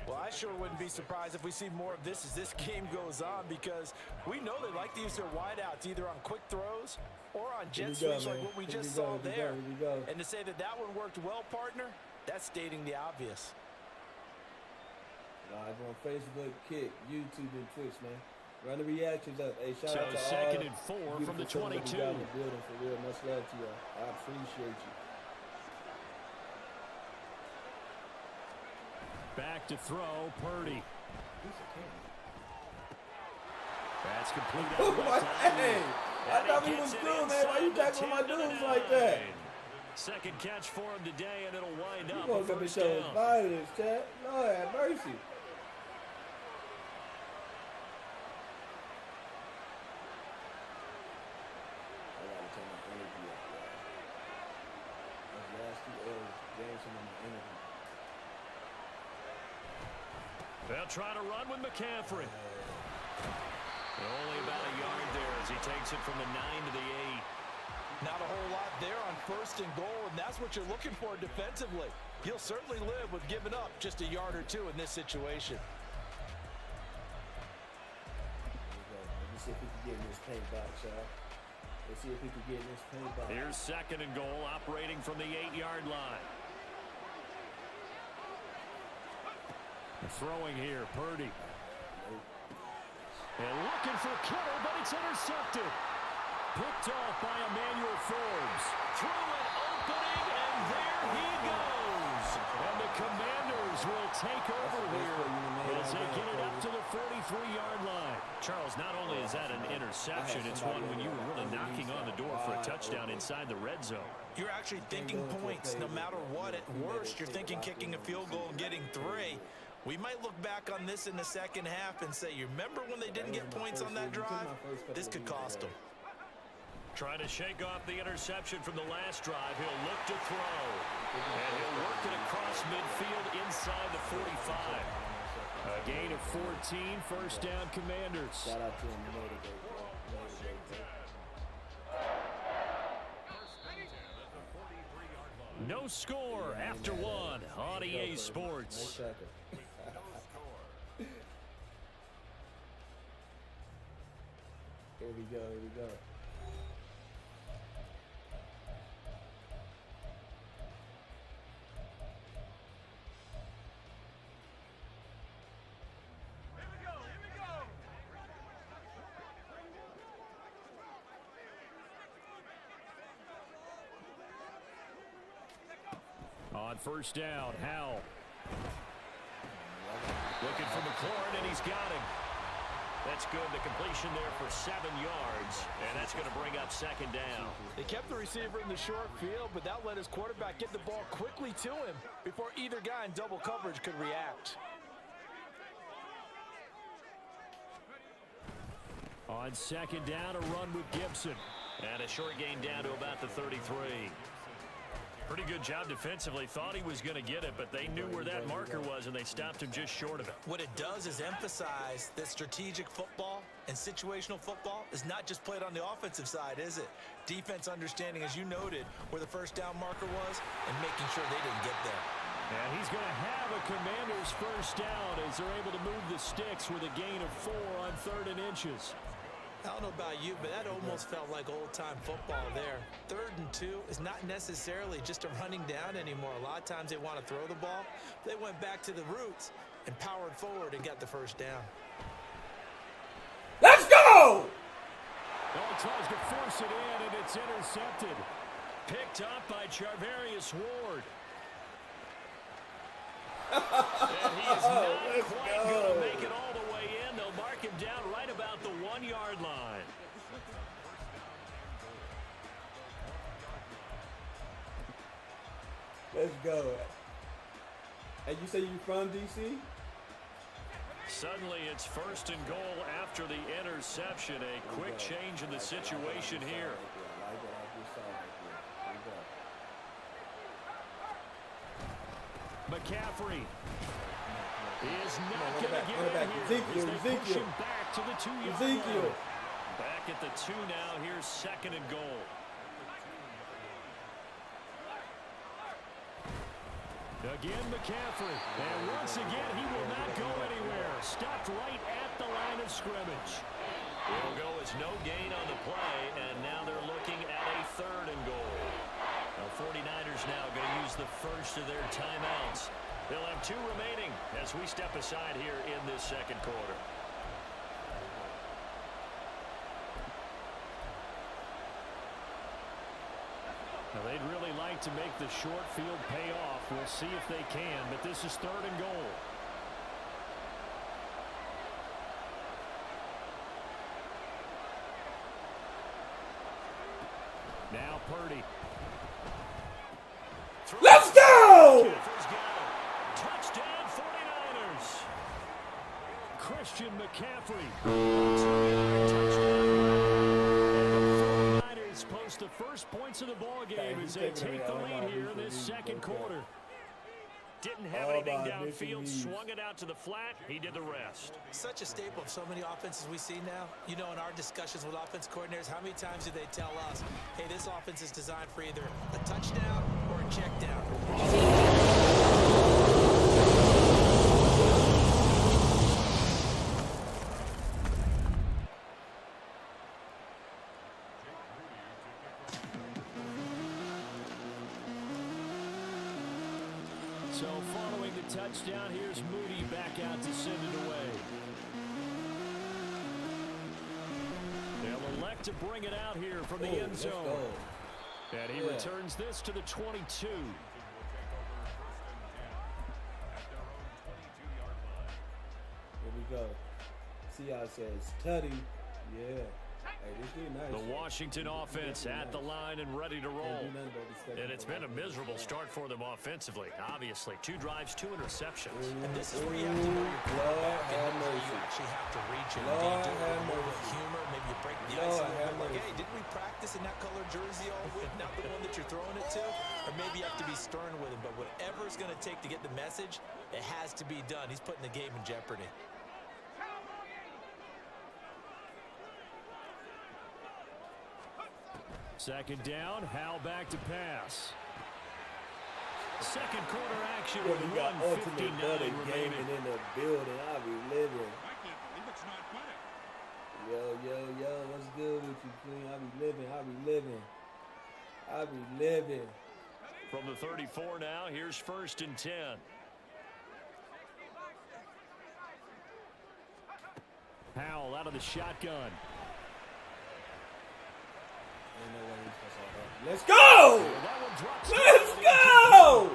Well, I sure wouldn't be surprised if we see more of this as this game goes on, because we know they like to use their wideouts either on quick throws or on jet sweeps like what we just saw there. And to say that that one worked well, partner, that's stating the obvious. Live on Facebook, Kick, YouTube, and Twitch, man. Run the reactions up. Hey, shout out to all 2nd and 4 from the 22. We got in the building for real. Much love to y'all. I appreciate you. Back to throw, Purdy. That's complete. Hey, I thought he was good, man. Why you tackling my dudes like that? 2nd catch for him today, and it'll wind up. You gonna come and show us violence, Chad? Lord have mercy. I gotta turn my energy up, y'all. Those last 2 L's, dancing on my energy. They'll try to run with McCaffrey. takes it from the 9 to the 8. Not a whole lot there on 1st and goal, and that's what you're looking for defensively. You'll certainly live with giving up just a yard or two in this situation. Let's see if we can get in this paint box, y'all. Let's see if we can get in this paint box. Here's 2nd and goal, operating from the 8-yard line. Throwing here, Purdy. And looking for Kittle, but it's intercepted. Picked off by Emmanuel Forbes. Through an opening, and there he goes. And the Commanders will take over here as they get it up to the 43-yard line. Charles, not only is that an interception, it's one when you were really knocking on the door for a touchdown inside the red zone. You're actually thinking points no matter what. At worst, you're thinking kicking a field goal and getting 3. We might look back on this in the second half and say, you remember when they didn't get points on that drive? This could cost them. Trying to shake off the interception from the last drive. He'll look to throw. And he'll work it across midfield inside the 45. A gain of 14, 1st down Commanders. Shout out to him. No score after 1 on EA Sports. Here we go, here we go. On 1st down, Howell. Looking for McLaurin, and he's got him. That's good. The completion there for 7 yards, and that's going to bring up 2nd down. They kept the receiver in the short field, but that let his quarterback get the ball quickly to him before either guy in double coverage could react. On 2nd down, a run with Gibson. And a short gain down to about the 33. Pretty good job defensively. Thought he was going to get it, but they knew where that marker was, and they stopped him just short of it. What it does is emphasize that strategic football and situational football is not just played on the offensive side, is it? Defense understanding, as you noted, where the 1st down marker was and making sure they didn't get there. And he's going to have a Commanders 1st down as they're able to move the sticks with a gain of 4 on 3rd and inches. I don't know about you, but that almost felt like old-time football there. 3rd and 2 is not necessarily just a running down anymore. A lot of times they want to throw the ball. They went back to the roots and powered forward and got the 1st down. Let's go! Ball tries to force it in, and it's intercepted. Picked up by Charvarius Ward. And he is not quite going to make it all the way in. They'll mark him down right about the 1-yard line. Let's go. And you say you're from D.C.? Suddenly it's 1st and goal after the interception. A quick change in the situation here. McCaffrey is not going to get in here. They push him back to the 2-yard line. Back at the 2 now. Here's 2nd and goal. Again, McCaffrey. And once again, he will not go anywhere. Stopped right at the line of scrimmage. It'll go as no gain on the play, and now they're looking at a 3rd and goal. The 49ers now going to use the first of their timeouts. They'll have 2 remaining as we step aside here in this 2nd quarter. Now, they'd really like to make the short field pay off. We'll see if they can, but this is 3rd and goal. Now Purdy. Let's go! Touchdown 49ers. Christian McCaffrey. The 49ers post the first points of the ball game as they take the lead here in this 2nd quarter. Didn't have anything downfield, swung it out to the flat. He did the rest. Such a staple of so many offenses we see now. You know, in our discussions with offense coordinators, how many times do they tell us, hey, this offense is designed for either a touchdown or a check down? So following the touchdown, here's Moody back out to send it away. They'll elect to bring it out here from the end zone. And he returns this to the 22. Here we go. See how it says Tutty. Yeah. Hey, this dude nice. The Washington offense at the line and ready to roll. And it's been a miserable start for them offensively. Obviously, 2 drives, 2 interceptions. And this is where you have to know your quarterback and you actually have to reach him. Do you do it with a little bit of humor? Maybe you break the ice a little bit. Like, hey, didn't we practice in that color jersey all week? Not the one that you're throwing it to? Or maybe you have to be stern with him. But whatever it's going to take to get the message, it has to be done. He's putting the game in jeopardy. Second down, Howell back to pass. Second quarter action Yeah, with we got 1:59 ultimate butter remaining. gaming in the building. I be living. I can't believe it's not butter. Yo, what's good with you, Queen? I be living. I be living. From the 34 now, here's 1st and 10. Howell out of the shotgun. Let's go! Let's go!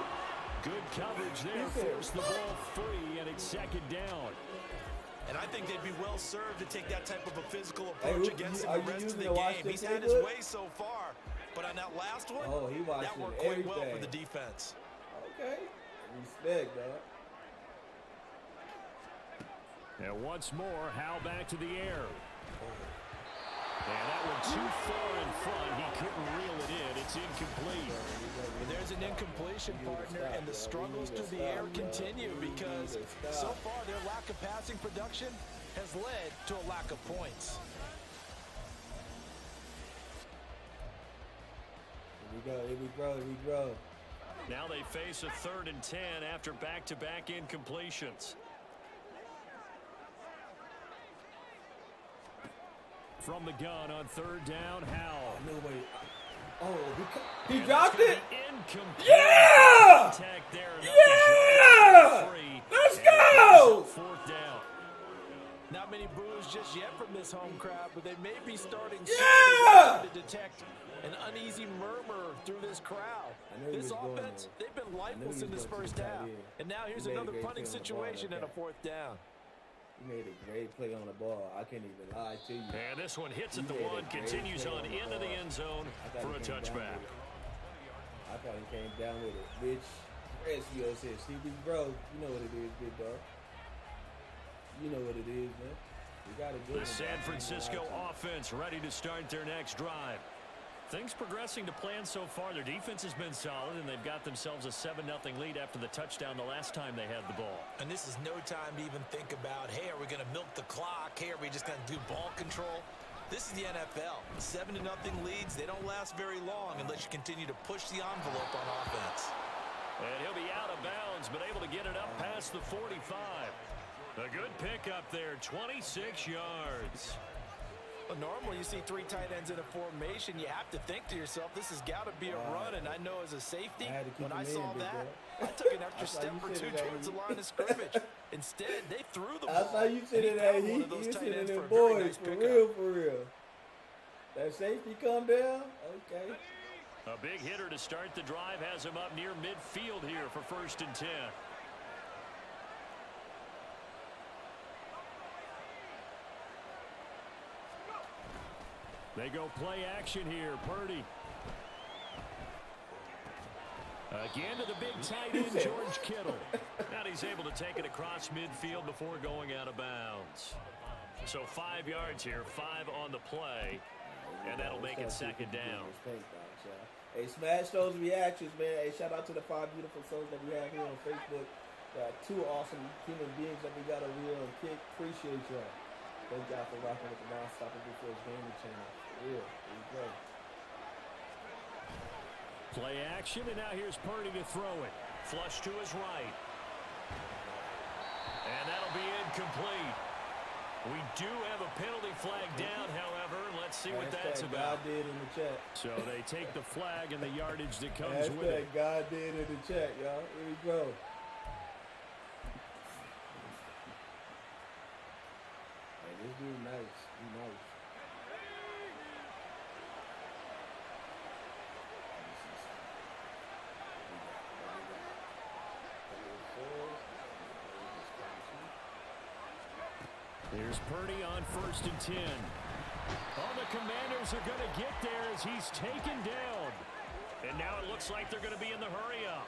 Good coverage there, forced the ball free, and it's 2nd down. And I think they'd be well served to take that type of a physical approach against him the rest of the game. He's had his way so far, but on that last one, that worked quite well for the defense. Okay, respect, dog. And once more, Howell back to the air. And that one too far in front. He couldn't reel it in. It's incomplete. And there's an incompletion, partner, and the struggles through the air continue because so far their lack of passing production has led to a lack of points. Here we go. Now they face a 3rd and 10 after back-to-back incompletions. From the gun on 3rd down, Howell. No way. Oh, he dropped it? Incomplete. Yeah! Yeah! Let's go! 4th down. Not many boos just yet from this home crowd, but they may be starting to detect an uneasy murmur through this crowd. This offense, they've been lifeless in this first half. And now here's another punting situation and a 4th down. You made a great play on the ball. I can't even lie to you. And this one hits at the 1, continues on into the end zone for a touchback. I thought he came down with it. Bitch, SEO says, CB, bro, you know what it is, big dog. You know what it is, man. We got a good The San Francisco offense ready to start their next drive. Things progressing to plan so far. Their defense has been solid, and they've got themselves a 7-0 lead after the touchdown the last time they had the ball. And this is no time to even think about, hey, are we going to milk the clock? Hey, are we just going to do ball control? This is the NFL. 7-0 leads, they don't last very long unless you continue to push the envelope on offense. And he'll be out of bounds, but able to get it up past the 45. A good pickup there, 26 yards. Well, normally you see 3 tight ends in a formation. You have to think to yourself, this has got to be a run. And I know as a safety, when I saw that, I took an extra step or 2 towards the line of scrimmage. Instead, they threw the ball. That's how you sit in that heat. You sit in them boys, for real. That safety come down? Okay. A big hitter to start the drive has him up near midfield here for 1st and 10. They go play action here. Purdy. Again to the big tight end, George Kittle. And he's able to take it across midfield before going out of bounds. So 5 yards here, 5 on the play. and that'll make it second down. Hey, smash those reactions, man. Hey, shout out to the 5 beautiful souls that we have here on Facebook. 2 awesome human beings that we got over here on Kick. Appreciate y'all. Thank y'all for rocking with the RonStoppable Force Gaming channel. For real. There you go. Play action, and now here's Purdy to throw it. Flush to his right. And that'll be incomplete. We do have a penalty flag down, however. Let's see what that's about. God did in the chat. So they take the flag and the yardage that comes with it. God did in the chat, y'all. Here we go. Hey, this dude nice. He nice. Here's Purdy on 1st and 10. Oh, the Commanders are going to get there as he's taken down. And now it looks like they're going to be in the hurry up.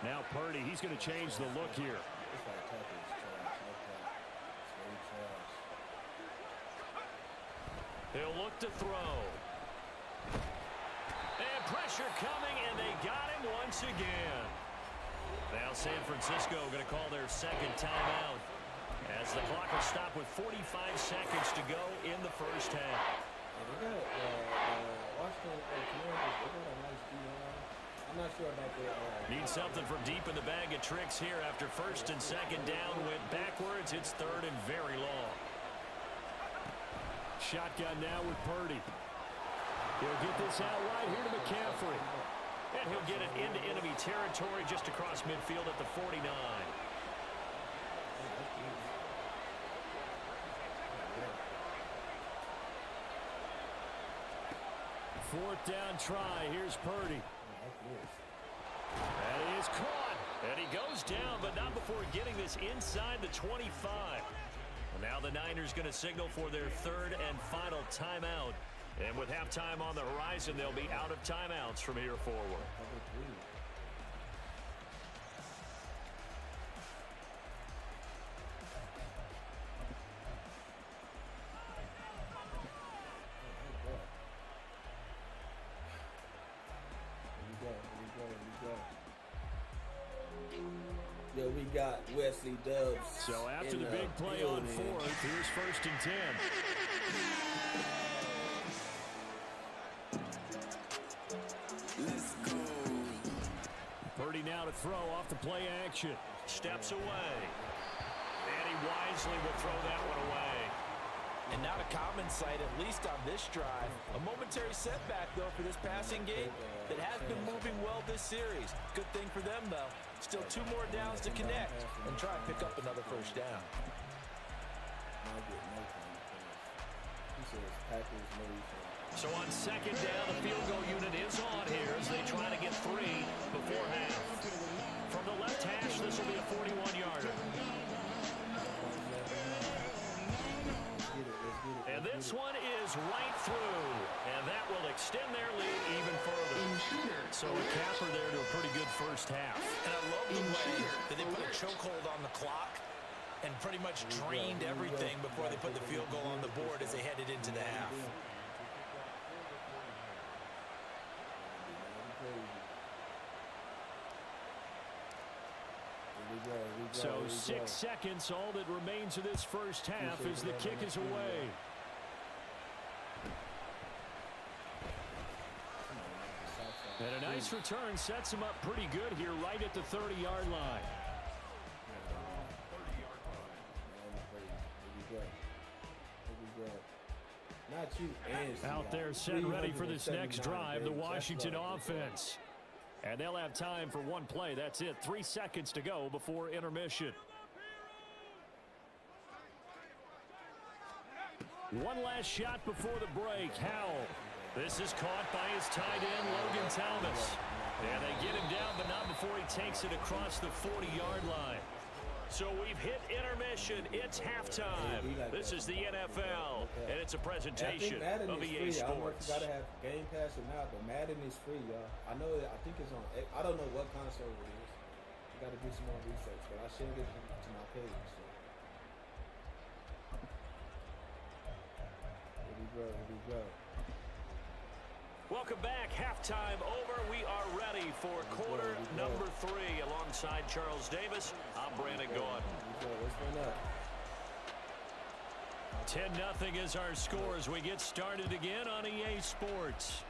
Now Purdy, he's going to change the look here. He'll look to throw. And pressure coming, and they got him once again. Now San Francisco going to call their second timeout, as the clock will stop with 45 seconds to go in the first half. They got Washington Commanders. They got a nice D-line. I'm not sure about the... Need something from deep in the bag of tricks here after 1st and 2nd down. Went backwards. It's 3rd and very long. Shotgun now with Purdy. He'll get this out right here to McCaffrey. And he'll get it into enemy territory just across midfield at the 49. 4th down try. Here's Purdy. And he is caught. And he goes down, but not before getting this inside the 25. Well, now the Niners going to signal for their 3rd and final timeout. And with halftime on the horizon, they'll be out of timeouts from here forward. Yo, we got Wesley Dubs. So after the big play on 4th, here's 1st and 10. Let's go. Purdy now to throw off the play action. Steps away. And he wisely will throw that one away. And not a common sight, at least on this drive. A momentary setback, though, for this passing game that has been moving well this series. Good thing for them, though. Still 2 more downs to connect and try and pick up another 1st down. So on 2nd down, the field goal unit is on here as they try to get 3 before half. From the left hash, this will be a 41-yarder. And this one is right through, and that will extend their lead even further. So a capper there to a pretty good first half. And I love the way that they put a chokehold on the clock and pretty much drained everything before they put the field goal on the board as they headed into the half. So 6 seconds, all that remains of this first half as the kick is away. And a nice return sets him up pretty good here right at the 30-yard line. Out there set ready for this next drive, the Washington offense. And they'll have time for one play. That's it. 3 seconds to go before intermission. One last shot before the break. Howell. This is caught by his tight end, Logan Thomas. And they get him down, but not before he takes it across the 40-yard line. So we've hit intermission. It's halftime. This is the NFL, and it's a presentation of EA Sports. I don't know if you got to have Game Pass or not, but Madden is free, y'all. I know I think it's on. I don't know what console it is. I got to do some more research, but I shared it to my page. So. Here we go. go. Welcome back. Halftime over. We are ready for quarter number 3. Alongside Charles Davis, I'm Brandon Gaudin. Let's run up. 10-0 is our score as we get started again on EA Sports.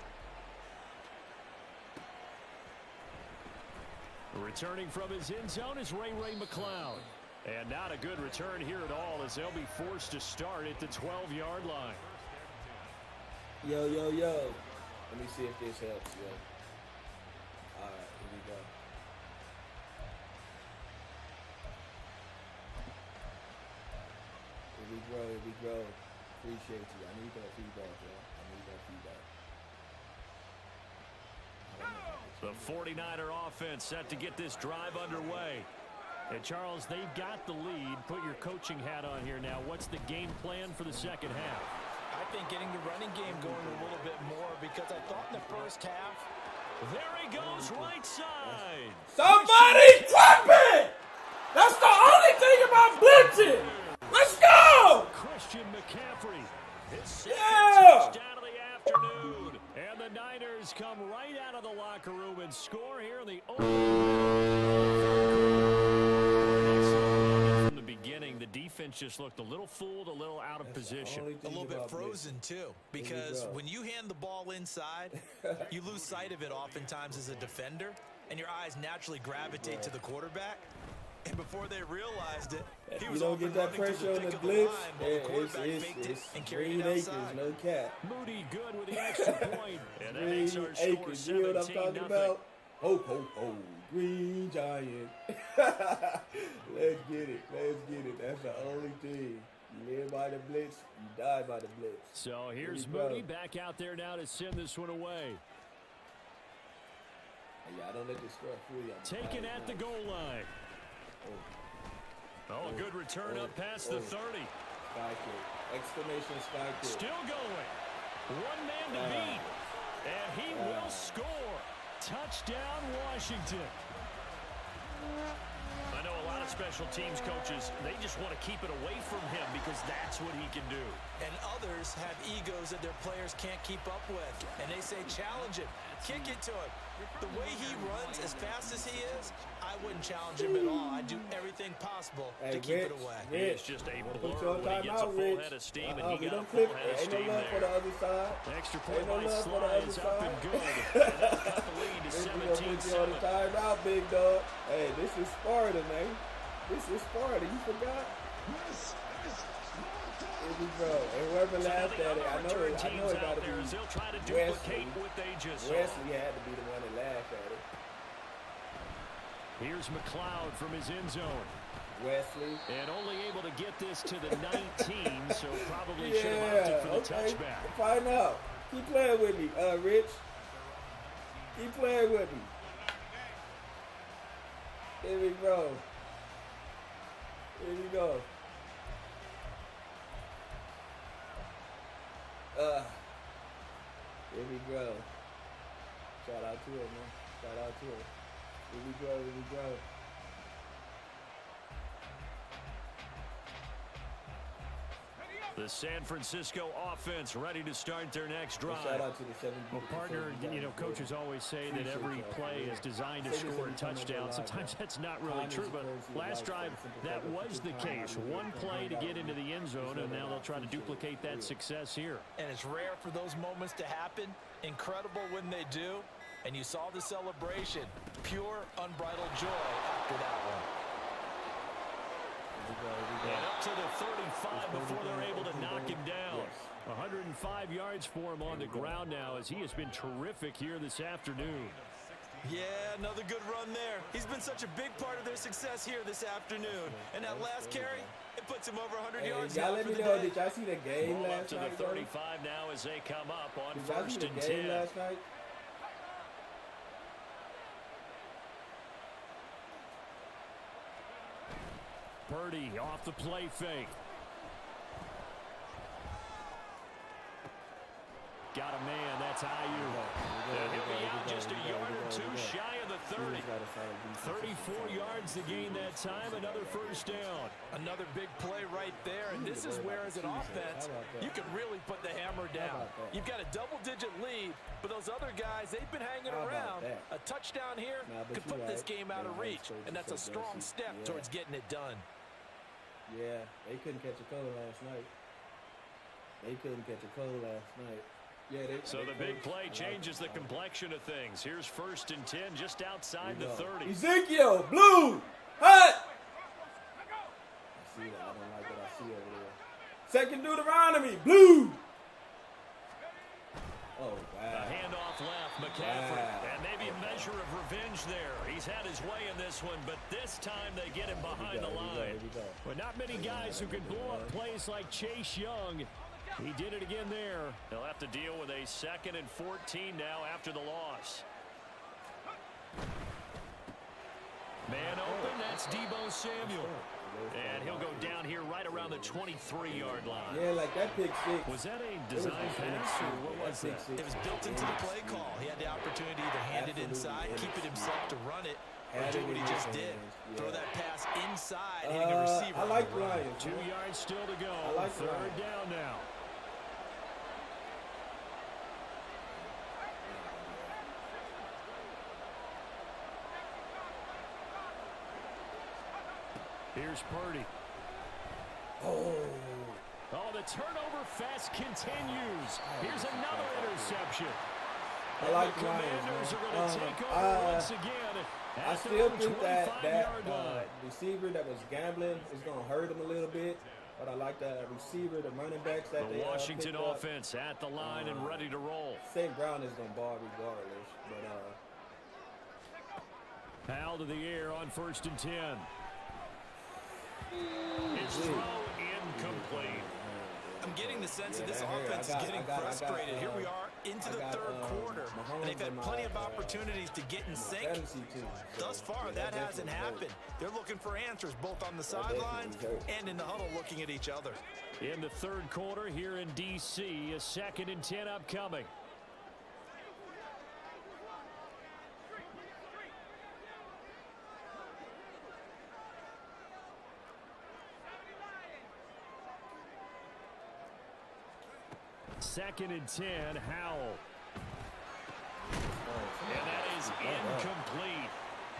Returning from his end zone is Ray McCloud. And not a good return here at all as they'll be forced to start at the 12-yard line. Yo, yo, yo. Let me see if this helps, yo. All right, here we go. Here we go, here we go. Appreciate you. I need that feedback, yo. I need that feedback. The 49er offense set to get this drive underway. And Charles, they've got the lead. Put your coaching hat on here now. What's the game plan for the second half? I think getting the running game going a little bit more because I thought in the first half. There he goes, right side. Somebody clap it! That's the only thing about blitzing. Let's go! Christian McCaffrey. His second Yeah! touchdown of the afternoon. And the Niners come right out of the locker room and score here in the From the beginning, the defense just looked a little fooled, a little out of position. A little bit frozen, too, because when you hand the ball inside, you lose sight of it oftentimes as a defender, and your eyes naturally gravitate to the quarterback. And before they realized it, he was you don't get that pressure on the blitz. It's Green Acres, no cap. Moody good with the extra point. And that makes our Green score Acres, you know what I'm talking 17-0. about? Ho, ho, ho. Green Giant. Let's get it. Let's get it. That's the only thing. You live by the blitz, you die by the blitz. So here's Moody back out there now to send this one away. Yeah, I don't let this score fool you. Taken at the goal line. Oh, a good return up past the 30. Sky kick. Exclamation sky kick. Still going. One man to beat. And he will score. Touchdown, Washington. I know a lot of special teams coaches, they just want to keep it away from him because that's what he can do. And others have egos that their players can't keep up with. And they say, challenge him. Kick it to him. The way he runs as fast as he is, I wouldn't challenge him at all. I'd do everything possible to keep it away. It's just a blur when he gets a full head of steam, and he got a full head of steam there. For the other side. Extra point by Sly is up and good. And that's got the lead to 17-7. On the timeout, big dog. Hey, this is Sparta, man. This is Sparta. You forgot? Here we go. And whoever laughed at it, I know it got to be Wesley. Wesley had to be the one that laughed at it. Here's McCloud from his end zone. Wesley. And only able to get this to the 19, so probably should have opted for the touchback. Find out. Keep playing with me, Rich. Keep playing with me. Here we go. Here we go. Here we go. Shout out to him, man. Shout out to him. Here we go, here we go. The San Francisco offense ready to start their next drive. Shout out to the 7. Well, partner, coaches always say that every play is designed to score a touchdown. Sometimes that's not really true, but last drive, that was the case. One play to get into the end zone, and now they'll try to duplicate that success here. And it's rare for those moments to happen. Incredible when they do. And you saw the celebration. Pure, unbridled joy after that one. And up to the 35 before they're able to knock him down. 105 yards for him on the ground now as he has been terrific here this afternoon. Yeah, another good run there. He's been such a big part of their success here this afternoon. And that last carry, it puts him over 100 yards now for the day. Did y'all see the game Ball last night? up to the 35 now as they come up on Did y'all see first the and game 10. last night? Purdy off the play fake. Got a man. That's That's IU. And he'll be out just a yard or two shy of the 30. 34 yards to gain that time. Another first down. Another big play right there. And this is where, as an offense, you can really put the hammer down. You've got a double-digit lead, but those other guys, they've been hanging around. A touchdown here could put this game out of reach, and that's a strong step towards getting it done. Yeah, they couldn't catch a cold last night. Yeah, so the big play changes the complexion of things. Here's 1st and 10 just outside the 30. Ezekiel, blue, hut. I see that. I don't like what I see over there. 2nd Deuteronomy, blue. Oh, wow. A handoff left, McCaffrey. Wow. And maybe a measure of revenge there. He's had his way in this one, but this time they get him behind the line. But not many guys who can blow up plays like Chase Young. He did it again there. He'll have to deal with a 2nd and 14 now after the loss. Man open, that's Deebo Samuel. And he'll go down here right around the 23-yard line. Yeah, like that pick six. Was that a design pass or what was that? It was built into the play call. He had the opportunity to either hand it inside, keep it himself to run it, or do what he just did. Throw that pass inside, hitting a receiver. I like Ryan. 2 yards still to go. I like 3rd down now. Here's Purdy. Oh, the turnover fest continues. Here's another interception. I like the Ryan. Commanders are going to take over once again. I still think that receiver that was gambling is going to hurt him a little bit. But I like that receiver, the running backs that the Washington offense at the line and ready to roll. St. Brown is going to ball regardless. But Powell to the air on 1st and 10. His throw incomplete. I'm getting the sense that this offense is getting frustrated. Here we are into the 3rd quarter, and they've had plenty of opportunities to get in sync. Thus far, that hasn't happened. They're looking for answers both on the sidelines and in the huddle looking at each other. In the 3rd quarter here in D.C., a 2nd and 10 upcoming. Second and 10, Howell. And that is incomplete.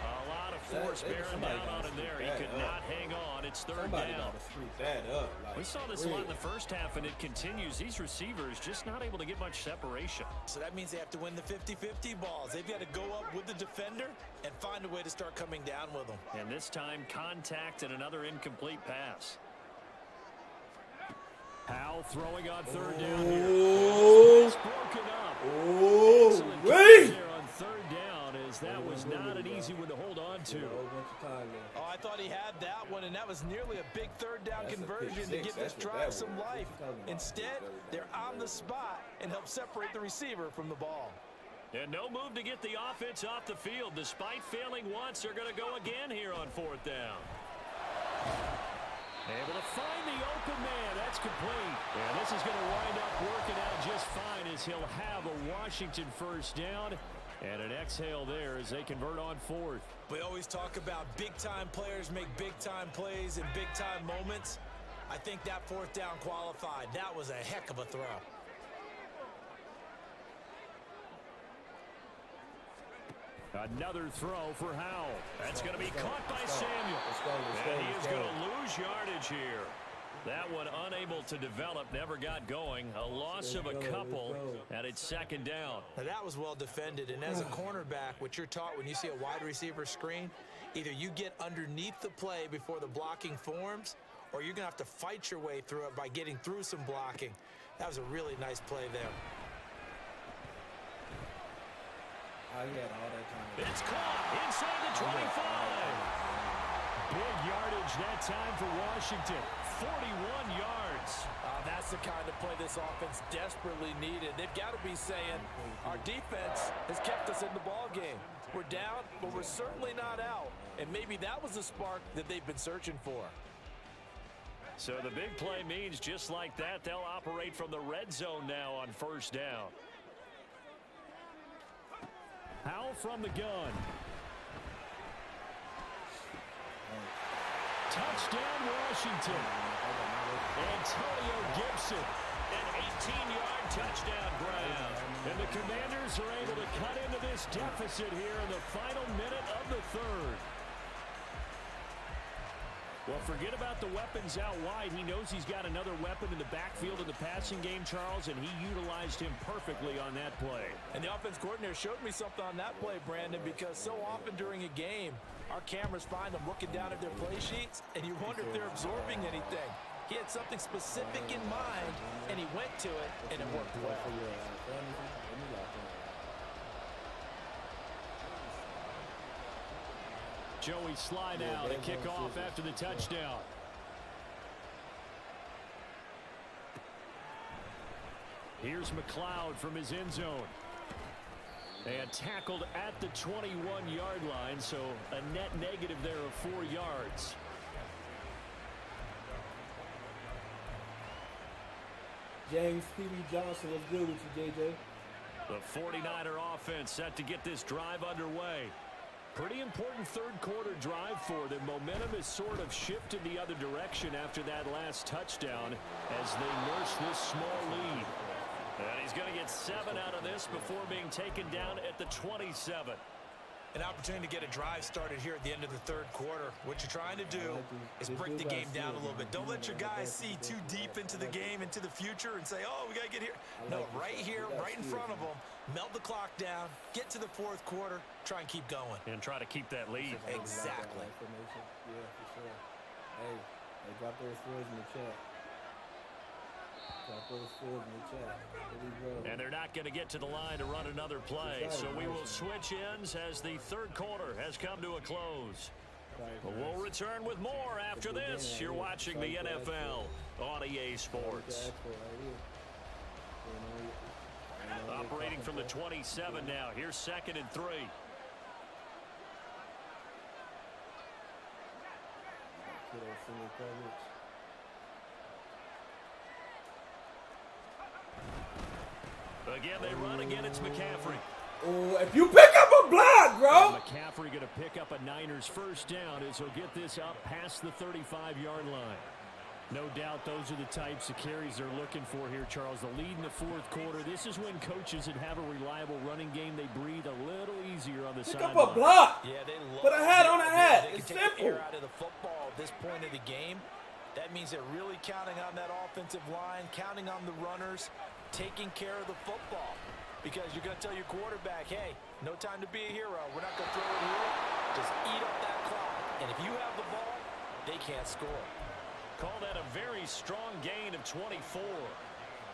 A lot of force bearing down on him there. He could not hang on. It's 3rd down. We saw this a lot in the first half, and it continues. These receivers just not able to get much separation. So that means they have to win the 50-50 balls. They've got to go up with the defender and find a way to start coming down with them. And this time, contact and another incomplete pass. Powell throwing on 3rd down here. Oh, broken up. Oh, wait! There on 3rd down, as that was not an easy one to hold on to. Oh, I thought he had that one, and that was nearly a big 3rd down conversion to give this drive some life. Instead, they're on the spot and help separate the receiver from the ball. And no move to get the offense off the field. Despite failing once, they're going to go again here on 4th down. Able to find the open man. That's complete. And this is going to wind up working out just fine as he'll have a Washington 1st down. And an exhale there as they convert on 4th. We always talk about big-time players make big-time plays in big-time moments. I think that 4th down qualified. That was a heck of a throw. Another throw for Howell. That's going to be caught by Samuel. And he is going to lose yardage here. That one unable to develop, never got going. A loss of a couple, and it's 2nd down. Now that was well defended, and as a cornerback, what you're taught when you see a wide receiver screen, either you get underneath the play before the blocking forms, or you're going to have to fight your way through it by getting through some blocking. That was a really nice play there. It's caught inside the 25. Big yardage that time for Washington. 41 yards. That's the kind of play this offense desperately needed. They've got to be saying, our defense has kept us in the ball game. We're down, but we're certainly not out. And maybe that was the spark that they've been searching for. So the big play means just like that, they'll operate from the red zone now on 1st down. Powell from the gun. Touchdown, Washington. Antonio Gibson, an 18-yard touchdown grab. And the Commanders are able to cut into this deficit here in the final minute of the third. Well, forget about the weapons out wide. He knows he's got another weapon in the backfield in the passing game, Charles, and he utilized him perfectly on that play. And the offense coordinator showed me something on that play, Brandon, because so often during a game, our cameras find them looking down at their play sheets, and you wonder if they're absorbing anything. He had something specific in mind, and he went to it, and it worked well. Joey slide out and kick off after the touchdown. Here's McLeod from his end zone. And tackled at the 21-yard line, so a net negative there of 4 yards. James P.B. Johnson, what's good with you, JJ? The 49er offense set to get this drive underway. Pretty important third-quarter drive for them. Momentum has sort of shifted the other direction after that last touchdown as they nurse this small lead. And he's going to get 7 out of this before being taken down at the 27. An opportunity to get a drive started here at the end of the third quarter. What you're trying to do is break the game down a little bit. Don't let your guys see too deep into the game, into the future, and say, oh, we got to get here. No, right here, right in front of them. Melt the clock down, get to the fourth quarter, try and keep going. And try to keep that lead. Exactly. Yeah, for sure. Hey, drop those scores in the chat. And they're not going to get to the line to run another play, so we will switch ends as the third quarter has come to a close. But we'll return with more after this. You're watching the NFL on EA Sports. Operating from the 27 now. Here's 2nd and 3. Again, they run. Again, it's McCaffrey. Oh, if you pick up a block, bro. McCaffrey going to pick up a Niners first down as he'll get this up past the 35-yard line. No doubt those are the types of carries they're looking for here, Charles. The lead in the fourth quarter. This is when coaches that have a reliable running game, they breathe a little easier on the sideline. Pick up a block. Yeah, they love put a hat on a hat. They it's can simple. take the air out of the football at this point of the game. That means they're really counting on that offensive line, counting on the runners, taking care of the football. Because you're going to tell your quarterback, hey, no time to be a hero. We're not going to throw it here. Just eat up that clock. And if you have the ball, they can't score. Call that a very strong gain of 24.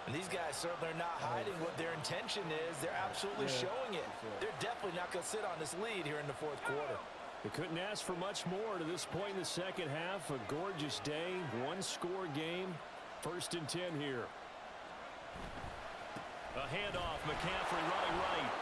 And these guys certainly are not hiding what their intention is. They're absolutely showing it. They're definitely not going to sit on this lead here in the fourth quarter. They couldn't ask for much more to this point in the second half. A gorgeous day, one-score game. 1st and 10 here. A handoff, McCaffrey running right.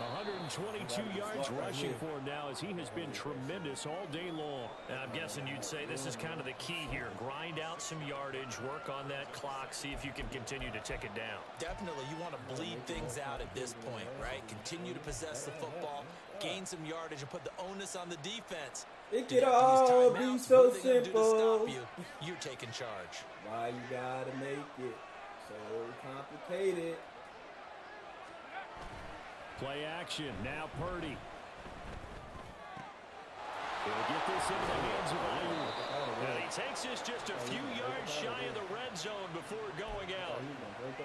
122 yards rushing for him now as he has been tremendous all day long. And I'm guessing you'd say this is kind of the key here. Grind out some yardage, work on that clock, see if you can continue to tick it down. Definitely, you want to bleed things out at this point, right? Continue to possess the football, gain some yardage, and put the onus on the defense. It could all be so simple. You're taking charge. Why you gotta make it so complicated? Play action. Now Purdy. He'll get this into the hands of Ayuk. And he takes this just a few yards shy of the red zone before going out.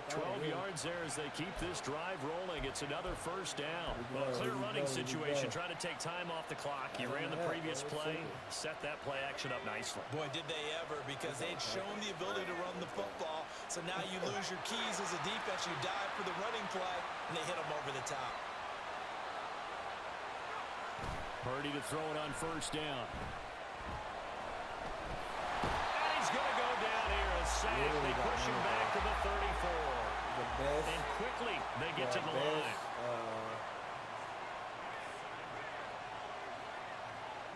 12 yards there as they keep this drive rolling. It's another first down. Well, clear running situation. Try to take time off the clock. You ran the previous play. Set that play action up nicely. Boy, did they ever, because they'd shown the ability to run the football. So now you lose your keys as a defense. You dive for the running play, and they hit them over the top. Purdy to throw it on first down. And he's going to go down here. A sack. They push him back to the 34. And quickly they get to the line.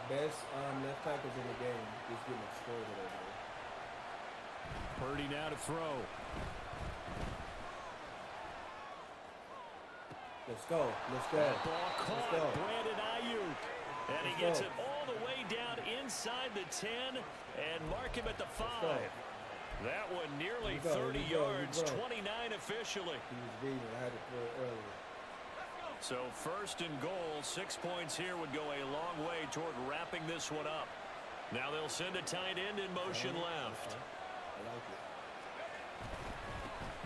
Best left tackles in the game. He's getting exploited over there. Purdy now to throw. Let's go. Let's go. That ball Let's caught go. Brandon Ayuk. And he gets it all the way down inside the 10 and mark him at the 5. That one nearly 30 yards, 29 officially. He was reading. I had to throw it earlier. So first and goal, 6 points here would go a long way toward wrapping this one up. Now they'll send a tight end in motion left. I like it.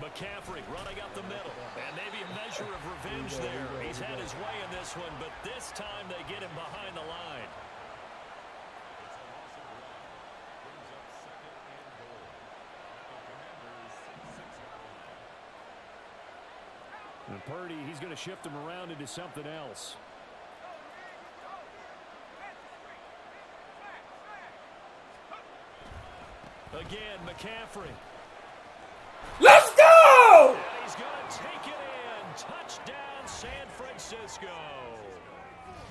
McCaffrey running up the middle. And maybe a measure of revenge there. He's had his way in this one, but this time they get him behind the line. And Purdy, he's going to shift him around into something else. Again, McCaffrey. Let's go! And he's going to take it in. Touchdown, San Francisco.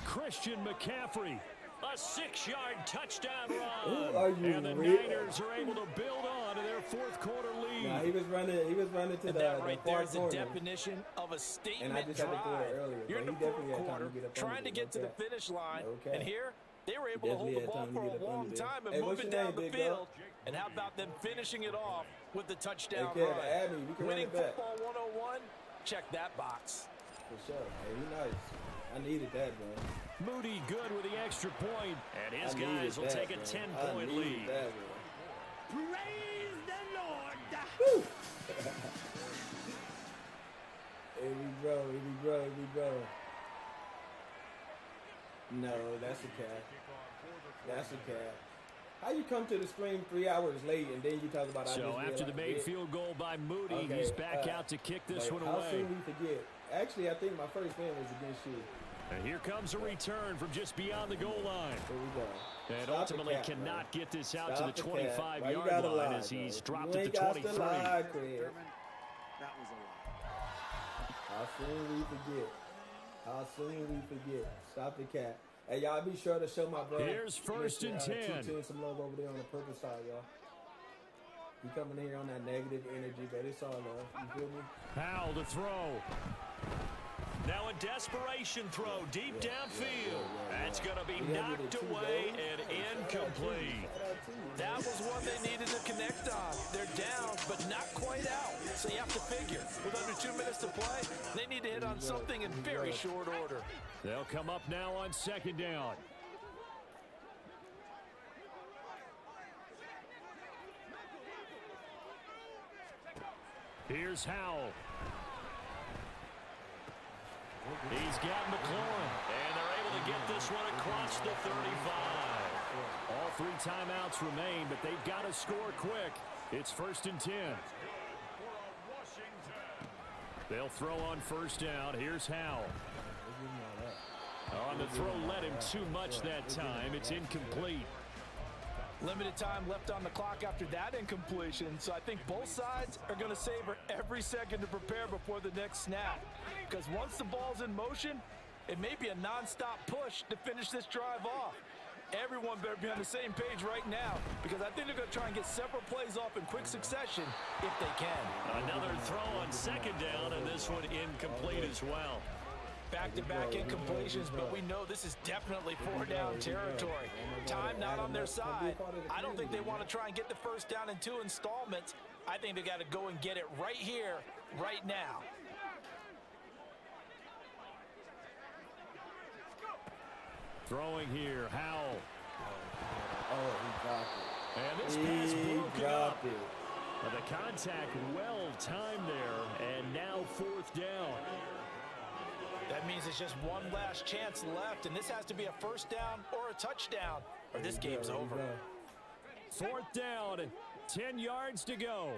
Christian McCaffrey, a 6-yard touchdown run. And the Niners are able to build on to their fourth quarter lead. Nah, he was running to the that right far there is the corner. definition of a statement And I just had to throw it drive. earlier, You're in but the he fourth definitely had time quarter, to get up trying under to get to the it. finish line, Okay. and here they were able to hold the Definitely had ball time to for get a up long under there. time and Hey, move what's it your down name, the big field. dog? And how about them finishing it off with the touchdown Hey, kid, run? add me. We can run Winning it back. football 101, check that box. For sure. Hey, he nice. I needed that, bro. Moody good with the extra point, and his I guys will needed take a that, 10-point I needed lead. that, bro. Praise the Lord. Woo! Here we go, here we go, here we go. No, that's a cap. That's a cap. How you come to the stream 3 hours late and then you talk about So after the made field goal by Moody, Okay, he's back out to kick this one how away. soon we forget? Actually, I think my first fan was against you. And here comes a return from just beyond the goal line. Here we go. And Stop ultimately the cap, cannot get this out Stop to the the cap. Why you 25-yard gotta line lie, as he's bro? dropped You at ain't the got to 23. lie, Chris. That was a lie. How soon we forget? How soon we forget? Stop the cap. Hey, y'all be sure to show my brother. Here's first and 10. Some love over there on the purple side, y'all. He coming in here on that negative energy, but it's all love. You feel me? Powell to throw. Now a desperation throw deep downfield. That's going to be knocked away and incomplete. That was one they needed to connect on. They're down, but not quite out. So you have to figure, with under 2 minutes to play, they need to hit on something in very short order. They'll come up now on second down. Here's Howell. He's got McLaurin, and they're able to get this one across the 35. All 3 timeouts remain, but they've got to score quick. It's first and 10. They'll throw on first down. Here's Howell. On the throw led him too much that time. It's incomplete. Limited time left on the clock after that incompletion, so I think both sides are going to savor every second to prepare before the next snap. Because once the ball's in motion, it may be a non-stop push to finish this drive off. Everyone better be on the same page right now, because I think they're going to try and get several plays off in quick succession if they can. Another throw on second down, and this one incomplete as well. Back-to-back incompletions, but we know this is definitely 4-down territory. Time not on their side. I don't think they want to try and get the first down in 2 installments. I think they got to go and get it right here, right now. Throwing here, Howell. Oh, he dropped it. And this pass broken up. It. But the contact well timed there, and now 4th down. That means it's just one last chance left, and this has to be a first down or a touchdown, or this game's over. 4th down, 10 yards to go.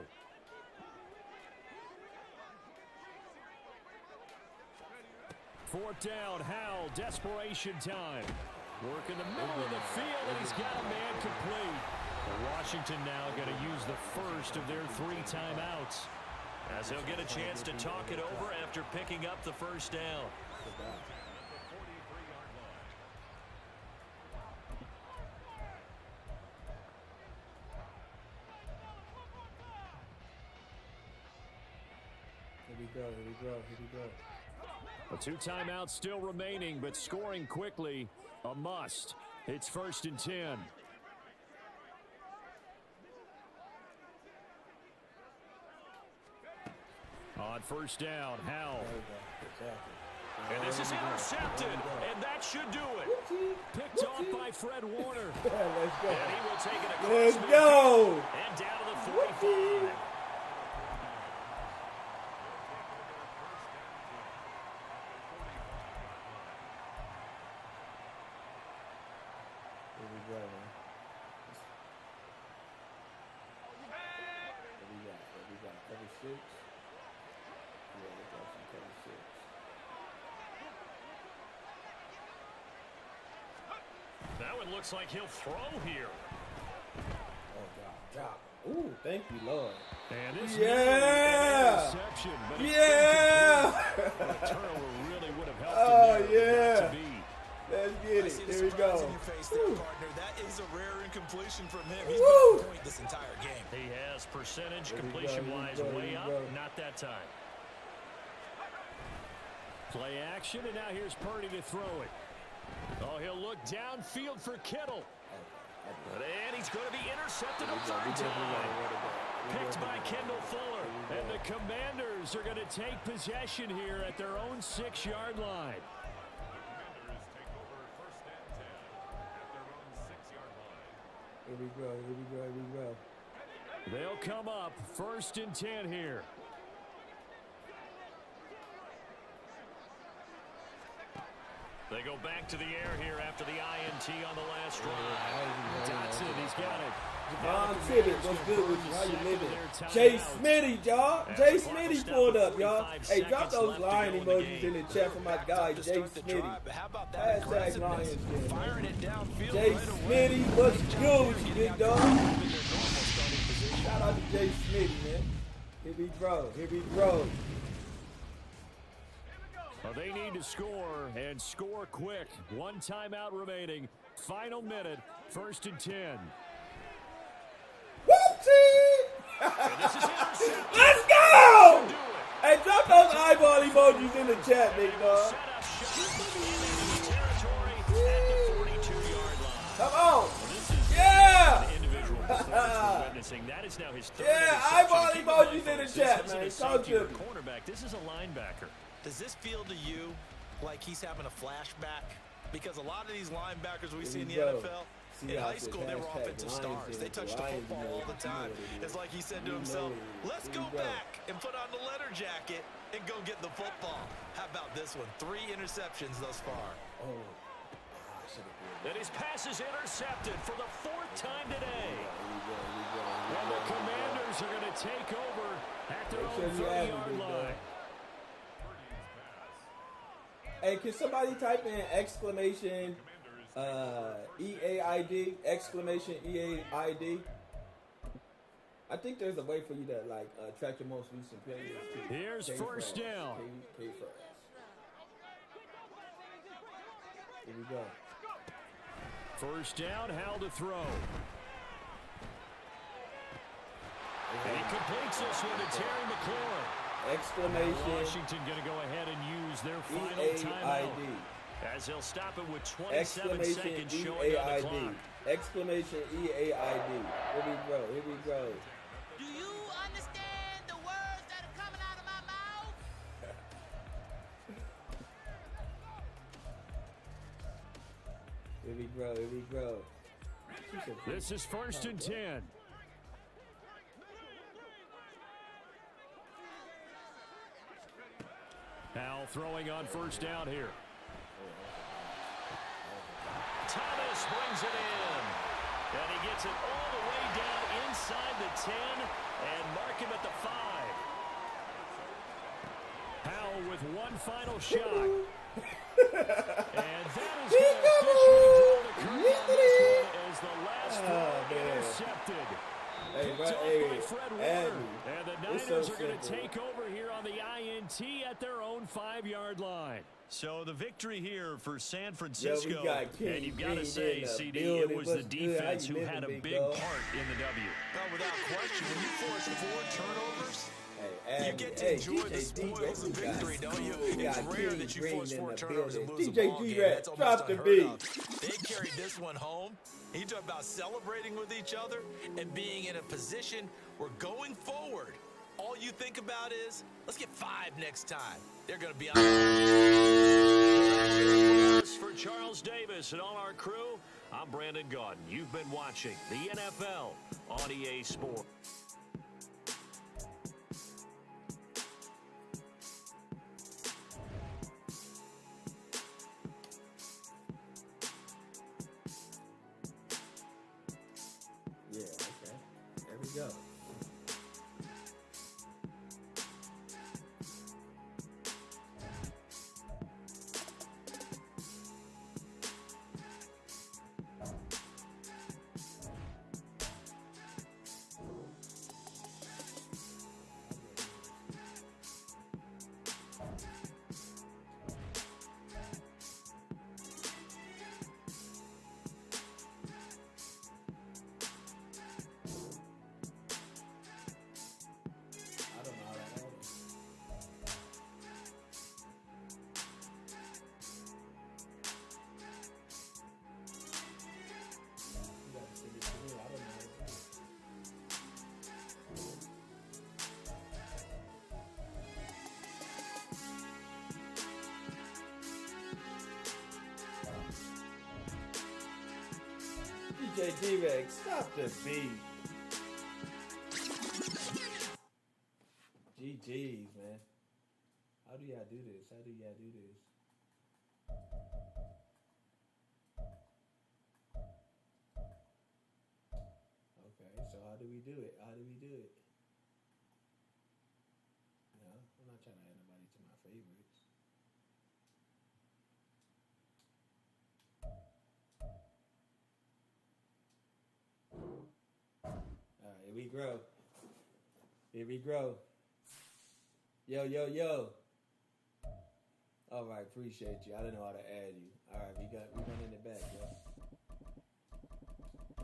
Fourth down, Howell, desperation time. Work in the middle of the field, and he's got a man complete. Washington now going to use the first of their 3 timeouts, as he'll get a chance to talk it over after picking up the first down. Here we go, here we go, here we go. Well, 2 timeouts still remaining, but scoring quickly, a must. It's 1st and 10. On 1st down, Howell. And this is intercepted, and that should do it. Picked off by Fred Warner. Let's go. And he will take it across Let's midfield go. and down to the 45. Here we go, man. What we got? Cover 6. Yeah, they got some cover 6. Now it looks like he'll throw here. Oh, God. Drop. Ooh, thank you, Lord. And this interception, but it's a turnover really would have helped him there, to be. Let's get it. Here we go. In your face there, partner. That is a rare incompletion from him. He's been on point this entire game. He has percentage completion-wise way up. Not that time. Play action, and now here's Purdy to throw it. Oh, he'll look downfield for Kittle. And he's going to be intercepted a 3rd time. Picked by Kendall Fuller. And the Commanders are going to take possession here at their own 6-yard line. Here we go, here we go, here we go. They'll come up 1st and 10 here. They go back to the air here after the INT on the last drive. Dotson, he's got it. Javon Tibbet, what's good with you? How you living? Jay Smitty, y'all. Jay Smitty pulled up, y'all. Hey, drop those lion emojis in the chat for my guy, Jay Smitty. Hashtag Lions Den. Jay Smitty, what's good with you, big dog? Shout out to Jay Smitty, man. Here we go. Here we go. Well, they need to score, and score quick. 1 timeout remaining. Final minute, 1st and 10. Let's go! Hey, drop those eyeball emojis in the chat, big dog. Come on! Yeah! Yeah, eyeball emojis in the chat, man. Talk to me. This is a linebacker. Does this feel to you like he's having a flashback? Because a lot of these linebackers we see in the NFL, in high school, they were offensive stars. They touched the football all the time. It's like he said to himself, let's go back and put on the leather jacket and go get the football. How about this one? 3 interceptions thus far. And his pass is intercepted for the 4th time today. And the Commanders are going to take over at their own 30-yard line. Hey, can somebody type in exclamation EAID? Exclamation EAID? I think there's a way for you to track your most recent plays. Here's 1st down. Here we go. 1st down, Howell to throw. And he completes this one to Terry McLaurin. Exclamation. Washington going to go ahead and use their final timeout. As they'll stop it with 27 seconds showing on the clock. Exclamation EAID. Here we go. Here we go. Do you understand the words that are coming out of my mouth? Here we go. Here we go. This is 1st and 10. Howell throwing on 1st down here. Thomas brings it in. And he gets it all the way down inside the 10 and mark him at the 5. Howell with one final shot. And that is going to officially draw the curtain on this one as the last throw intercepted. And the Niners are going to take over here on the INT at their own 5-yard line. So the victory here for San Francisco. And you've got to say, CD, it was the defense who had a big part in the W. Without question, when you force 4 turnovers, add You me. get to Hey, enjoy the DJ spoils of victory, don't you? It's rare that you force 4 turnovers and lose a DJ ball game. G-Rap, That's almost drop the unheard beat. of. They carried this one home. You talk about celebrating with each other and being in a position where going forward, all you think about is, let's get 5 next time. They're going to be on. For Charles Davis and all our crew, I'm Brandon Gaudin. You've been watching the NFL on EA Sports. Yeah, okay. There we go. DJ D-Rex, stop the beat. GG's, man. How do y'all do this? How do y'all do this? Okay, so how do we do it? How do we do it? No, I'm not trying to add nobody to my favorites. Alright, here we grow. Here we grow. Yo, yo, yo. Alright, appreciate you. I didn't know how to add you. Alright, we running it back, yo.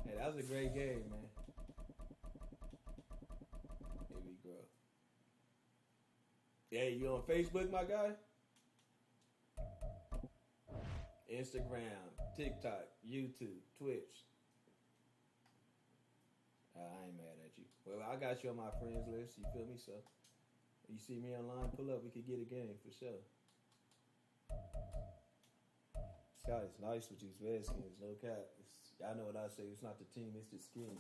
Hey, that was a great game, man. Here we grow. Hey, you on Facebook, my guy? Instagram, TikTok, YouTube, Twitch. I ain't mad at you. Well, I got you on my friends list. You feel me? So, you see me online, pull up. We could get a game for sure. Scott, it's nice with these Redskins. No cap. I know what I say. It's not the team. It's the scheme.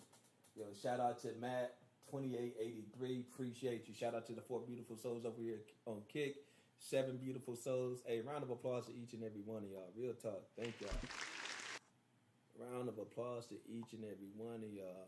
Yo, shout out to Matt 2883. Appreciate you. Shout out to the 4 beautiful souls over here on Kick. 7 beautiful souls. Hey, round of applause to each and every one of y'all. Real talk. Thank y'all. Round of applause to each and every one of y'all.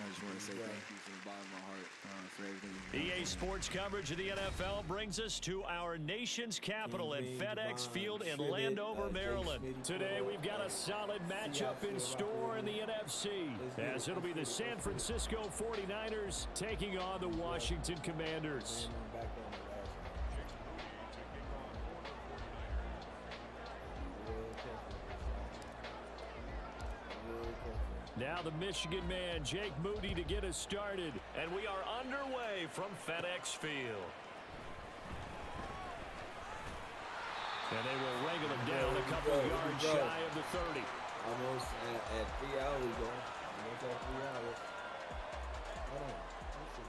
I just want to say thank you from the bottom of my heart for everything. EA Sports coverage of the NFL brings us to our nation's capital at FedEx Field in Landover, Maryland. Today we've got a solid matchup in store in the NFC, as it'll be the San Francisco 49ers taking on the Washington Commanders. Now the Michigan man, Jake Moody, to get us started. And we are underway from FedEx Field. And they will wrangle him down a couple of yards shy of the 30. Almost at 3 hours, though. Almost at 3 hours. Hold on. Let's see.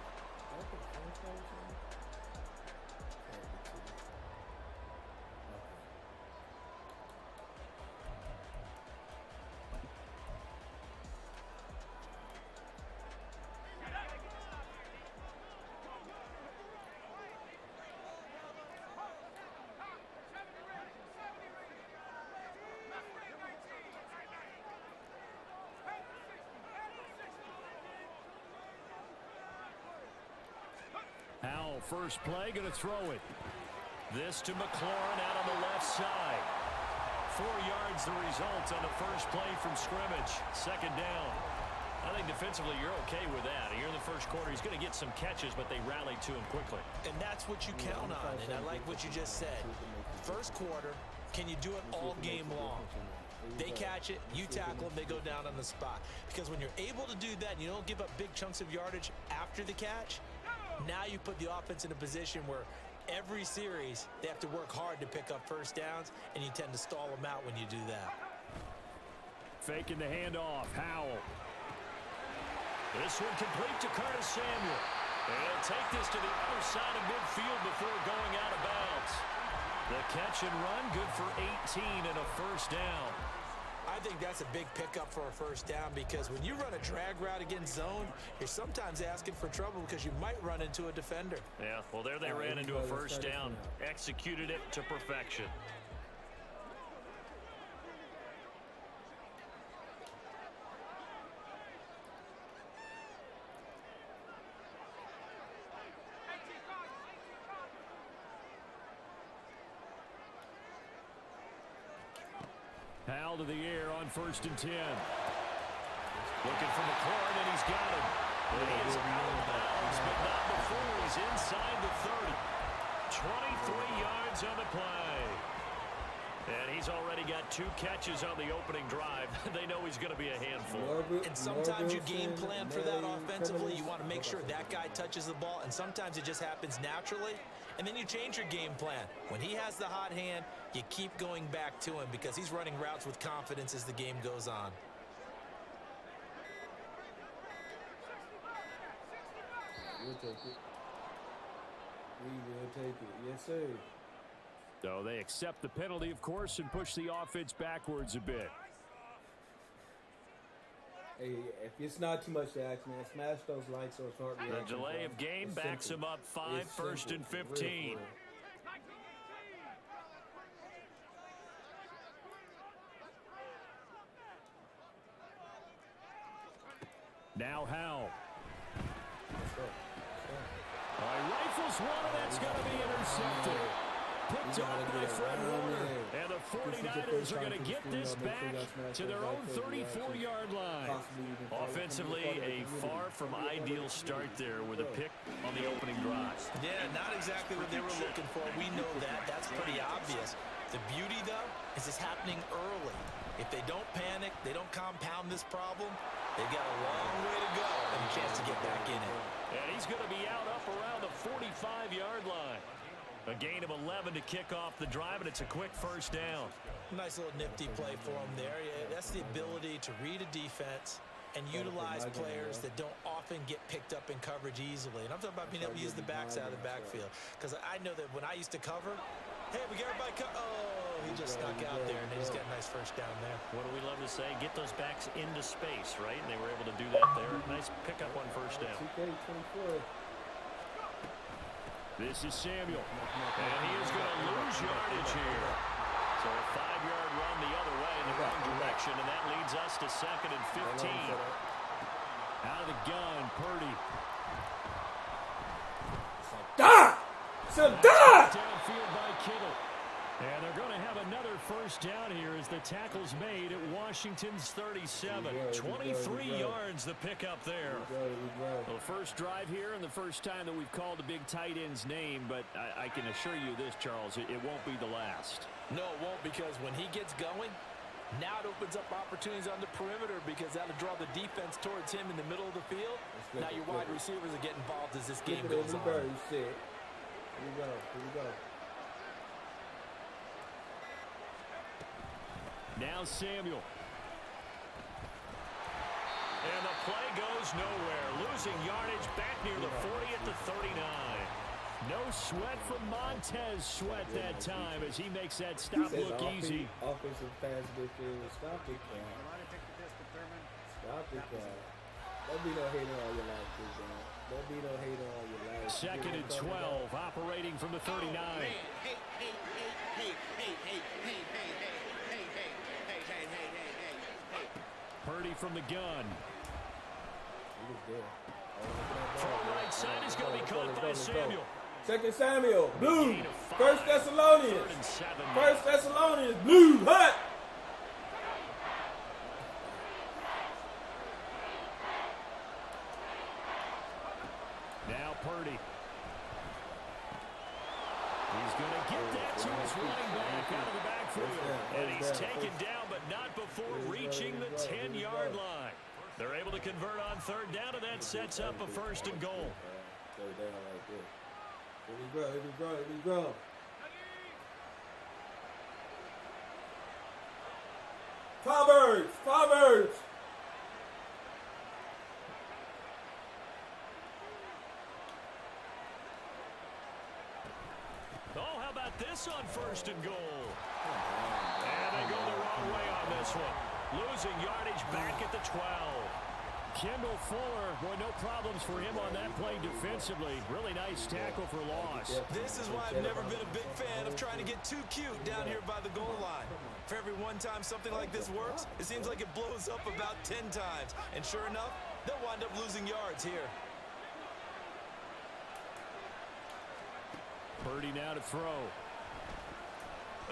Howell, first play, going to throw it. This to McLaurin out on the left side. 4 yards the result on the first play from scrimmage. Second down. I think defensively you're okay with that. Here in the first quarter, he's going to get some catches, but they rallied to him quickly. And that's what you count on, and I like what you just said. First quarter, can you do it all game long? They catch it, you tackle them, they go down on the spot. Because when you're able to do that and you don't give up big chunks of yardage after the catch, now you put the offense in a position where every series they have to work hard to pick up first downs, and you tend to stall them out when you do that. Faking the handoff, Howell. This one complete to Curtis Samuel. And he'll take this to the other side of midfield before going out of bounds. The catch and run, good for 18 and a first down. I think that's a big pickup for a first down, because when you run a drag route against zone, you're sometimes asking for trouble because you might run into a defender. Yeah, well, there they ran into a first down, executed it to perfection. Howell to the air on 1st and 10. Looking for McLaurin, and he's got him. And he is out of bounds, but not before he's inside the 30. 23 yards on the play. And he's already got 2 catches on the opening drive. They know he's going to be a handful. And sometimes you game plan for that offensively. You want to make sure that guy touches the ball, and sometimes it just happens naturally. And then you change your game plan. When he has the hot hand, you keep going back to him because he's running routes with confidence as the game goes on. We'll take it. We will take it. Yes, sir. So they accept the penalty, of course, and push the offense backwards a bit. Hey, if it's not too much to ask, man, smash those likes or short reactions. The delay of game backs him up 5, 1st and 15. Now Howell. All right, rifles one, and that's going to be intercepted. Picked up by Fred Warner. And the 49ers are going to get this back to their own 34-yard line. Offensively, a far from ideal start there with a pick on the opening drive. Yeah, not exactly what they were looking for. We know that. That's pretty obvious. The beauty, though, is it's happening early. If they don't panic, they don't compound this problem, they've got a long way to go and a chance to get back in it. And he's going to be out up around the 45-yard line. A gain of 11 to kick off the drive, and it's a quick first down. Nice little nifty play for him there. Yeah, that's the ability to read a defense and utilize players that don't often get picked up in coverage easily. And I'm talking about being able to use the backside of the backfield. Because I know that when I used to cover, hey, we got everybody he just snuck out there, and they just got a nice first down there. What do we love to say? Get those backs into space, right? And they were able to do that there. Nice pickup on first down. This is Samuel, and he is going to lose yardage here. So a 5-yard run the other way in the wrong direction, and that leads us to 2nd and 15. Out of the gun, Purdy. Downfield by Kittle. And they're going to have another first down here as the tackle's made at Washington's 37. 23 yards the pickup there. Well, the first drive here and the first time that we've called the big tight end's name, but I can assure you this, Charles, it won't be the last. No, it won't, because when he gets going, now it opens up opportunities on the perimeter because that'll draw the defense towards him in the middle of the field. Now your wide receivers are getting involved as this game goes on. Here we go. Now Samuel. And the play goes nowhere. Losing yardage back near the 40 at the 39. No sweat from Montez Sweat that time as he makes that stop look easy. Offensive pass defense. Stop it, Cat. Stop it, Cat. Don't be no hater all your life, man. Don't be no hater all your life. 2nd and 12, operating from the 39. Purdy from the gun. From right side is going to be caught by Samuel. 2nd Samuel, blue. 1st Thessalonians. 1st Thessalonians, blue, hut. Now Purdy. He's going to get that to his running back out of the backfield. And he's taken down, but but not before reaching the 10-yard line. They're able to convert on third down, and that sets up a first and goal. Third down right there. Here we go, here we go, here we go. Proverbs! Proverbs! Oh, how about this on first and goal? And they go the wrong way on this one. Losing yardage back at the 12. Kendall Fuller, boy, no problems for him on that play defensively. Really nice tackle for loss. This is why I've never been a big fan of trying to get too cute down here by the goal line. For every one time something like this works, it seems like it blows up about 10 times. And sure enough, they'll wind up losing yards here. Purdy now to throw.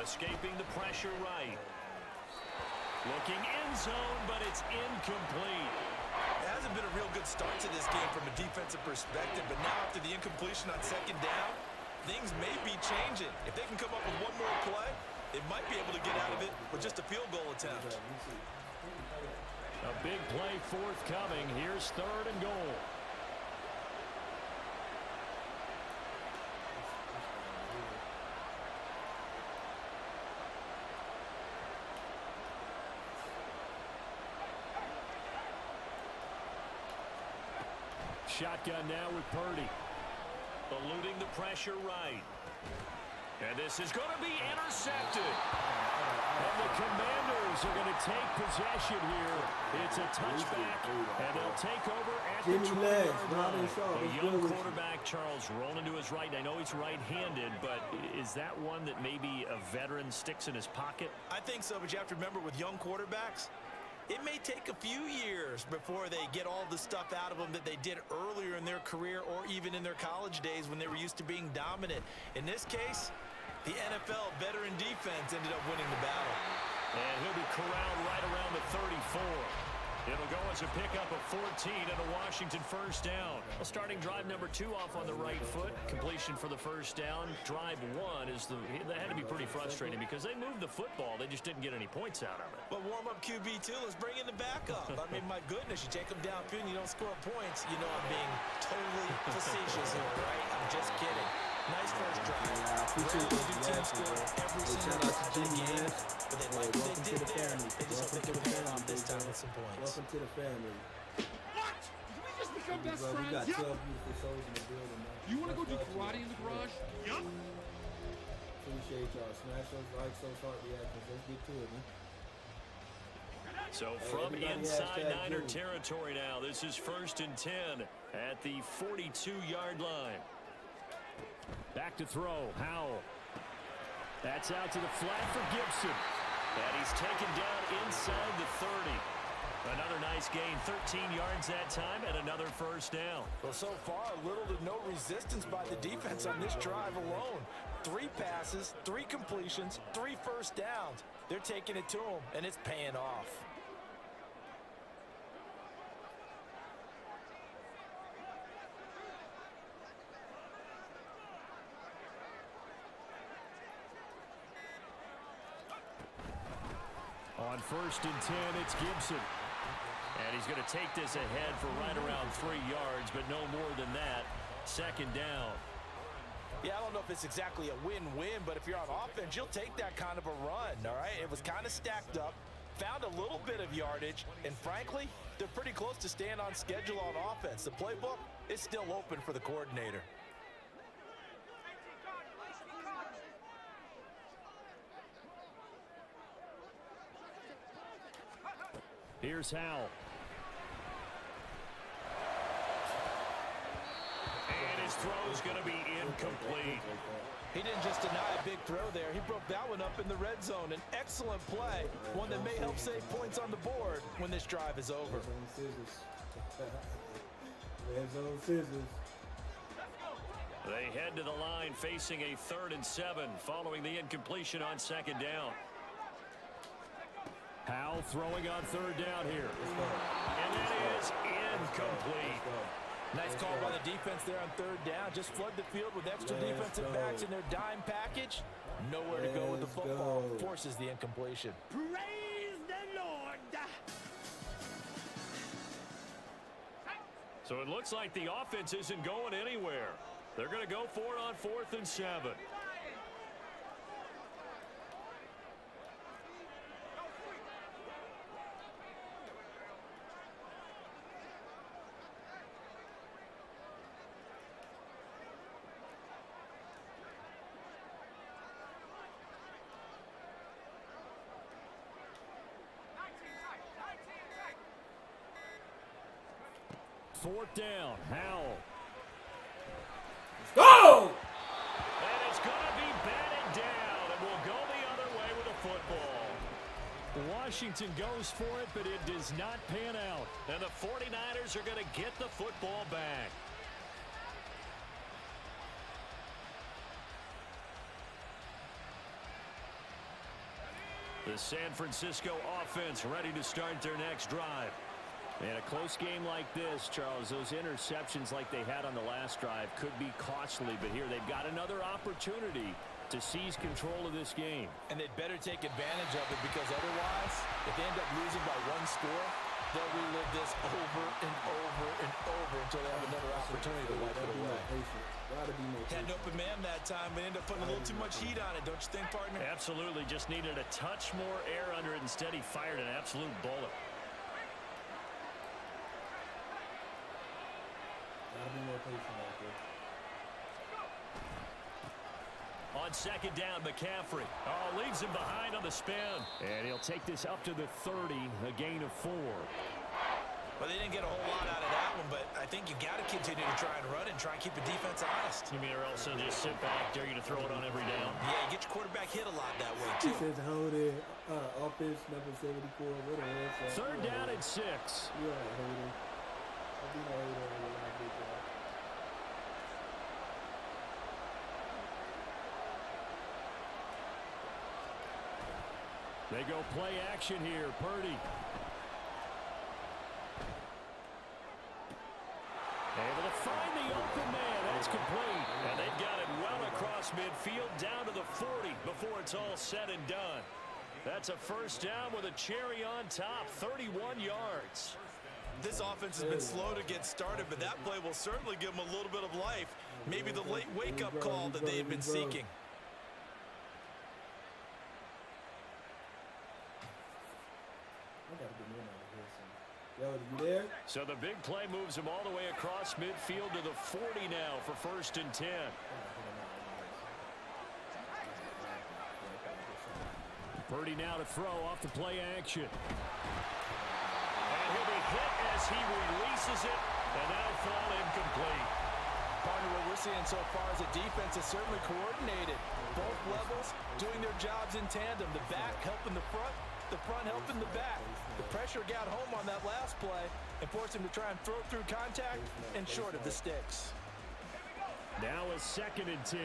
Escaping the pressure right. Looking end zone, but it's incomplete. It hasn't been a real good start to this game from a defensive perspective, but now after the incompletion on second down, things may be changing. If they can come up with one more play, they might be able to get out of it with just a field goal attempt. A big play forthcoming. Here's third and goal. Shotgun now with Purdy. Eluding the pressure right. And this is going to be intercepted. And the Commanders are going to take possession here. It's a touchback, and they'll take over at the 20-yard line. A young quarterback, Charles, rolling to his right. I know he's right-handed, but is that one that maybe a veteran sticks in his pocket? I think so, but you have to remember with young quarterbacks, it may take a few years before they get all the stuff out of them that they did earlier in their career or even in their college days when they were used to being dominant. In this case, the NFL veteran defense ended up winning the battle. And he'll be corralled right around the 34. It'll go as a pickup of 14 and a Washington first down. Well, starting drive number 2 off on the right foot. Completion for the first down. Drive 1 is that had to be pretty frustrating because they moved the football. They just didn't get any points out of it. But warm-up QB2, let's bring in the backup. I mean, my goodness, you take them downfield and you don't score points. You know I'm being totally facetious here, right? I'm just kidding. Nice first drive. Rarely do teams score every single drive of the game, but they like what they did there. They just hope they can pay it off this time with some points. Welcome to the family. What? Did we just become best Bro, friends? we got 12 beautiful souls in the building, man. You want to go do karate in the garage? Yup. Appreciate y'all. Smash those likes, those heart reactions. Let's get to it, man. So from inside Niner territory now, this is 1st and 10 at the 42-yard line. Back to throw. Howell. That's out to the flat for Gibson. And he's taken down inside the 30. Another nice gain, 13 yards that time, and another first down. Well, so far, little to no resistance by the defense on this drive alone. 3 passes, 3 completions, 3 first downs. They're taking it to them, and it's paying off. On 1st and 10, it's Gibson. And he's going to take this ahead for right around 3 yards, but no more than that. 2nd down. Yeah, I don't know if it's exactly a win-win, but if you're on offense, you'll take that kind of a run, all right? It was kind of stacked up, found a little bit of yardage, and frankly, they're pretty close to staying on schedule on offense. The playbook is still open for the coordinator. Here's Howell. And his throw's going to be incomplete. He didn't just deny a big throw there. He broke that one up in the red zone. An excellent play, one that may help save points on the board when this drive is over. Red zone scissors. They head to the line facing a 3rd and 7 following the incompletion on 2nd down. Howell throwing on 3rd down here. And that is incomplete. Nice call by the defense there on 3rd down. Just flood the field with extra defensive backs in their dime package. Nowhere to go with the football. Forces the incompletion. Praise So it looks like the offense isn't going anywhere. They're going to go for it on 4th and 7. Fourth down, Howell. Go! And it's going to be batted down, and we'll go the other way with a football. Washington goes for it, but it does not pan out. And the 49ers are going to get the football back. The San Francisco offense ready to start their next drive. In a close game like this, Charles, those interceptions like they had on the last drive could be costly, but here they've got another opportunity to seize control of this game. And they'd better take advantage of it, because otherwise, if they end up losing by 1 score, they'll relive this over and over and over until they have another opportunity to wipe it away. Had an open man that time, but ended up putting a little too much heat on it, don't you think, partner? Absolutely. Just needed a touch more air under it. Instead, he fired an absolute bullet. On 2nd down, McCaffrey. Oh, leaves him behind on the spin. And he'll take this up to the 30, a gain of 4. Well, they didn't get a whole lot out of that one, but I think you got to continue to try and run and try and keep the defense honest. You mean, or else they'll just sit back, dare you to throw it on every down? Yeah, you get your quarterback hit a lot that way, too. He says, hold it. Offense number 74. What a 3rd down and 6. Yeah, hold it. I'll be no hater on the line, big guy. They go play action here. Purdy. Able to find the open man. That's complete. And they've got it well across midfield down to the 40 before it's all said and done. That's a 1st down with a cherry on top. 31 yards. This offense has been slow to get started, but that play will certainly give them a little bit of life. Maybe the late wake-up call that they've been seeking. Yo, you there? So the big play moves him all the way across midfield to the 40 now for 1st and 10. Purdy now to throw off the play action. And he'll be hit as he releases it, and that'll fall incomplete. Partner, what we're seeing so far is the defense is certainly coordinated. Both levels doing their jobs in tandem. The back helping the front helping the back. The pressure got home on that last play and forced him to try and throw through contact and short of the sticks. Now a 2nd and 10.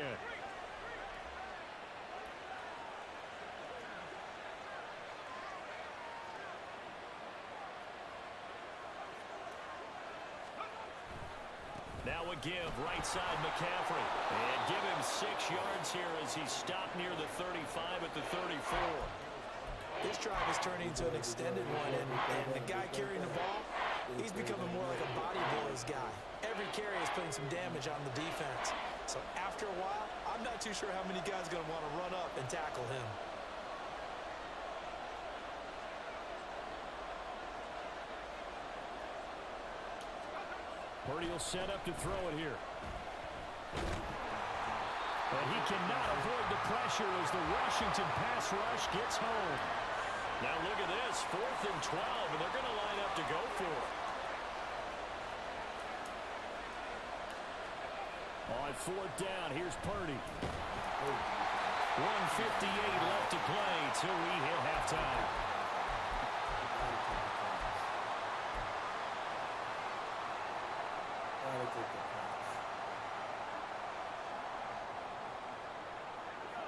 Now a give, right side McCaffrey. And give him 6 yards here as he stopped near the 35 at the 34. This drive is turning into an extended one, and the guy carrying the ball, he's becoming more like a body blows guy. Every carry is putting some damage on the defense. So after a while, I'm not too sure how many guys are going to want to run up and tackle him. Purdy will set up to throw it here. But he cannot avoid the pressure as the Washington pass rush gets home. Now look at this, 4th and 12, and they're going to line up to go for it. On 4th down, here's Purdy. 1:58 left to play till we hit halftime.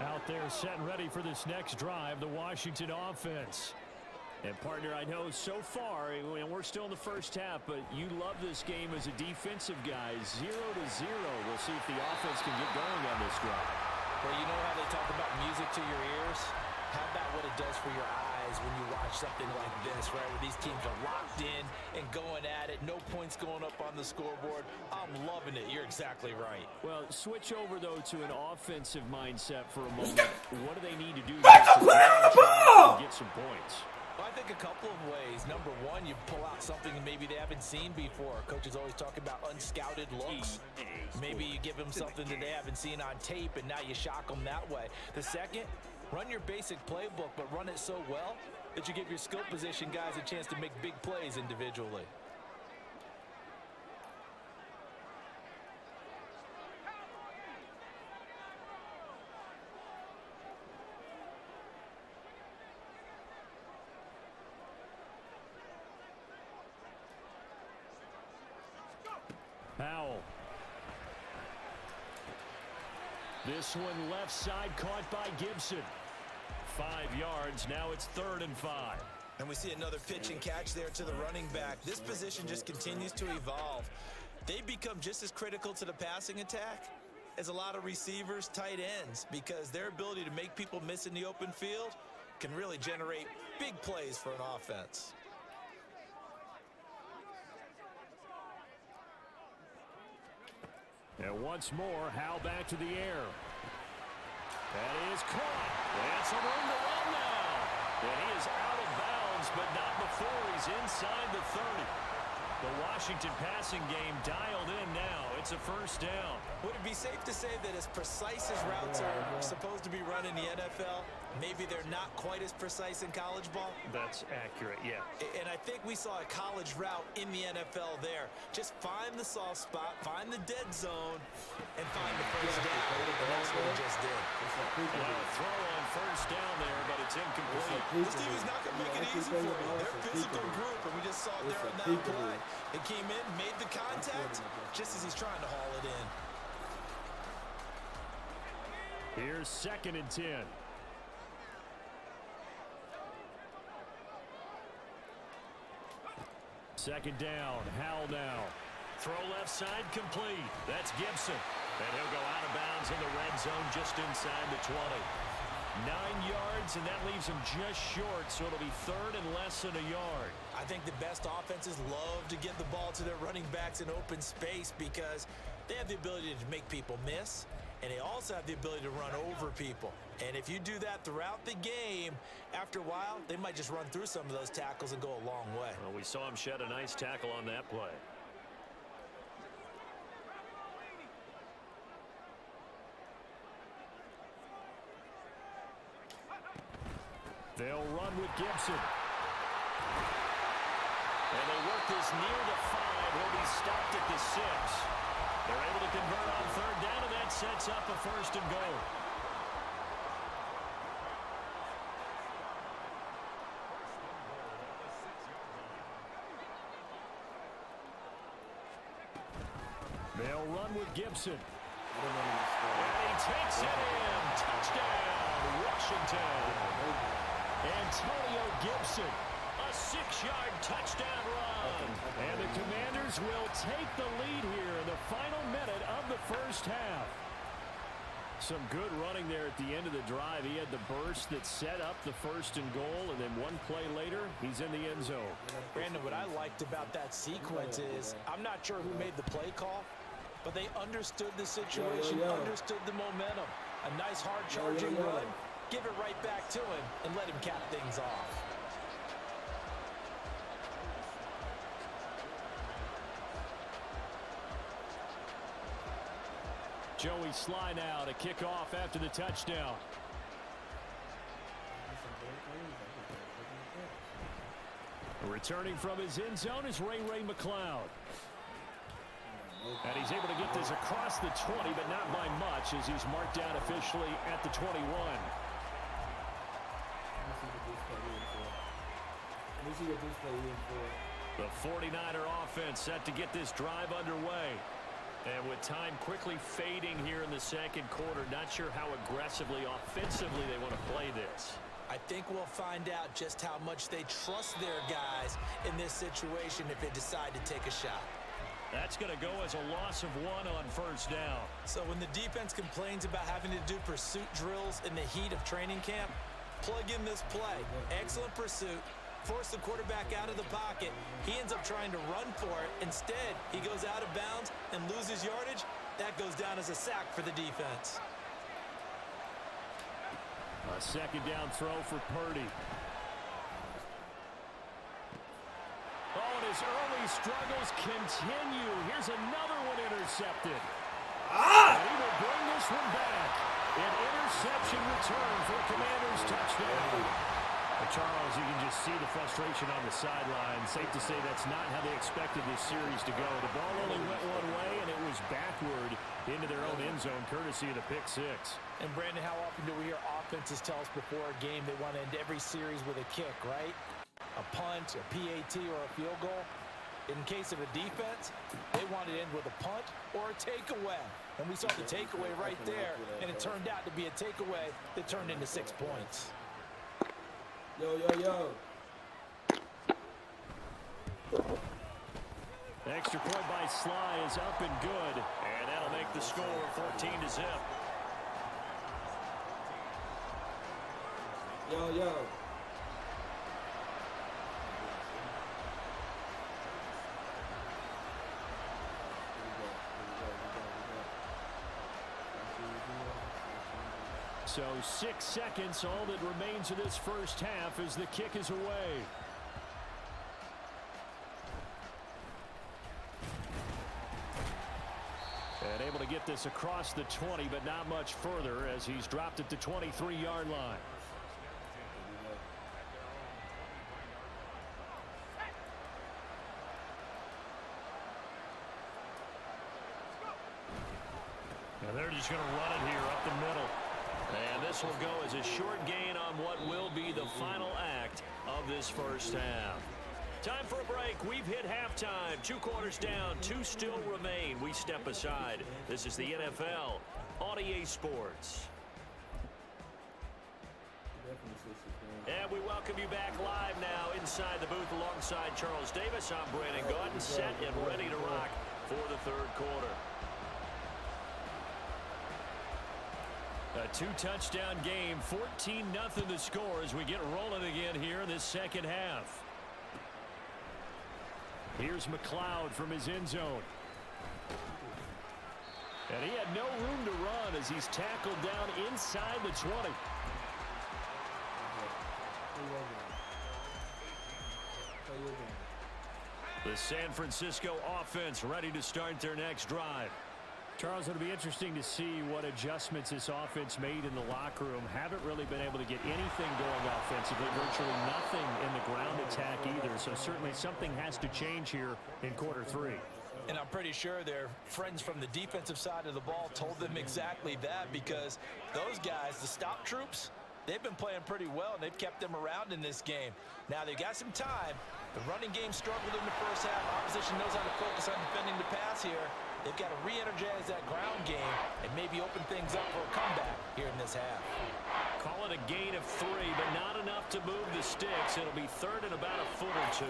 Out there set and ready for this next drive, the Washington offense. And, partner, I know so far, and we're still in the first half, but you love this game as a defensive guy. 0-0. We'll see if the offense can get going on this drive. Well, you know how they talk about music to your ears? How about what it does for your eyes? eyes when you watch something like this, right, where these teams are locked in and going at it, no points going up on the scoreboard. I'm loving it. You're exactly right. Well, switch over, though, to an offensive mindset for a moment. What do they need to do to get some points? Well, I think a couple of ways. Number one, you pull out something maybe they haven't seen before. Coaches always talk about unscouted looks. Maybe you give them something that they haven't seen on tape, and now you shock them that way. The second, run your basic playbook, but run it so well that you give your skill position guys a chance to make big plays individually. Powell. This one left side caught by Gibson. 5 yards. Now it's 3rd and 5. And we see another pitch and catch there to the running back. This position just continues to evolve. They become just as critical to the passing attack as a lot of receivers, tight ends, because their ability to make people miss in the open field can really generate big plays for an offense. And once more, Howe back to the air. That is caught. That's a room to run now. And he is out of bounds, but not before he's inside the 30. The Washington passing game dialed in now. It's a 1st down. Would it be safe to say that as precise as routes are supposed to be run in the NFL, maybe they're not quite as precise in college ball? That's accurate, yeah. And I think we saw a college route in the NFL there. Just find the soft spot, find the dead zone, and find the first down. And that's what he just did. Well, a throw on 1st down there, but it's incomplete. This team is not going to make it easy for you. They're a physical group, and we just saw it there on that play. It came in, made the contact, just as he's trying to haul it in. Here's 2nd and 10. Second down, Howell now. Throw left side complete. That's Gibson. And he'll go out of bounds in the red zone just inside the 20. 9 yards, and that leaves him just short, so it'll be 3rd and less than a yard. I think the best offenses love to get the ball to their running backs in open space because they have the ability to make people miss, and they also have the ability to run over people. And if you do that throughout the game, after a while, they might just run through some of those tackles and go a long way. Well, we saw him shed a nice tackle on that play. They'll run with Gibson. And they work this near the 5. He'll be stopped at the 6. They're able to convert on 3rd down, and that sets up a 1st and goal. They'll run with Gibson. And he takes it in. Touchdown, Washington. Antonio Gibson, a 6-yard touchdown run. And the Commanders will take the lead here in the final minute of the 1st half. Some good running there at the end of the drive. He had the burst that set up the 1st and goal, and then one play later, he's in the end zone. Brandon, what I liked about that sequence is I'm not sure who made the play call, but they understood the situation, understood the momentum. A nice hard charging run. Give it right back to him and let him cap things off. Joey Sly now to kick off after the touchdown. Returning from his end zone is Ray McLeod. And he's able to get this across the 20, but not by much as he's marked down officially at the 21. The 49er offense set to get this drive underway. And with time quickly fading here in the 2nd quarter, not sure how aggressively, offensively they want to play this. I think we'll find out just how much they trust their guys in this situation if they decide to take a shot. That's going to go as a loss of 1 on 1st down. So when the defense complains about having to do pursuit drills in the heat of training camp, plug in this play. Excellent pursuit. Force the quarterback out of the pocket. He ends up trying to run for it. Instead, he goes out of bounds and loses yardage. That goes down as a sack for the defense. A second down throw for Purdy. Oh, and his early struggles continue. Here's another one intercepted. And he will bring this one back. An interception return for the Commanders' touchdown. Charles, you can just see the frustration on the sideline. Safe to say that's not how they expected this series to go. The ball only went one way, and it was backward into their own end zone, courtesy of the pick six. And, Brandon, how often do we hear offenses tell us before a game they want to end every series with a kick, right? A punt, a PAT, or a field goal. In case of a defense, they want to end with a punt or a takeaway. And we saw the takeaway right there, and it turned out to be a takeaway that turned into 6 points. Yo. Extra point by Sly is up and good, and that'll make the score 14-0. Yo. So 6 seconds, all that remains of this first half as the kick is away. And able to get this across the 20, but not much further as he's dropped at the 23-yard line. And they're just going to run it here up the middle. And this will go as a short gain on what will be the final act of this first half. Time for a break. We've hit halftime. 2 quarters down. 2 still remain. We step aside. This is the NFL on EA Sports. And we welcome you back live now inside the booth alongside Charles Davis. I'm Brandon Gaudin, set and ready to rock for the third quarter. A 2-touchdown game, 14-0 the score as we get rolling again here in this second half. Here's McLeod from his end zone. And he had no room to run as he's tackled down inside the 20. The San Francisco offense ready to start their next drive. Charles, it'll be interesting to see what adjustments this offense made in the locker room. Haven't really been able to get anything going offensively, virtually nothing in the ground attack either. So certainly something has to change here in quarter 3. And I'm pretty sure their friends from the defensive side of the ball told them exactly that, because those guys, the stop troops, they've been playing pretty well, and they've kept them around in this game. Now, they've got some time. The running game struggled in the first half. Opposition knows how to focus on defending the pass here. They've got to re-energize that ground game and maybe open things up for a comeback here in this half. Call it a gain of 3, but not enough to move the sticks. It'll be third and about a foot or 2.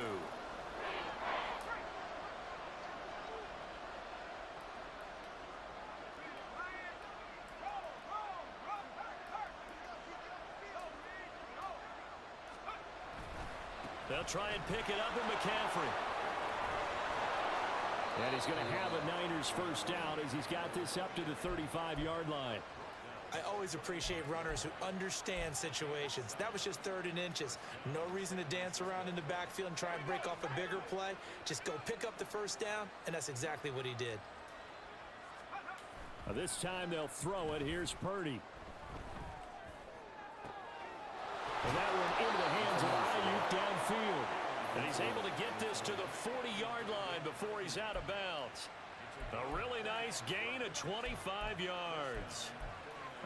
They'll try and pick it up with McCaffrey. And he's going to have a Niners first down as he's got this up to the 35-yard line. I always appreciate runners who understand situations. That was just 3rd and inches. No reason to dance around in the backfield and try and break off a bigger play. Just go pick up the first down, and that's exactly what he did. This time they'll throw it. Here's Purdy. And that one into the hands of Ayuk downfield. And he's able to get this to the 40-yard line before he's out of bounds. A really nice gain of 25 yards.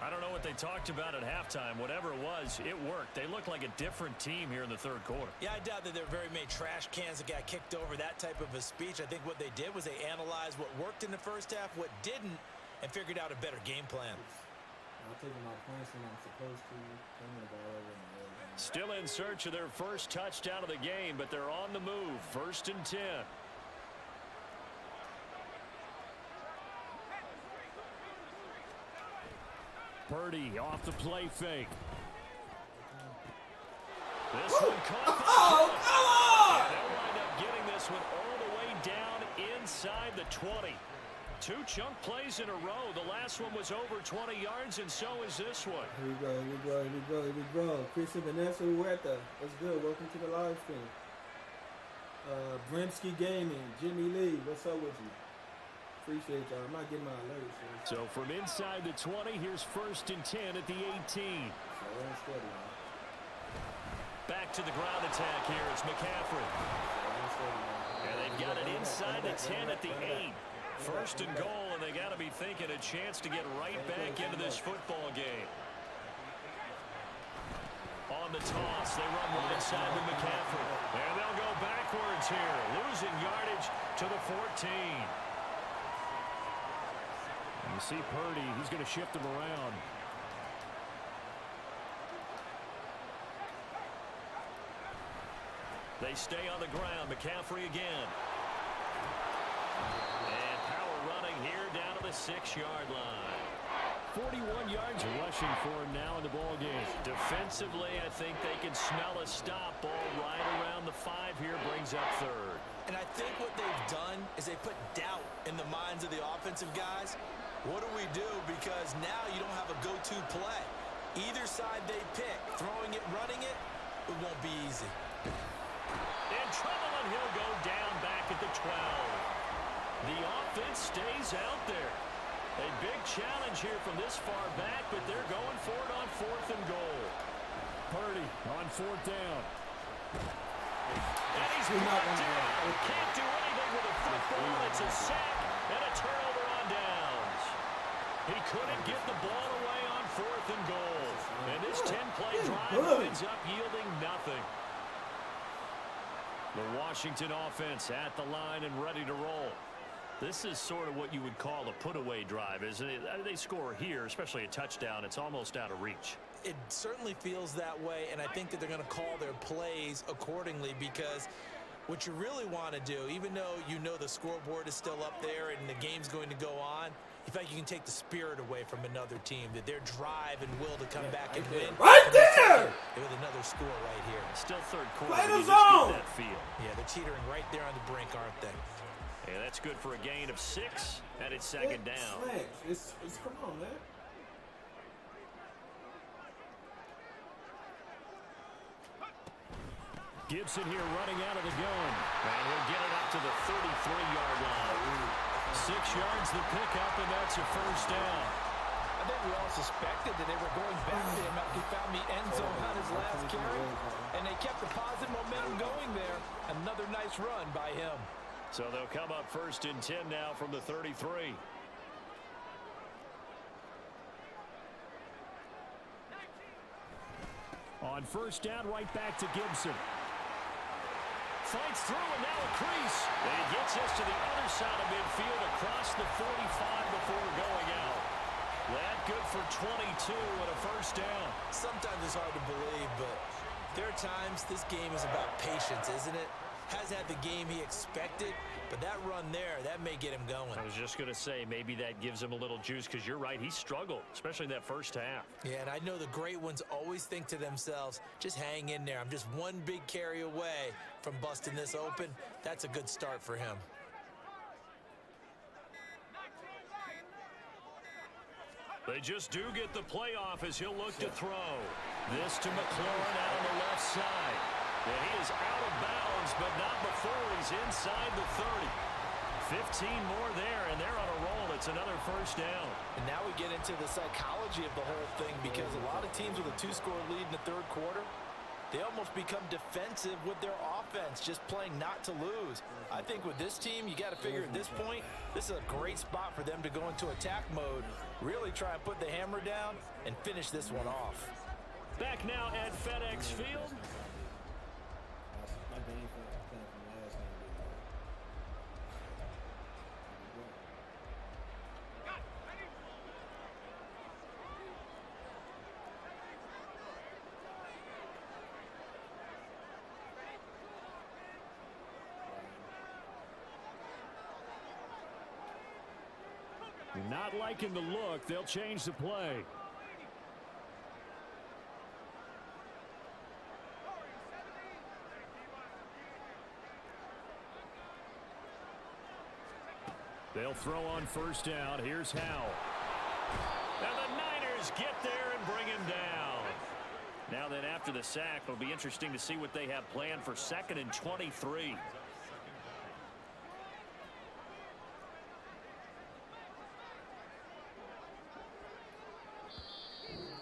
I don't know what they talked about at halftime. Whatever it was, it worked. They looked like a different team here in the third quarter. Yeah, I doubt that there were very many trash cans that got kicked over, that type of a speech. I think what they did was they analyzed what worked in the first half, what didn't, and figured out a better game plan. I'm taking my points when I'm supposed to. Turning the ball over. Still in search of their first touchdown of the game, but they're on the move. 1st and 10. Purdy off the play fake. This one caught. Oh, come on! And they'll wind up getting this one all the way down inside the 20. 2 chunk plays in a row. The last one was over 20 yards, and so is this one. Here we go. Christian Vanessa Huerta. What's good? Welcome to the live stream. Brimsky Gaming. Jimmy Lee. What's up with you? Appreciate y'all. I'm not getting my alerts. So from inside the 20, here's 1st and 10 at the 18. Back to the ground attack here. It's McCaffrey. And they've got it inside the 10 at the 8. 1st and goal, and they got to be thinking a chance to get right back into this football game. On the toss, they run right side with McCaffrey. And they'll go backwards here, losing yardage to the 14. And you see Purdy, he's going to shift him around. They stay on the ground. McCaffrey again. And power running here down to the 6-yard line. 41 yards rushing for him now in the ball game. Defensively, I think they can smell a stop. Ball right around the 5 here, brings up 3rd. And I think what they've done is they put doubt in the minds of the offensive guys. What do we do? Because now you don't have a go-to play. Either side they pick, throwing it, running it, it won't be easy. In trouble, and he'll go down back at the 12. The offense stays out there. A big challenge here from this far back, but they're going for it on 4th and goal. Purdy on 4th down. And he's brought down. Can't do anything with a football. It's a sack and a turnover on downs. He couldn't get the ball away on 4th and goal. And this 10-play drive ends up yielding nothing. The Washington offense at the line and ready to roll. This is sort of what you would call a put-away drive, isn't it? They score here, especially a touchdown. It's almost out of reach. It certainly feels that way, and I think that they're going to call their plays accordingly, because what you really want to do, even though you know the scoreboard is still up there and the game's going to go on, you feel like you can take the spirit away from another team, that their drive and will to come back and win. Right there! With another score right here. Still 3rd quarter. Play the you just zone! get that feel. Yeah, they're teetering right there on the brink, aren't they? And that's good for a gain of 6, and it's 2nd down. It's come on, man. Gibson here running out of the gun. And he'll get it up to the 33-yard line. 6 yards the pickup, and that's a 1st down. I think we all suspected that they were going back to him after he found the end zone on his last carry, and they kept the positive momentum going there. Another nice run by him. So they'll come up 1st and 10 now from the 33. On 1st down, right back to Gibson. Fights through, and now a crease. And he gets us to the other side of midfield across the 45 before going out. That good for 22 and a 1st down. Sometimes it's hard to believe, but there are times this game is about patience, isn't it? Hasn't had the game he expected, but that run there, that may get him going. I was just going to say, maybe that gives him a little juice, because you're right, he struggled, especially in that 1st half. Yeah, and I know the great ones always think to themselves, just hang in there. I'm just one big carry away from busting this open. That's a good start for him. They just do get the playoff as he'll look to throw. This to McLaurin out on the left side. And he is out of bounds, but not before he's inside the 30. 15 more there, and they're on a roll. It's another 1st down. And now we get into the psychology of the whole thing, because a lot of teams with a 2-score lead in the 3rd quarter, they almost become defensive with their offense, just playing not to lose. I think with this team, you got to figure at this point, this is a great spot for them to go into attack mode, really try and put the hammer down and finish this one off. Back now at FedEx Field. Not liking the look. They'll change the play. They'll throw on first down. Here's Howe. And the Niners get there and bring him down. Now then, after the sack, it'll be interesting to see what they have planned for 2nd and 23.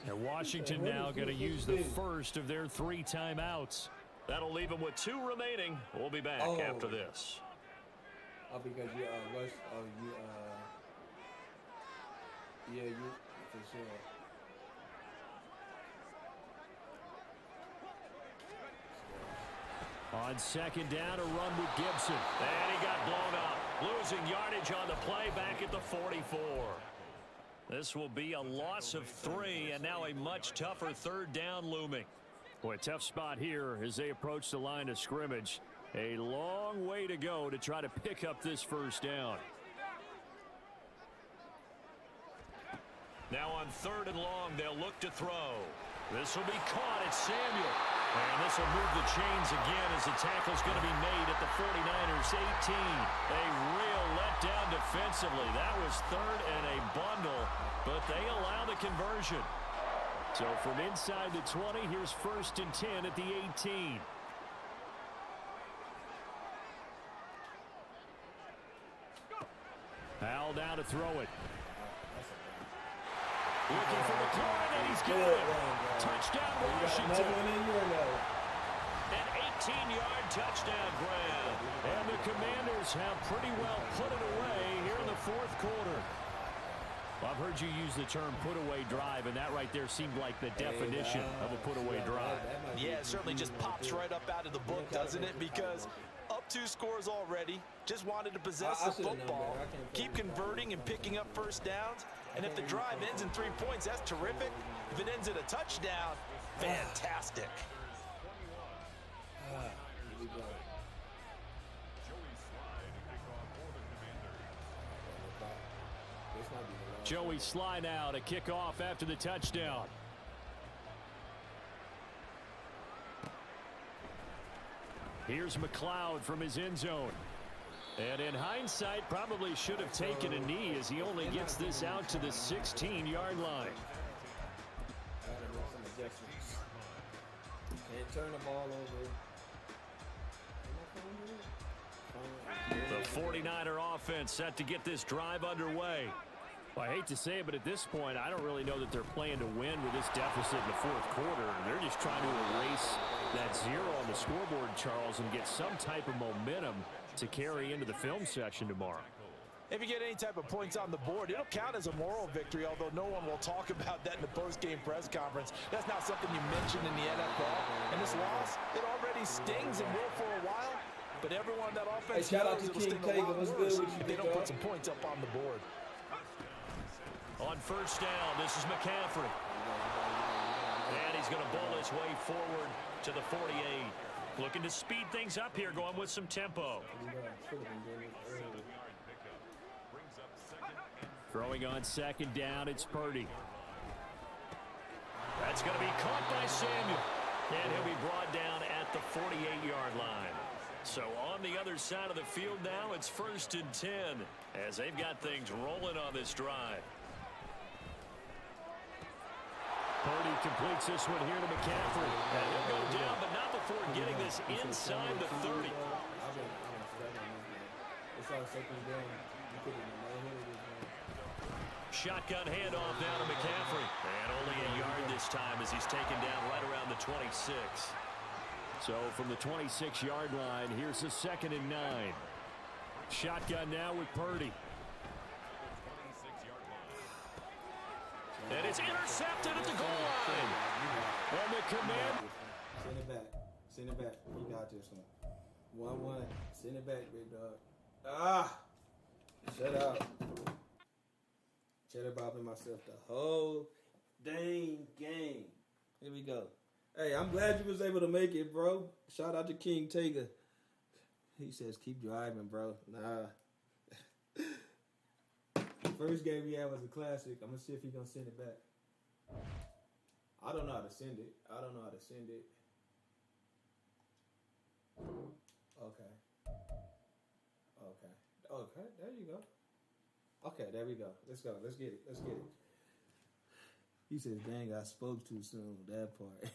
And Washington now going to use the first of their 3 timeouts. That'll leave them with 2 remaining. We'll be back after this. Oh, because you rush. Oh, you yeah, you for sure. On 2nd down, a run with Gibson. And he got blown up. Losing yardage on the play back at the 44. This will be a loss of 3, and now a much tougher 3rd down looming. Boy, a tough spot here as they approach the line of scrimmage. A long way to go to try to pick up this first down. Now on 3rd and long, they'll look to throw. This will be caught at Samuel. And this will move the chains again as the tackle's going to be made at the 49ers 18. A real letdown defensively. That was 3rd and a bundle, but they allow the conversion. So from inside the 20, here's 1st and 10 at the 18. Howell down to throw it. Looking for the corner, and he's got it. Touchdown, Washington. An 18-yard touchdown grab. And the Commanders have pretty well put it away here in the 4th quarter. Well, I've heard you use the term put-away drive, and that right there seemed like the definition of a put-away drive. Yeah, it certainly just pops right up out of the book, doesn't it? Because up 2 scores already, just wanted to possess the football, keep converting and picking up first downs. And if the drive ends in 3 points, that's terrific. If it ends in a touchdown, fantastic. Joey slide out, a kickoff after the touchdown. Here's McLeod from his end zone. And in hindsight, probably should have taken a knee as he only gets this out to the 16-yard line. Can't turn the ball over. The 49er offense set to get this drive underway. Well, I hate to say it, but at this point, I don't really know that they're playing to win with this deficit in the 4th quarter. They're just trying to erase that 0 on the scoreboard, Charles, and get some type of momentum to carry into the film session tomorrow. If you get any type of points on the board, it'll count as a moral victory, although no one will talk about that in the post-game press conference. That's not something you mentioned in the NFL. And this loss, it already stings and will for a while, but everyone that offense knows it'll sting a lot worse if they don't put some points up on the board. On first down, this is McCaffrey. And he's going to bowl his way forward to the 48. Looking to speed things up here, going with some tempo. Throwing on 2nd down, it's Purdy. That's going to be caught by Samuel. And he'll be brought down at the 48-yard line. So on the other side of the field now, it's 1st and 10 as they've got things rolling on this drive. Purdy completes this one here to McCaffrey. And he'll go down, but not before getting this inside the 30. Shotgun handoff down to McCaffrey. And only a yard this time as he's taken down right around the 26. So from the 26-yard line, here's the 2nd and 9. Shotgun now with Purdy. And it's intercepted at the goal line. And the command. Send it back. Send it back. You got this one. 1-1. Send it back, big dog. Ah! Shut up. Cheddar bopping myself the whole dang game. Here we go. Hey, I'm glad you was able to make it, bro. Shout out to King Tager. He says, keep driving, bro. Nah. First game we had was a classic. I'm going to see if he's going to send it back. I don't know how to send it. Okay. There you go. Okay, there we go. Let's go. Let's get it. Let's get it. He says, dang, I spoke too soon. That part.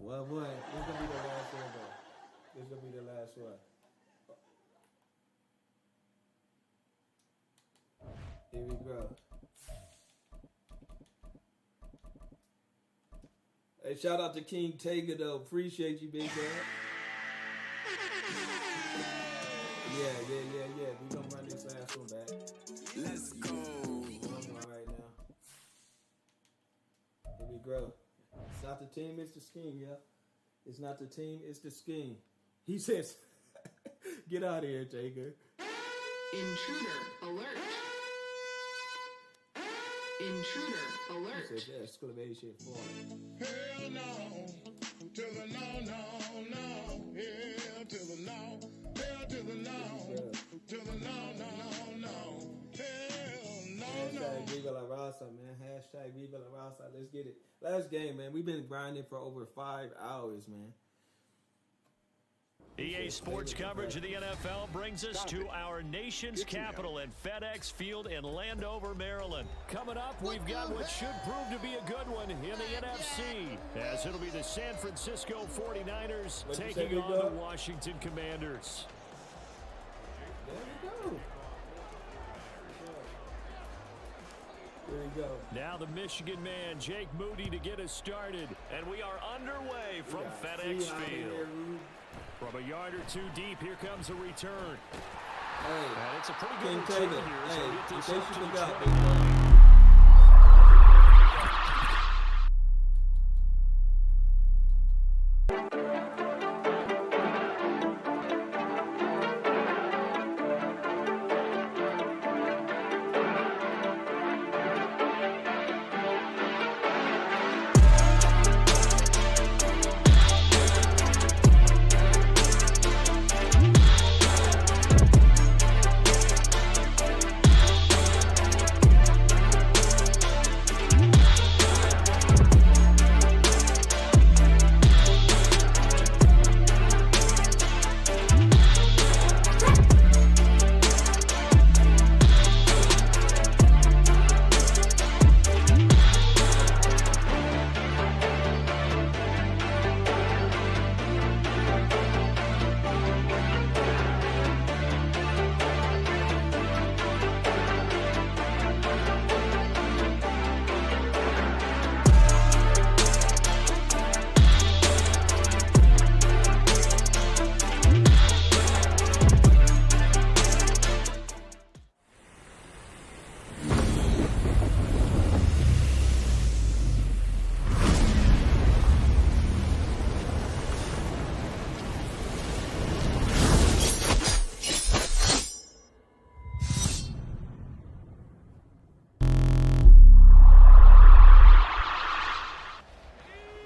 Well, boy, this is going to be the last one, though. This is going to be the last one. Here we go. Hey, shout out to King Taker, though. Appreciate you, big guy. Yeah. We gonna run this last one back. Let's go. All right now. Here we go. It's not the team, it's the scheme, yeah. It's not the team, it's the scheme. He says, get out of here, Taker. Intruder alert. Intruder alert. He says, exclamation point. Hell no, to the no. Hell to the no. Hell to the no. To the no. Hell no. Hashtag Viva La Raza, man. Hashtag Viva La Raza. Let's get it. Last game, man. We've been grinding for over 5 hours, man. EA Sports coverage of the NFL brings us to our nation's capital at FedEx Field in Landover, Maryland. Coming up, we've got what should prove to be a good one in the NFC, as it'll be the San Francisco 49ers taking on the Washington Commanders. There we go. There we go. Now the Michigan man, Jake Moody, to get us started. And we are underway from FedEx Field. From a yard or two deep, here comes a return. Hey, and it's a pretty good return here. Hey, So get this in up case to you the forgot, 20.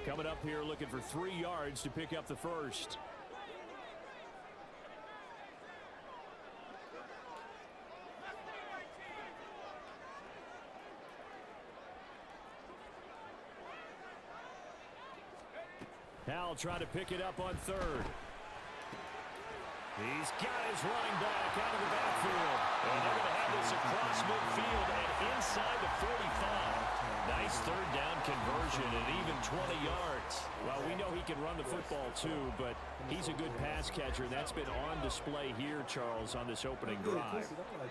Coming up here looking for 3 yards to pick up the first. Howell trying to pick it up on third. He's got his running back out of the backfield. And they're going to have this across midfield and inside the 45. Nice third down conversion and even 20 yards. Well, we know he can run the football too, but he's a good pass catcher, and that's been on display here, Charles, on this opening drive.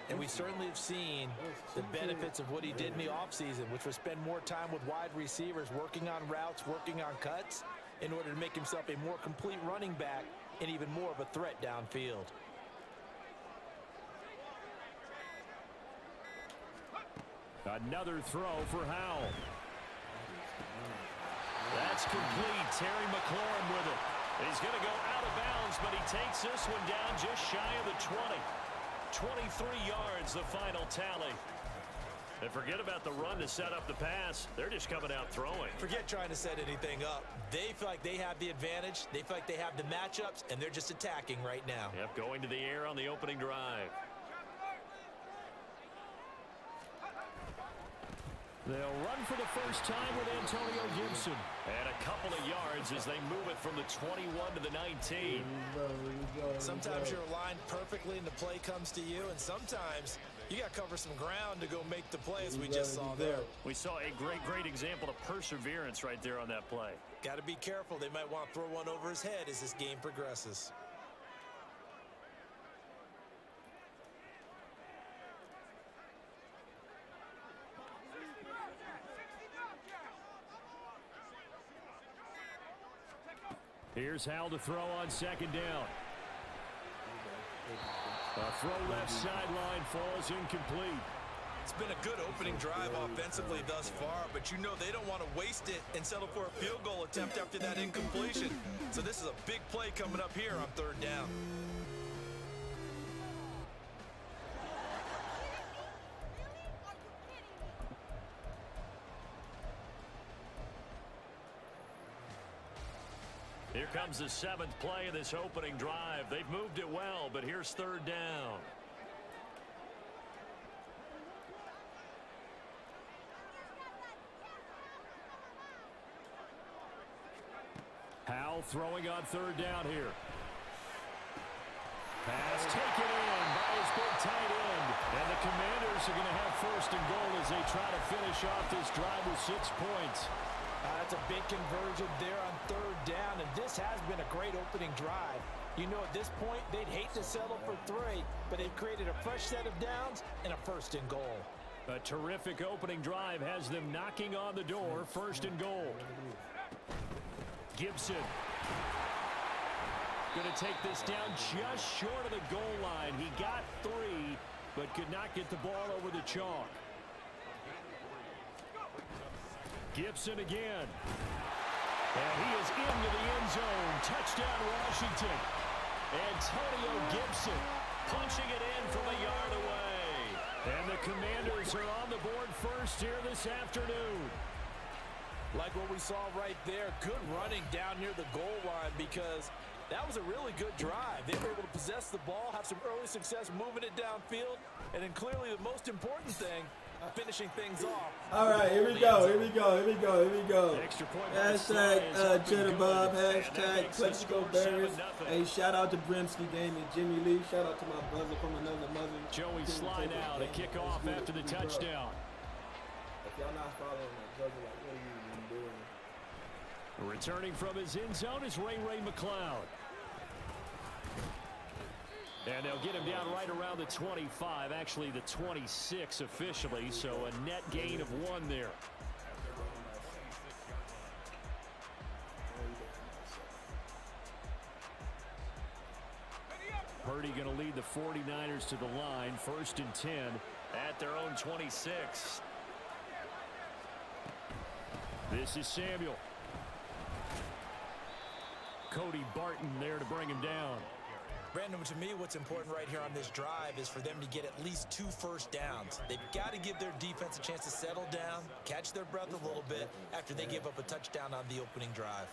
And we certainly have seen the benefits of what he did in the offseason, which was spend more time with wide receivers, working on routes, working on cuts, in order to make himself a more complete running back and even more of a threat downfield. Another throw for Howell. That's complete. Terry McLaurin with it. He's going to go out of bounds, but he takes this one down just shy of the 20. 23 yards, the final tally. And forget about the run to set up the pass. They're just coming out throwing. Forget trying to set anything up. They feel like they have the advantage. They feel like they have the matchups, and they're just attacking right now. Yep, going to the air on the opening drive. They'll run for the first time with Antonio Gibson. And a couple of yards as they move it from the 21 to the 19. Sometimes you're aligned perfectly and the play comes to you, and sometimes You got to cover some ground to go make the play, as we just saw there. We saw a great example of perseverance right there on that play. Got to be careful. They might want to throw one over his head as this game progresses. Here's Hal to throw on second down. A throw left sideline falls incomplete. It's been a good opening drive offensively thus far, but you know they don't want to waste it and settle for a field goal attempt after that incompletion. So this is a big play coming up here on third down. Here comes the 7th play of this opening drive. They've moved it well, but here's third down. Howell throwing on third down here. Pass taken in by his big tight end. And the Commanders are going to have first and goal as they try to finish off this drive with 6 points. That's a big conversion there on third down, and this has been a great opening drive. You know, at this point, they'd hate to settle for 3, but they've created a fresh set of downs and a first and goal. A terrific opening drive has them knocking on the door, first and goal. Gibson going to take this down just short of the goal line. He got 3, but could not get the ball over the chalk. Gibson again. And he is into the end zone. Touchdown, Washington. Antonio Gibson punching it in from a yard away. And the Commanders are on the board first here this afternoon. Like what we saw right there, good running down near the goal line because that was a really good drive. They were able to possess the ball, have some early success moving it downfield, and then clearly the most important thing, finishing things off. All right, here we go. Hashtag Cheddar Bob, hashtag Plexico Bears. Hey, shout out to Brimsky Gaming, Jimmy Lee. Shout out to my brother from another mother. Joey slide out to kick off after the touchdown. If y'all not following that, brother, like, what are you doing? Returning from his end zone is Ray McLeod. And they'll get him down right around the 25, actually the 26 officially, so a net gain of 1 there. Purdy going to lead the 49ers to the line, 1st and 10 at their own 26. This is Samuel. Cody Barton there to bring him down. Brandon, to me, what's important right here on this drive is for them to get at least 2 first downs. They've got to give their defense a chance to settle down, catch their breath a little bit after they give up a touchdown on the opening drive.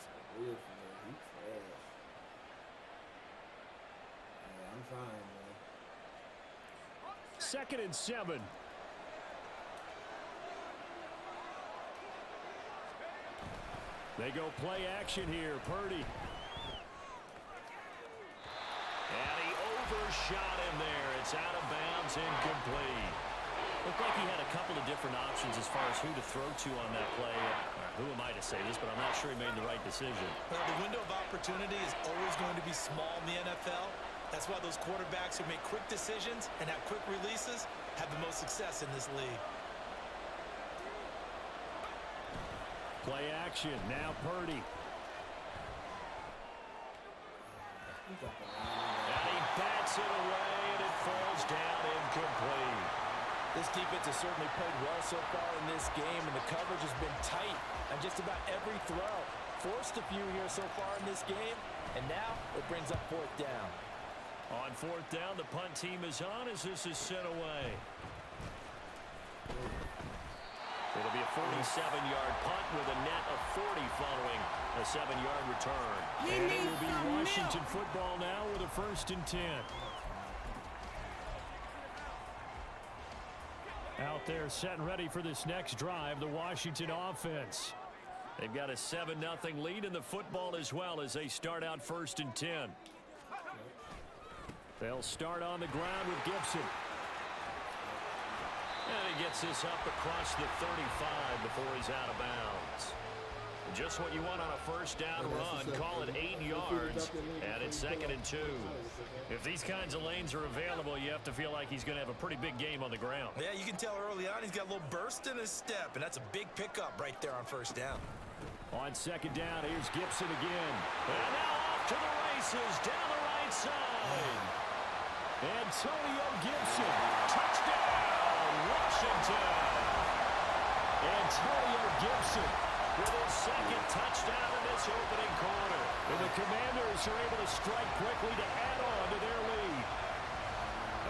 I'm trying, man. 2nd and 7. They go play action here. Purdy. And he overshot him there. It's out of bounds, incomplete. Looked like he had a couple of different options as far as who to throw to on that play. Who am I to say this, but I'm not sure he made the right decision. Well, the window of opportunity is always going to be small in the NFL. That's why those quarterbacks who make quick decisions and have quick releases have the most success in this league. Play action. Now Purdy. And he bats it away, and it falls down incomplete. This defense has certainly played well so far in this game, and the coverage has been tight on just about every throw. Forced a few here so far in this game, and now it brings up 4th down. On 4th down, the punt team is on as this is sent away. It'll be a 47-yard punt with a net of 40 following a 7-yard return. And it will be Washington football now with a 1st and 10. Out there set and ready for this next drive, the Washington offense. They've got a 7-0 lead in the football as well as they start out 1st and 10. They'll start on the ground with Gibson. gets this up across the 35 before he's out of bounds. Just what you want on a first down run. Call it 8 yards, and it's 2nd and 2. If these kinds of lanes are available, you have to feel like he's going to have a pretty big game on the ground. Yeah, you can tell early on he's got a little burst in his step, and that's a big pickup right there on first down. On 2nd down, here's Gibson again. And now off to the races down the right side. Antonio Gibson, touchdown, Washington. Antonio Gibson with his 2nd touchdown in this opening quarter. And the Commanders are able to strike quickly to add on to their lead.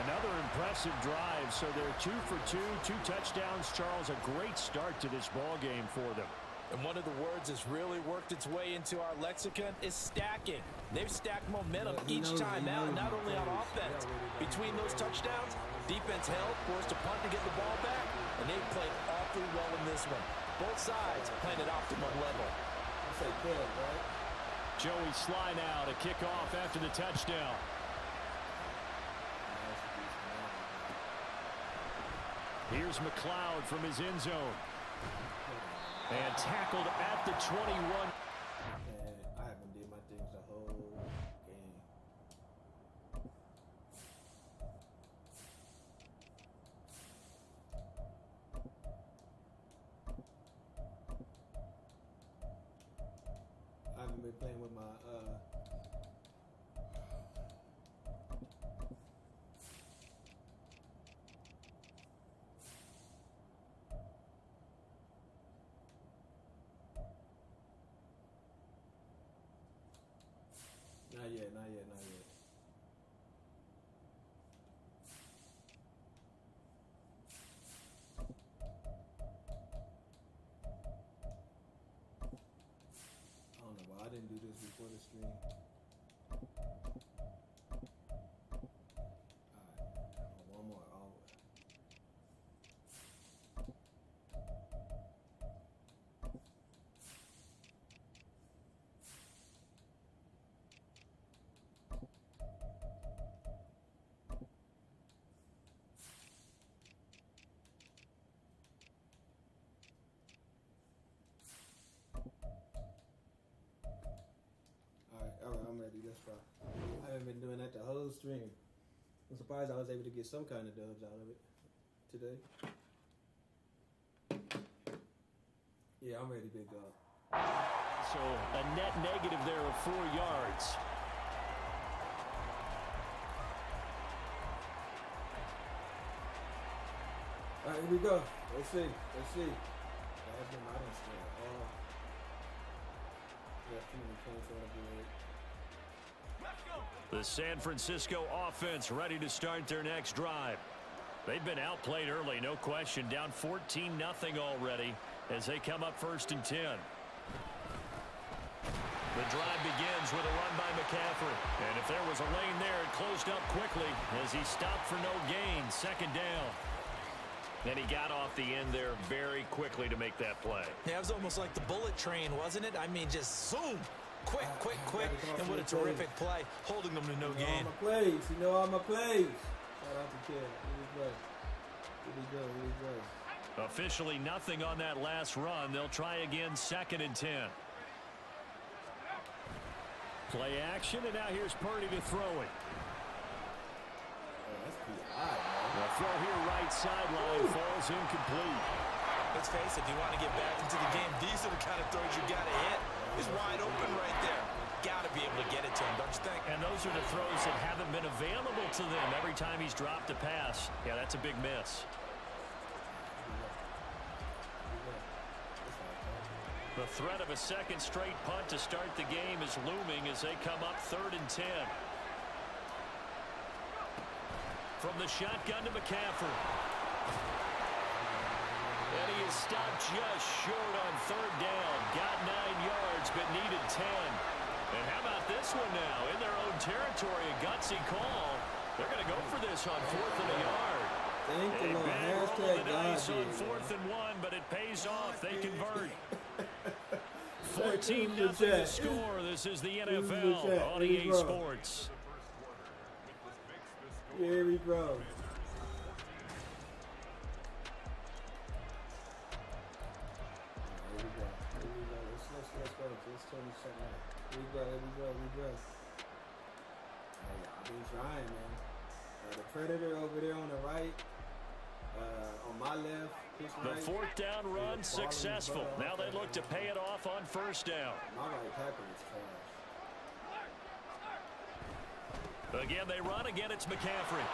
Another impressive drive, so they're 2 for 2, 2 touchdowns. Charles, a great start to this ball game for them. And one of the words that's really worked its way into our lexicon is stacking. They've stacked momentum each time out, not only on offense. Between those touchdowns, defense held, forced a punt to get the ball back, and they played awfully well in this one. Both sides playing at optimum level. Joey Sly now to kick off after the touchdown. Here's McLeod from his end zone. And tackled at the 21. I haven't did my things the whole game. I haven't been playing with my Not yet. I don't know why I didn't do this before the stream. Alright, one more. I'm ready. Let's try. I haven't been doing that the whole stream. I'm surprised I was able to get some kind of dubs out of it today. Yeah, I'm ready, big dog. So a net negative there of 4 yards. All right, here we go. Let's see. Last game I didn't score at all. Yeah, too many points on the board. The San Francisco offense ready to start their next drive. They've been outplayed early, no question. Down 14-0 already as they come up 1st and 10. The drive begins with a run by McCaffrey. And if there was a lane there, it closed up quickly as he stopped for no gain. 2nd down. And he got off the end there very quickly to make that play. Yeah, it was almost like the bullet train, wasn't it? I mean, just zoom. Quick. And what a terrific play, holding them to no gain. You know all my plays. Shout out to Kid. Here we go. Officially nothing on that last run. They'll try again 2nd and 10. Play action, and now here's Purdy to throw it. That's pretty high, man. The throw here right sideline falls incomplete. Let's face it, if you want to get back into the game, these are the kind of throws you got to hit. He's wide open right there. Got to be able to get it to him, don't you think? And those are the throws that haven't been available to them every time he's dropped a pass. Yeah, that's a big miss. The threat of a second straight punt to start the game is looming as they come up 3rd and 10. From the shotgun to McCaffrey. And he is stopped just short on 3rd down. Got 9 yards, but needed 10. And how about this one now? In their own territory, a gutsy call. They're going to go for this on 4th and a yard. Thank you, Lord. Roll of the dice on 4th and 1, but it pays off. They convert. 14-0 the score. This is the NFL on EA Sports. Here we go. Just tell me something. Here we go. Hey, I've been trying, man. The Predator over there on the right. On my left. The fourth down run successful. Now they look to pay it off on first down. My right tackle is trash. Again, they run. Again, it's McCaffrey.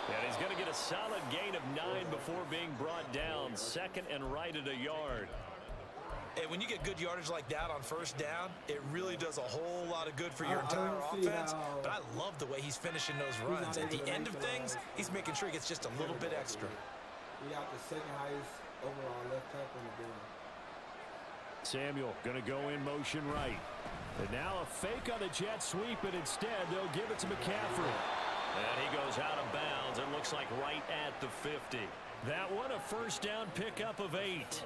And he's going to get a solid gain of 9 before being brought down. Second and right at a yard. And when you get good yardage like that on first down, it really does a whole lot of good for your entire offense. But I love the way he's finishing those runs. At the end of things, he's making sure he gets just a little bit extra. He got the second highest overall left tackle in the game. Samuel going to go in motion right. And now a fake on the jet sweep, and instead they'll give it to McCaffrey. And he goes out of bounds. It looks like right at the 50. That one, a first down pickup of 8.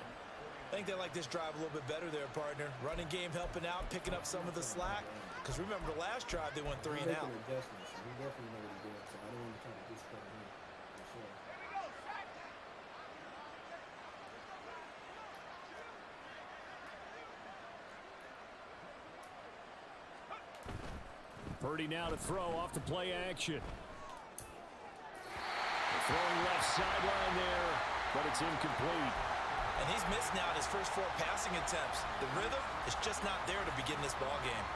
I think they like this drive a little bit better there, partner. Running game helping out, picking up some of the slack. Because remember the last drive, they went 3 and out. He definitely know what he's doing, so I don't want to try to discredit him for sure. Purdy now to throw off the play action. Throwing left sideline there, but it's incomplete. And he's missed now in his first 4 passing attempts. The rhythm is just not there to begin this ball game.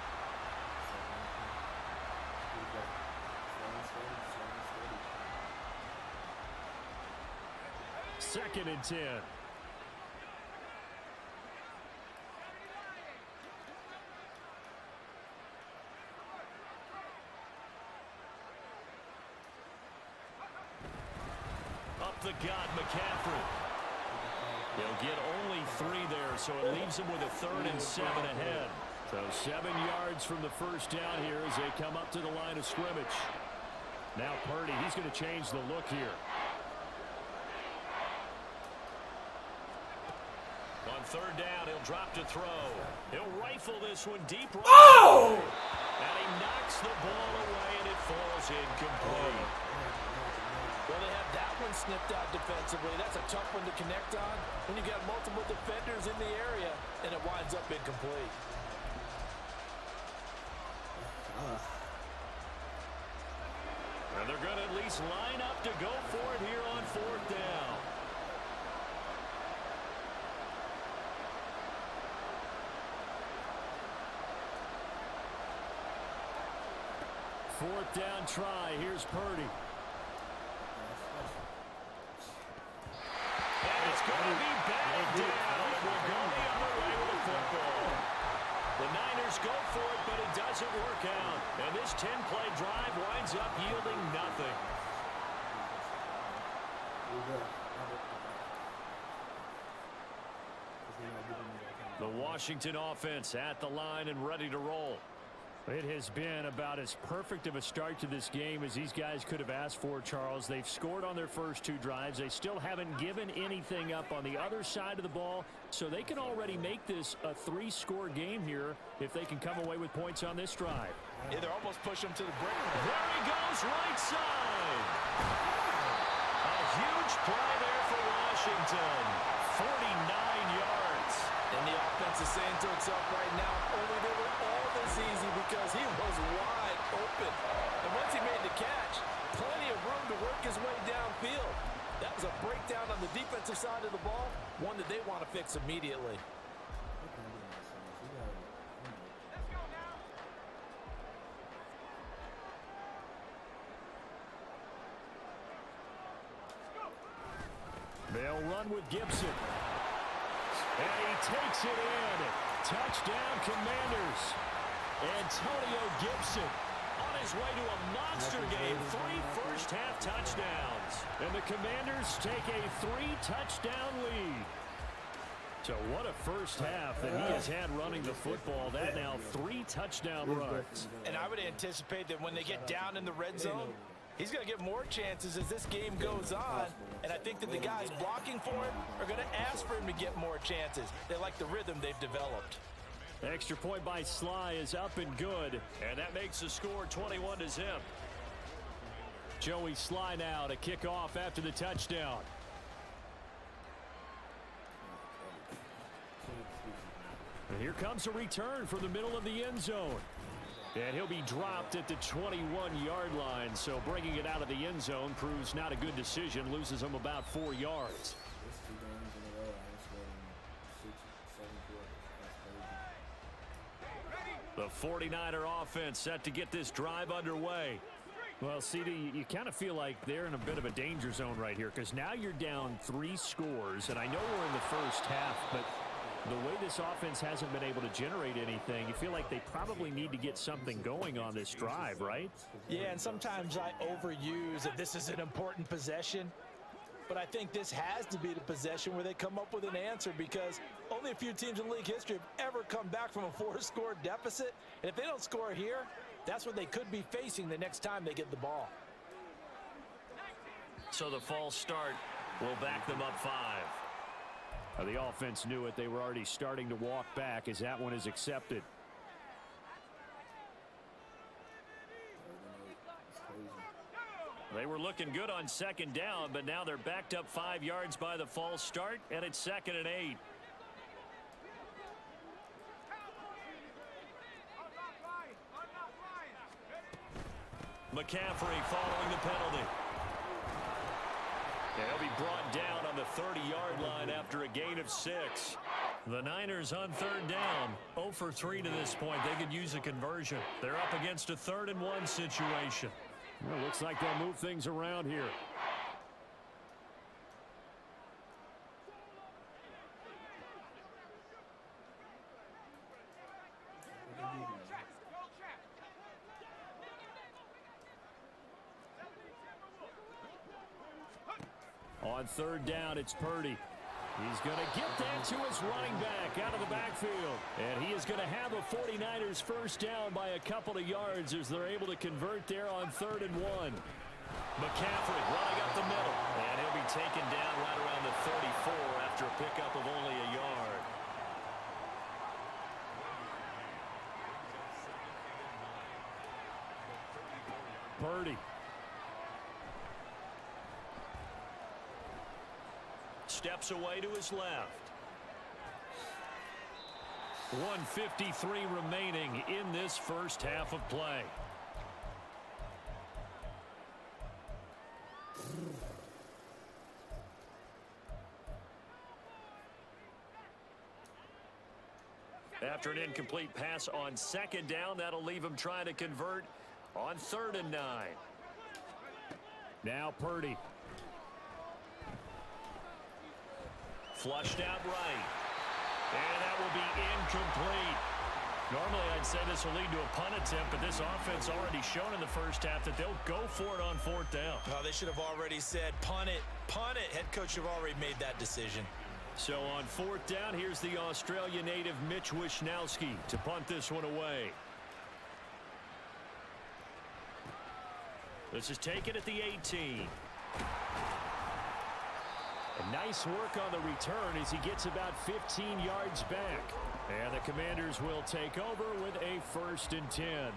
Second and 10. Up the gut, McCaffrey. They'll get only 3 there, so it leaves them with a 3rd and 7 ahead. So 7 yards from the first down here as they come up to the line of scrimmage. Now Purdy, he's going to change the look here. On 3rd down, he'll drop to throw. He'll rifle this one deep right. Oh! And he knocks the ball away, and it falls incomplete. Well, they have that one snipped out defensively. That's a tough one to connect on when you got multiple defenders in the area, and it winds up incomplete. And they're going to at least line up to go for it here on 4th down. Fourth down try. Here's Purdy. And it's going to be batted down. It will go the other way with the football. The Niners go for it, but it doesn't work out. And this 10-play drive winds up yielding nothing. The Washington offense at the line and ready to roll. It has been about as perfect of a start to this game as these guys could have asked for, Charles. They've scored on their first 2 drives. They still haven't given anything up on the other side of the ball, so they can already make this a 3-score game here if they can come away with points on this drive. Yeah, they're almost pushing them to the brink. There he goes, right side. A huge play there for Washington. 49 yards. And the offense is saying to itself right now, only they were all this easy because he was wide open. And once he made the catch, plenty of room to work his way downfield. That was a breakdown on the defensive side of the ball, one that they want to fix immediately. They'll run with Gibson. And he takes it in. Touchdown, Commanders. Antonio Gibson on his way to a monster game. 3 first-half touchdowns. And the Commanders take a 3-touchdown lead. So what a first half that he has had running the football. That now 3 touchdown runs. And I would anticipate that when they get down in the red zone, he's going to get more chances as this game goes on, and I think that the guys blocking for him are going to ask for him to get more chances. They like the rhythm they've developed. Extra point by Sly is up and good, and that makes the score 21-0. Joey Sly now to kick off after the touchdown. And here comes a return from the middle of the end zone. And he'll be dropped at the 21-yard line, so bringing it out of the end zone proves not a good decision, loses him about 4 yards. The 49er offense set to get this drive underway. Well, CD, you kind of feel like they're in a bit of a danger zone right here because now you're down 3 scores, and I know we're in the first half, but the way this offense hasn't been able to generate anything, you feel like they probably need to get something going on this drive, right? Yeah, and sometimes I overuse that this is an important possession, but I think this has to be the possession where they come up with an answer because only a few teams in league history have ever come back from a 4-score deficit, and if they don't score here, that's what they could be facing the next time they get the ball. So the false start will back them up 5. The offense knew it. They were already starting to walk back as that one is accepted. They were looking good on second down, but now they're backed up 5 yards by the false start, and it's 2nd and 8. McCaffrey following the penalty. And he'll be brought down on the 30-yard line after a gain of 6. The Niners on 3rd down, 0 for 3 to this point. They could use a conversion. They're up against a 3rd and 1 situation. Well, looks like they'll move things around here. On 3rd down, it's Purdy. He's going to get that to his running back out of the backfield. And he is going to have a 49ers first down by a couple of yards as they're able to convert there on 3rd and 1. McCaffrey running up the middle. And he'll be taken down right around the 34 after a pickup of only a yard. Purdy. Steps away to his left. 1:53 remaining in this first half of play. After an incomplete pass on 2nd down, that'll leave him trying to convert on 3rd and 9. Now Purdy. Flushed out right. And that will be incomplete. Normally, I'd say this will lead to a punt attempt, but this offense already shown in the first half that they'll go for it on 4th down. Oh, they should have already said, punt it, punt it. Head coach should have already made that decision. So on 4th down, here's the Australia native Mitch Wishnowski to punt this one away. This is taken at the 18. A nice work on the return as he gets about 15 yards back. And the Commanders will take over with a 1st and 10.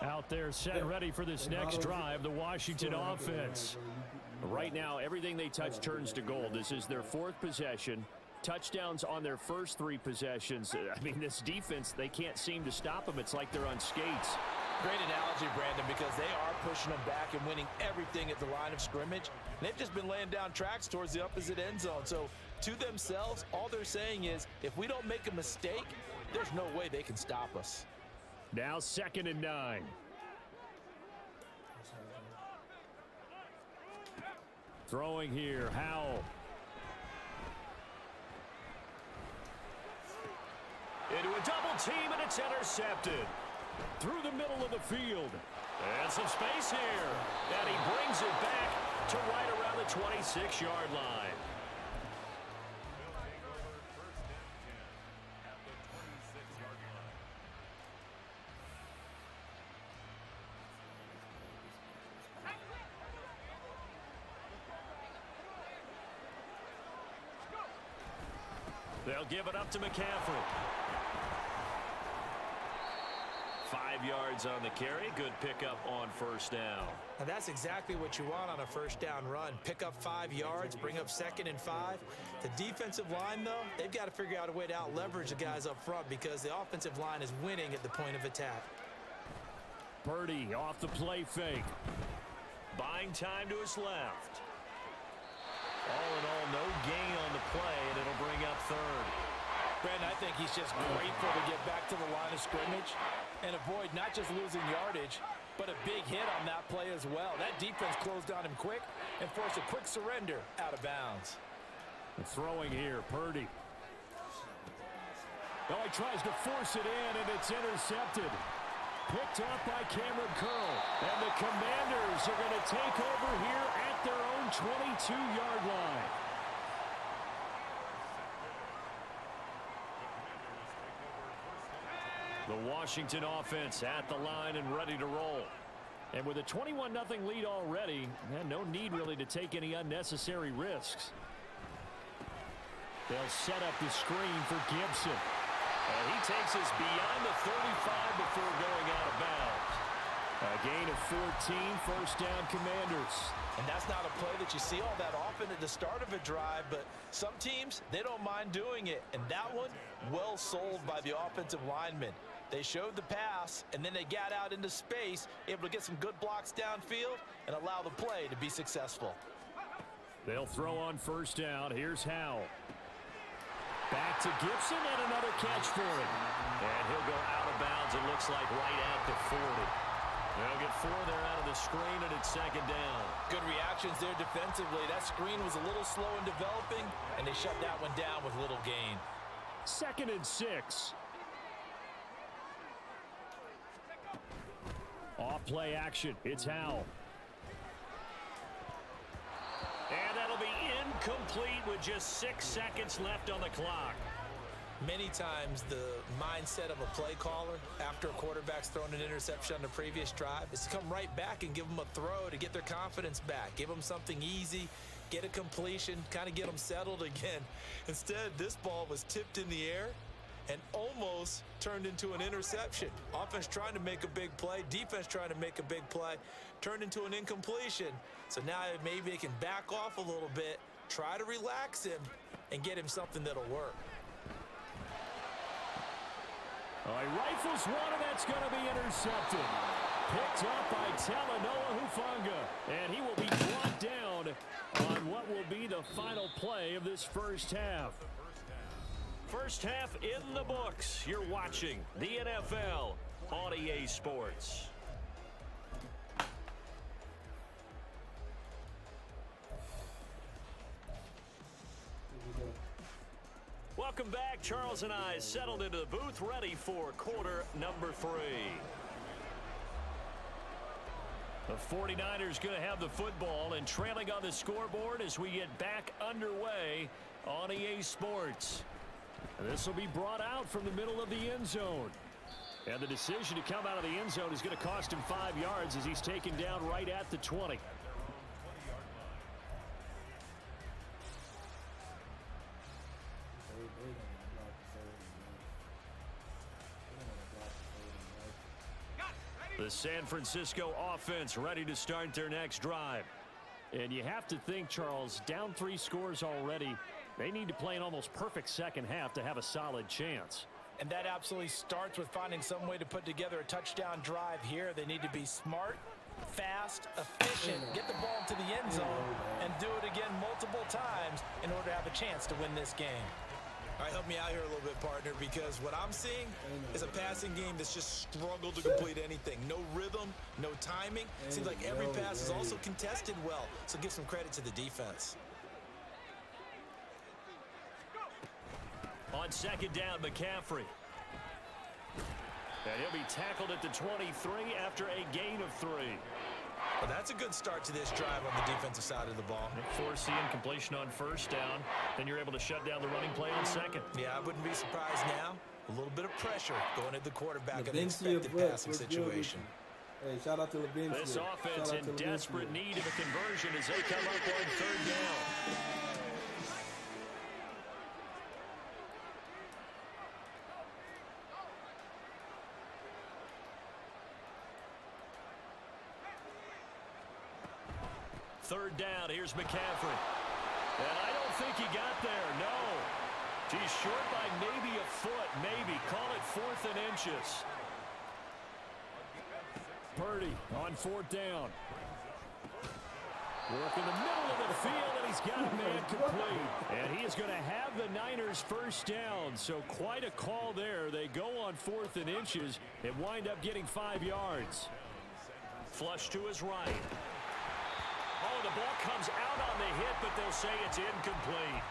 Out there set ready for this next drive, the Washington offense. Right now, everything they touch turns to gold. This is their 4th possession. Touchdowns on their first 3 possessions. I mean, this defense, they can't seem to stop them. It's like they're on skates. Great analogy, Brandon, because they are pushing them back and winning everything at the line of scrimmage. They've just been laying down tracks towards the opposite end zone. So to themselves, all they're saying is, if we don't make a mistake, there's no way they can stop us. Now 2nd and 9. Throwing here, Howell. Into a double team, and it's intercepted. Through the middle of the field. And some space here. And he brings it back to right around the 26-yard line. They'll give it up to McCaffrey. 5 5 yards on the carry. Good pickup on first down. And that's exactly what you want on a first down run. Pick up 5 yards, bring up 2nd and 5. The defensive line, though, they've got to figure out a way to out-leverage the guys up front because the offensive line is winning at the point of attack. Purdy off the play fake. Buying time to his left. All in all, no gain on the play, and it'll bring up 3rd. Brandon, I think he's just grateful to get back to the line of scrimmage and avoid not just losing yardage, but a big hit on that play as well. That defense closed on him quick and forced a quick surrender out of bounds. Throwing here, Purdy. Oh, he tries to force it in, and it's intercepted. Picked up by Cameron Curl. And the Commanders are going to take over here at their own 22-yard line. The Washington offense at the line and ready to roll. And with a 21-0 lead already, no need really to take any unnecessary risks. They'll set up the screen for Gibson. And he takes us beyond the 35 before going out of bounds. A gain of 14, first down Commanders. And that's not a play that you see all that often at the start of a drive, but some teams, they don't mind doing it. And that one, well sold by the offensive lineman. They showed the pass, and then they got out into space, able to get some good blocks downfield and allow the play to be successful. They'll throw on first down. Here's Howell. Back to Gibson and another catch for him. And he'll go out of bounds, it looks like, right at the 40. They'll get 4 there out of the screen, and it's 2nd down. Good reactions there defensively. That screen was a little slow in developing, and they shut that one down with little gain. 2nd and 6. Off play action. It's Howell. And that'll be incomplete with just 6 seconds left on the clock. Many times the mindset of a play caller after a quarterback's thrown an interception on the previous drive is to come right back and give them a throw to get their confidence back. Give them something easy, get a completion, kind of get them settled again. Instead, this ball was tipped in the air and almost turned into an interception. Offense trying to make a big play, defense trying to make a big play, turned into an incompletion. So now maybe they can back off a little bit, try to relax him, and get him something that'll work. Oh, he rifles one, and that's going to be intercepted. Picked up by Talanoa Hufanga, and he will be brought down on what will be the final play of this first half. First half in the books. You're watching the NFL on EA Sports. Welcome back. Charles and I settled into the booth, ready for quarter number 3. The 49ers going to have the football and trailing on the scoreboard as we get back underway on EA Sports. And this will be brought out from the middle of the end zone. And the decision to come out of the end zone is going to cost him 5 yards as he's taken down right at the 20. The San Francisco offense ready to start their next drive. And you have to think, Charles, down 3 scores already. They need to play an almost perfect second half to have a solid chance. And that absolutely starts with finding some way to put together a touchdown drive here. They need to be smart, fast, efficient, get the ball to the end zone, and do it again multiple times in order to have a chance to win this game. All right, help me out here a little bit, partner, because what I'm seeing is a passing game that's just struggled to complete anything. No rhythm, no timing. Seems like every pass is also contested well, so give some credit to the defense. On second down, McCaffrey. And he'll be tackled at the 23 after a gain of 3. Well, that's a good start to this drive on the defensive side of the ball. Force the incompletion on first down. Then you're able to shut down the running play on second. Yeah, I wouldn't be surprised now. A little bit of pressure going at the quarterback in an expected passing situation. Hey, shout out to Levinsky. This offense in desperate need of a conversion as they come up on third down. third down. Here's McCaffrey. And I don't think he got there, no. He's short by maybe a foot, maybe. Call it 4th and inches. Purdy on 4th down. Work in the middle of the field, and he's got a man complete. And he is going to have the Niners first down, so quite a call there. They go on 4th and inches and wind up getting 5 yards. Flush to his right. Oh, the ball comes out on the hit, but they'll say it's incomplete.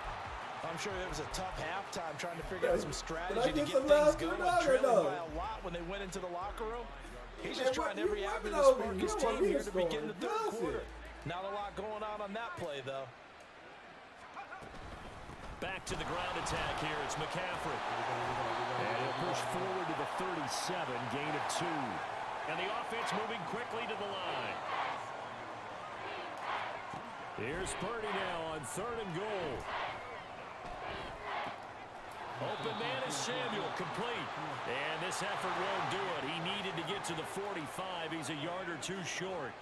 I'm sure it was a tough halftime trying to figure out some strategy to get things going. Trailing by a lot when they went into the locker room. He's just trying every avenue to spark his team here to begin the third quarter. Not a lot going on that play, though. Back to the ground attack here. It's McCaffrey. And he'll push forward to the 37, gain of 2. And the offense moving quickly to the line. Here's Purdy now on 3rd and goal. Open man is Samuel, complete. And this effort won't do it. He needed to get to the 45. He's a yard or 2 short.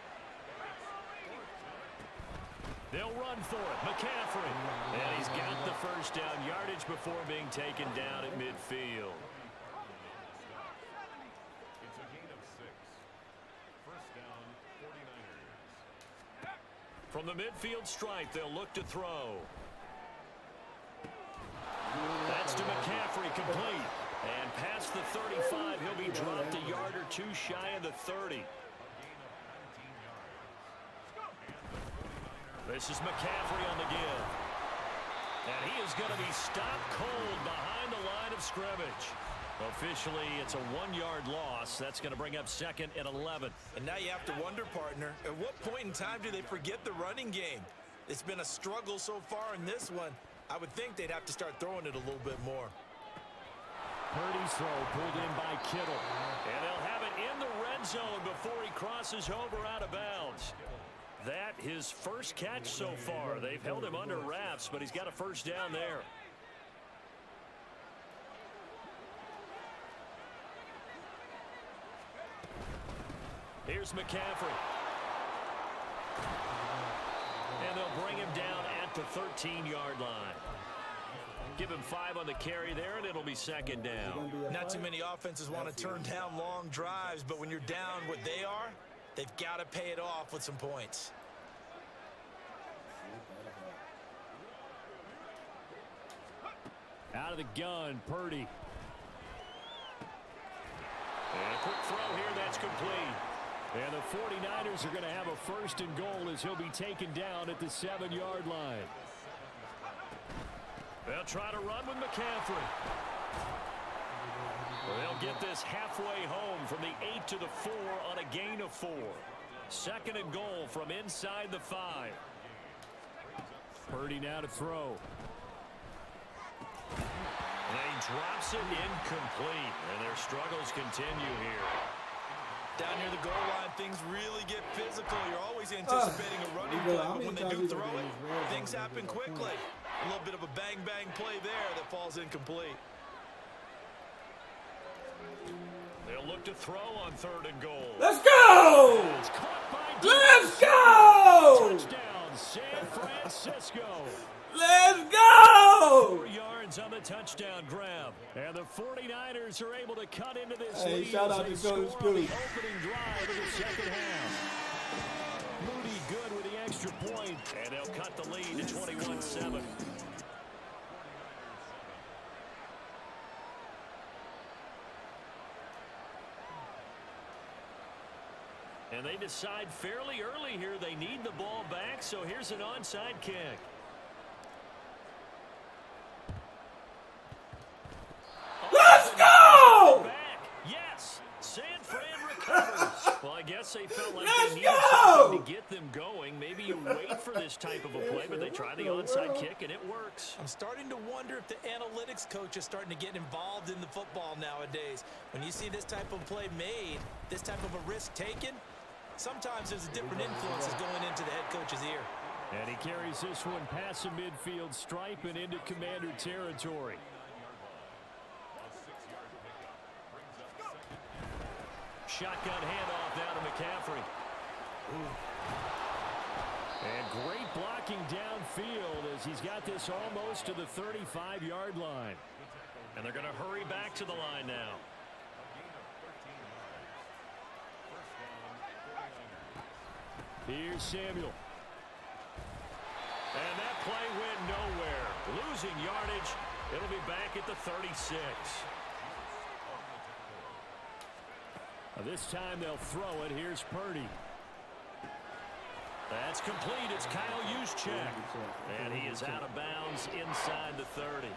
They'll run for it. McCaffrey. And he's got the first down yardage before being taken down at midfield. It's a gain of 6. First down, 49ers. From the midfield stripe, they'll look to throw. That's to McCaffrey, complete. And past the 35, he'll be dropped a yard or 2 shy of the 30. This is McCaffrey on the give. And he is going to be stopped cold behind the line of scrimmage. Officially, it's a 1-yard loss. That's going to bring up 2nd and 11. And now you have to wonder, partner, at what point in time do they forget the running game? It's been a struggle so far in this one. I would think they'd have to start throwing it a little bit more. Purdy's throw pulled in by Kittle. And they'll have it in the red zone before he crosses over out of bounds. That his first catch so far. They've held him under wraps, but he's got a first down there. Here's McCaffrey. And they'll bring him down at the 13-yard line. Give him 5 on the carry there, and it'll be 2nd down. Not too many offenses want to turn down long drives, but when you're down what they are, they've got to pay it off with some points. Out of the gun, Purdy. And a quick throw here, that's complete. And the 49ers are going to have a 1st and goal as he'll be taken down at the 7-yard line. They'll try to run with McCaffrey. They'll get this halfway home from the 8 to the 4 on a gain of 4. 2nd and goal from inside the 5. Purdy now to throw. And he drops it incomplete, and their struggles continue here. Down near the goal line, things really get physical. You're always anticipating a running play, but when they do throw it, things happen quickly. A little bit of a bang-bang play there that falls incomplete. They'll look to throw on 3rd and goal. Let's go! Let's go! Touchdown, San Francisco. Let's go! 4 yards on the touchdown grab. And the 49ers are able to cut into this lead. Shout out to Coach Scoop. The opening drive of the 2nd half. Moody good with the extra point. And they'll cut the lead to 21-7. And they decide fairly early here they need the ball back, so here's an onside kick. Let's go! Back. Yes, San Fran recovers. Well, I guess they felt like Let's they needed something to get them going. Maybe you wait for this type of a play, but they try the onside kick, and it works. I'm starting to wonder if the analytics coach is starting to get involved in the football nowadays. When you see this type of play made, this type of a risk taken, sometimes there's a different influences going into the head coach's ear. And he carries this one past the midfield stripe and into Commander territory. Shotgun handoff down to McCaffrey. And He's got this almost to the 35-yard line. And they're going to hurry back to the line now. Here's Samuel. And that play went nowhere. Losing yardage. It'll be back at the 36. This time they'll throw it. Here's Purdy. That's complete. It's Kyle Juszczyk. And he is out of bounds inside the 30.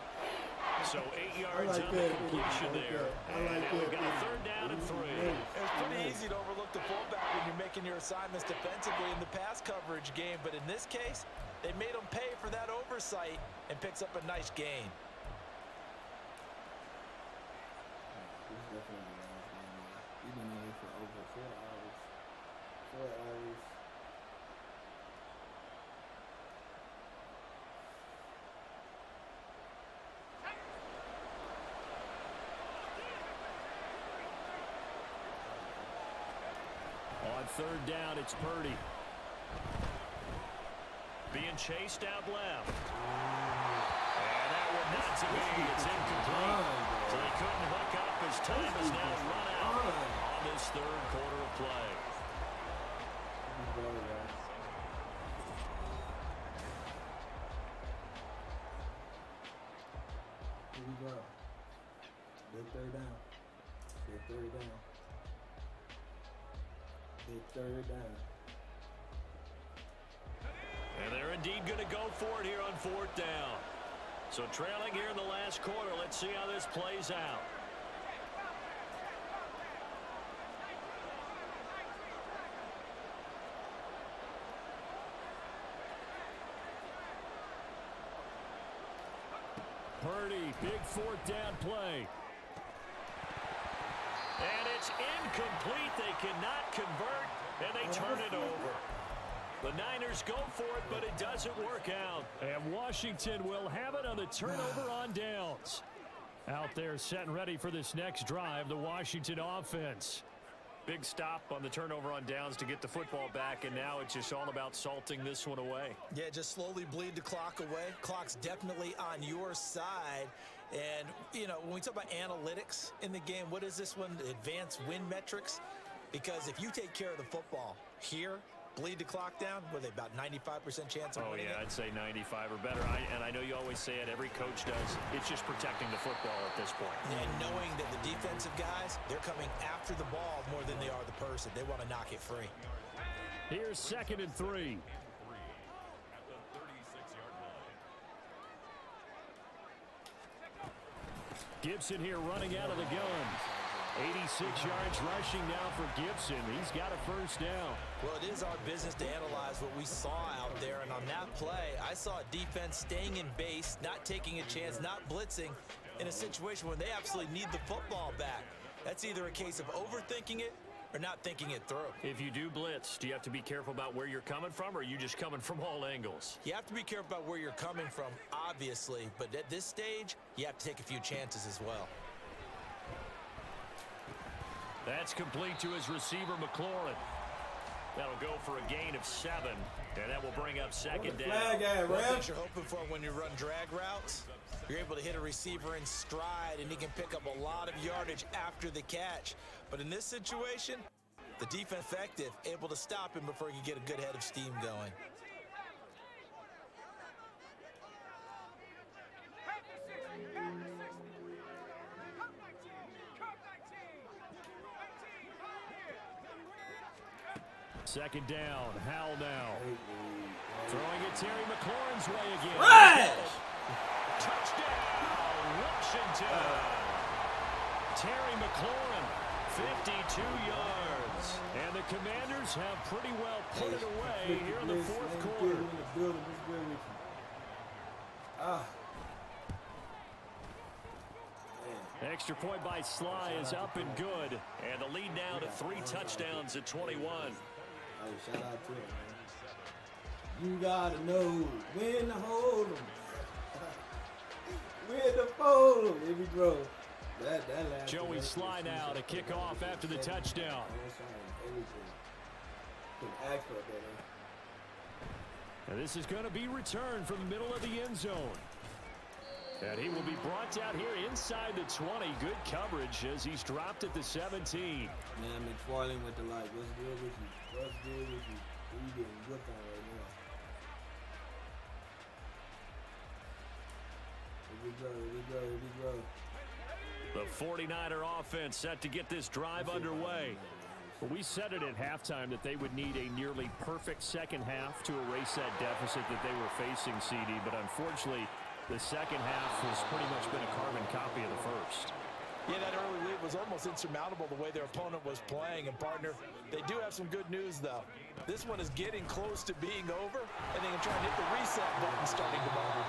So 8 yards on the completion there. And now we've got a third down and 3. It's pretty easy to overlook the fullback when you're making your assignments defensively in the pass coverage game. But in this case, they made him pay for that oversight and picks up a nice gain. You've been in here for over 4 hours. 4 hours. On third down, it's Purdy. Being chased out left. And that one not to be. It's incomplete. So they couldn't hook up. His time is now run out on this third quarter of play. Here we go. Big third down. Big third down. Big third down. And they're indeed going to go for it here on fourth down. So trailing here in the last quarter. Let's see how this plays out. Purdy, big fourth down play. And it's incomplete. They cannot convert, and they turn it over. The Niners go for it, but it doesn't work out. And Washington will have it on the turnover on downs. Out there set and ready for this next drive, the Washington offense. Big stop on the turnover on downs to get the football back, and now it's just all about salting this one away. Yeah, just slowly bleed the clock away. Clock's definitely on your side. And, you know, when we talk about analytics in the game, what is this one? Advanced win metrics? Because if you take care of the football here, bleed the clock down, were they about 95% chance of winning it? I'd say 95 or better. And I know you always say it, every coach does. It's just protecting the football at this point. And knowing that the defensive guys, they're coming after the ball more than they are the person. They want to knock it free. Here's 2nd and 3. Gibson here running out of the gun. 86 yards rushing now for Gibson. He's got a first down. Well, it is our business to analyze what we saw out there. And on that play, I saw a defense staying in base, not taking a chance, not blitzing in a situation where they absolutely need the football back. That's either a case of overthinking it or not thinking it through. If you do blitz, do you have to be careful about where you're coming from, or are you just coming from all angles? You have to be careful about where you're coming from, obviously. But at this stage, you have to take a few chances as well. That's complete to his receiver, McLaurin. That'll go for a gain of 7, and that will bring up 2nd down. One thing you're hoping for when you run drag routes, you're able to hit a receiver in stride, and he can pick up a lot of yardage after the catch. But in this situation, the defense effective, able to stop him before he can get a good head of steam going. Second down, Howell now. Throwing it Terry McLaurin's way again. Rush! Touchdown, Washington. Terry McLaurin, 52 yards. And the Commanders have pretty well put it away here in the fourth quarter. Extra point by Sly is up and good. And the lead now to 3 touchdowns at 21. Hey, shout out to him, man. You gotta know when to hold them. When to fold them. Here we go. That Joey Sly now to kick off after the touchdown. And this is going to be returned from the middle of the end zone. And he will be brought down here inside the 20. Good coverage as he's dropped at the 17. Man, McFarland with the light. What's good with you? What's good with you? Who you getting whipped on right now? Here we go. The 49er offense set to get this drive underway. Well, we said it at halftime that they would need a nearly perfect second half to erase that deficit that they were facing, CD. But unfortunately, the second half has pretty much been a carbon copy of the first. Yeah, that early lead was almost insurmountable the way their opponent was playing. And, partner, they do have some good news, though. This one is getting close to being over, and they can try and hit the reset button starting tomorrow.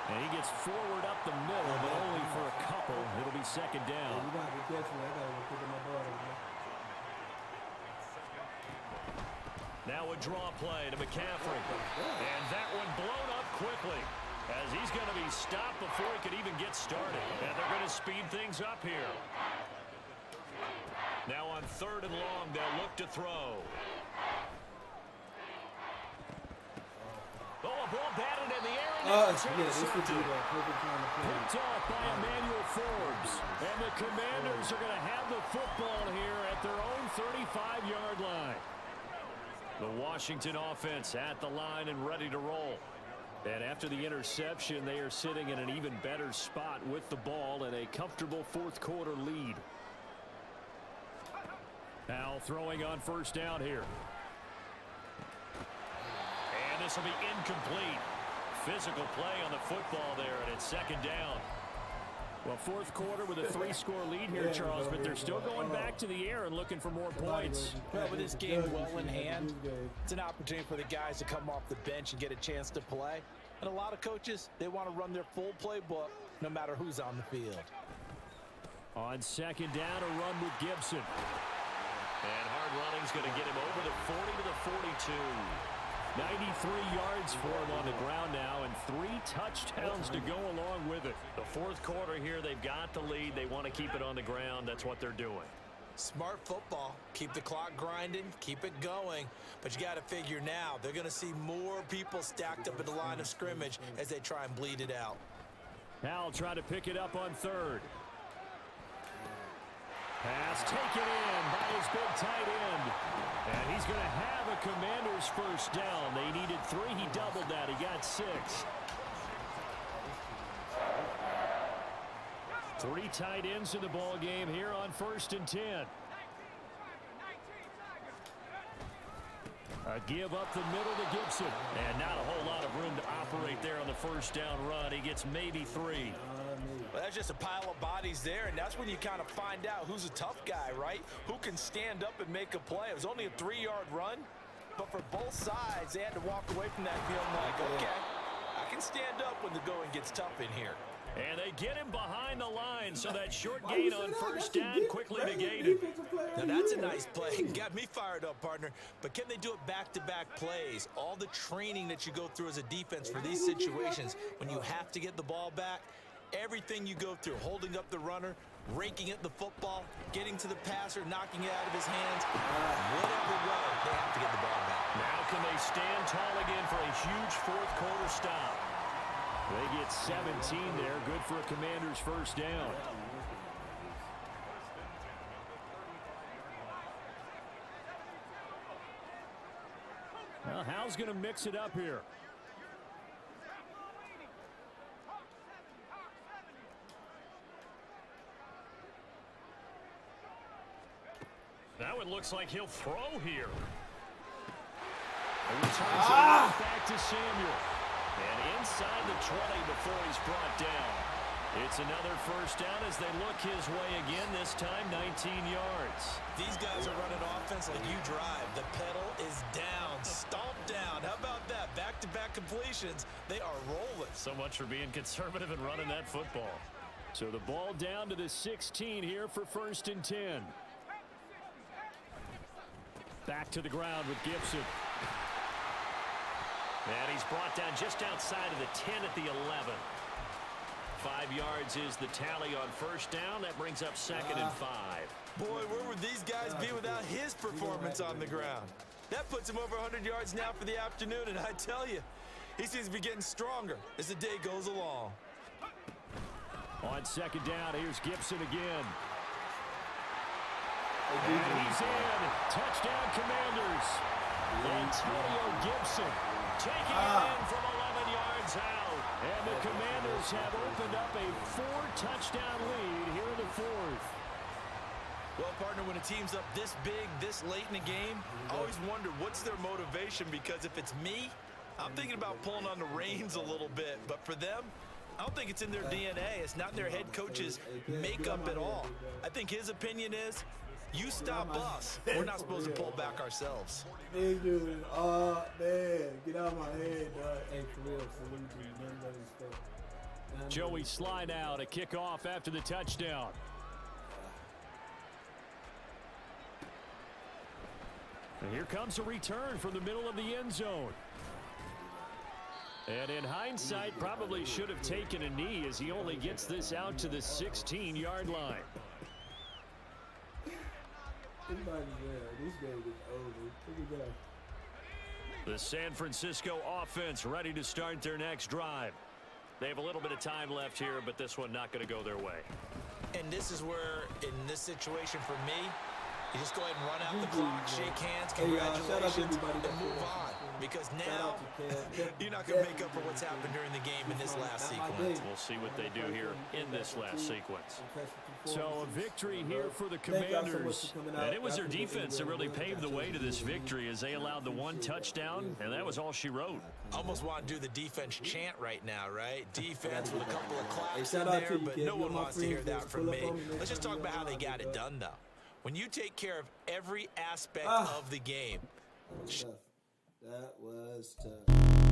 And he gets forward up the middle, but only for a couple. It'll be second down. You got to catch me. I got to pick up my ball, man. Now a draw play to McCaffrey. And that one blown up quickly as he's going to be stopped before he could even get started. And they're going to speed things up here. Now on 3rd and long, they'll look to throw. Oh, a ball batted in the air. Picked off by Emmanuel Forbes. And the Commanders are going to have the football here at their own 35-yard line. The Washington offense at the line and ready to roll. And after the interception, they are sitting in an even better spot with the ball and a comfortable fourth quarter lead. Now throwing on first down here. And this will be incomplete. Physical play on the football there, and it's second down. Well, fourth quarter with a 3-score lead here, Charles, but they're still going back to the air and looking for more points. Well, with this game well in hand, it's an opportunity for the guys to come off the bench and get a chance to play. And a lot of coaches, they want to run their full playbook no matter who's on the field. On second down, a run with Gibson. And hard running's going to get him over the 40 to the 42. 93 yards for him on the ground now, and 3 touchdowns to go along with it. The fourth quarter here, they've got the lead. They want to keep it on the ground. That's what they're doing. Smart football. Keep the clock grinding, keep it going. But you got to figure now, they're going to see more people stacked up at the line of scrimmage as they try and bleed it out. Howell trying to pick it up on 3rd. Pass taken in by his big tight end. And he's going to have a Commanders first down. They needed 3. He doubled that. He got 6. 3 tight ends in the ball game here on 1st and 10. A give up the middle to Gibson. And not a whole lot of room to operate there on the first down run. He gets maybe 3. Well, that's just a pile of bodies there, and that's when you kind of find out who's a tough guy, right? Who can stand up and make a play. It was only a 3-yard run, but for both sides, they had to walk away from that feeling like, okay, I can stand up when the going gets tough in here. And they get him behind the line, so that short gain on first down quickly negated. Now, that's a nice play. Got me fired up, partner. But can they do it back-to-back plays? All the training that you go through as a defense for these situations, when you have to get the ball back, everything you go through, holding up the runner, raking at the football, getting to the passer, knocking it out of his hands, whatever way, they have to get the ball back. Now can they stand tall again for a huge fourth quarter stop? They get 17 there, good for a Commanders first down. Well, Howell's going to mix it up here. Now it looks like he'll throw here. And returns it back to Samuel. And inside the 20 before he's brought down. It's another first down as they look his way again, this time 19 yards. These guys are running offense like you drive. The pedal is down, stomped down. How about that? Back-to-back completions. They are rolling. So much for being conservative and running that football. So the ball down to the 16 here for 1st and 10. Back to the ground with Gibson. And he's brought down just outside of the 10 at the 11. 5 yards is the tally on first down. That brings up 2nd and 5. Boy, where would these guys be without his performance on the ground? That puts him over 100 yards now for the afternoon, and I tell you, he seems to be getting stronger as the day goes along. On second down, here's Gibson again. And he's in. Touchdown, Commanders. Antonio Gibson taking it in from 11 yards out. And the Commanders have opened up a 4-touchdown lead here in the fourth. Well, partner, when a team's up this big, this late in the game, I always wonder what's their motivation, because if it's me, I'm thinking about pulling on the reins a little bit. But for them, I don't think it's in their DNA. It's not their head coach's makeup at all. I think his opinion is, you stop us. We're not supposed to pull back ourselves. Big dude, man, get out of my head, dog. Hey, for real, salute you. None of that stuff. Joey Sly now to kick off after the touchdown. And here comes a return from the middle of the end zone. And in hindsight, probably should have taken a knee as he only gets this out to the 16-yard line. This game is over. Look at that. The San Francisco offense ready to start their next drive. They have a little bit of time left here, but this one not going to go their way. And this is where, in this situation for me, you just go ahead and run out the clock, shake hands, congratulations, and move on. Because now, you're not going to make up for what's happened during the game in this last sequence. We'll see what they do here in this last sequence. So a victory here for the Commanders. And it was their defense that really paved the way to this victory as they allowed the one touchdown, and that was all she wrote. Almost want to do the defense chant right now, right? Defense with a couple of claps in there, but no one wants to hear that from me. Let's just talk about how they got it done, though. When you take care of every aspect of the game. That was tough.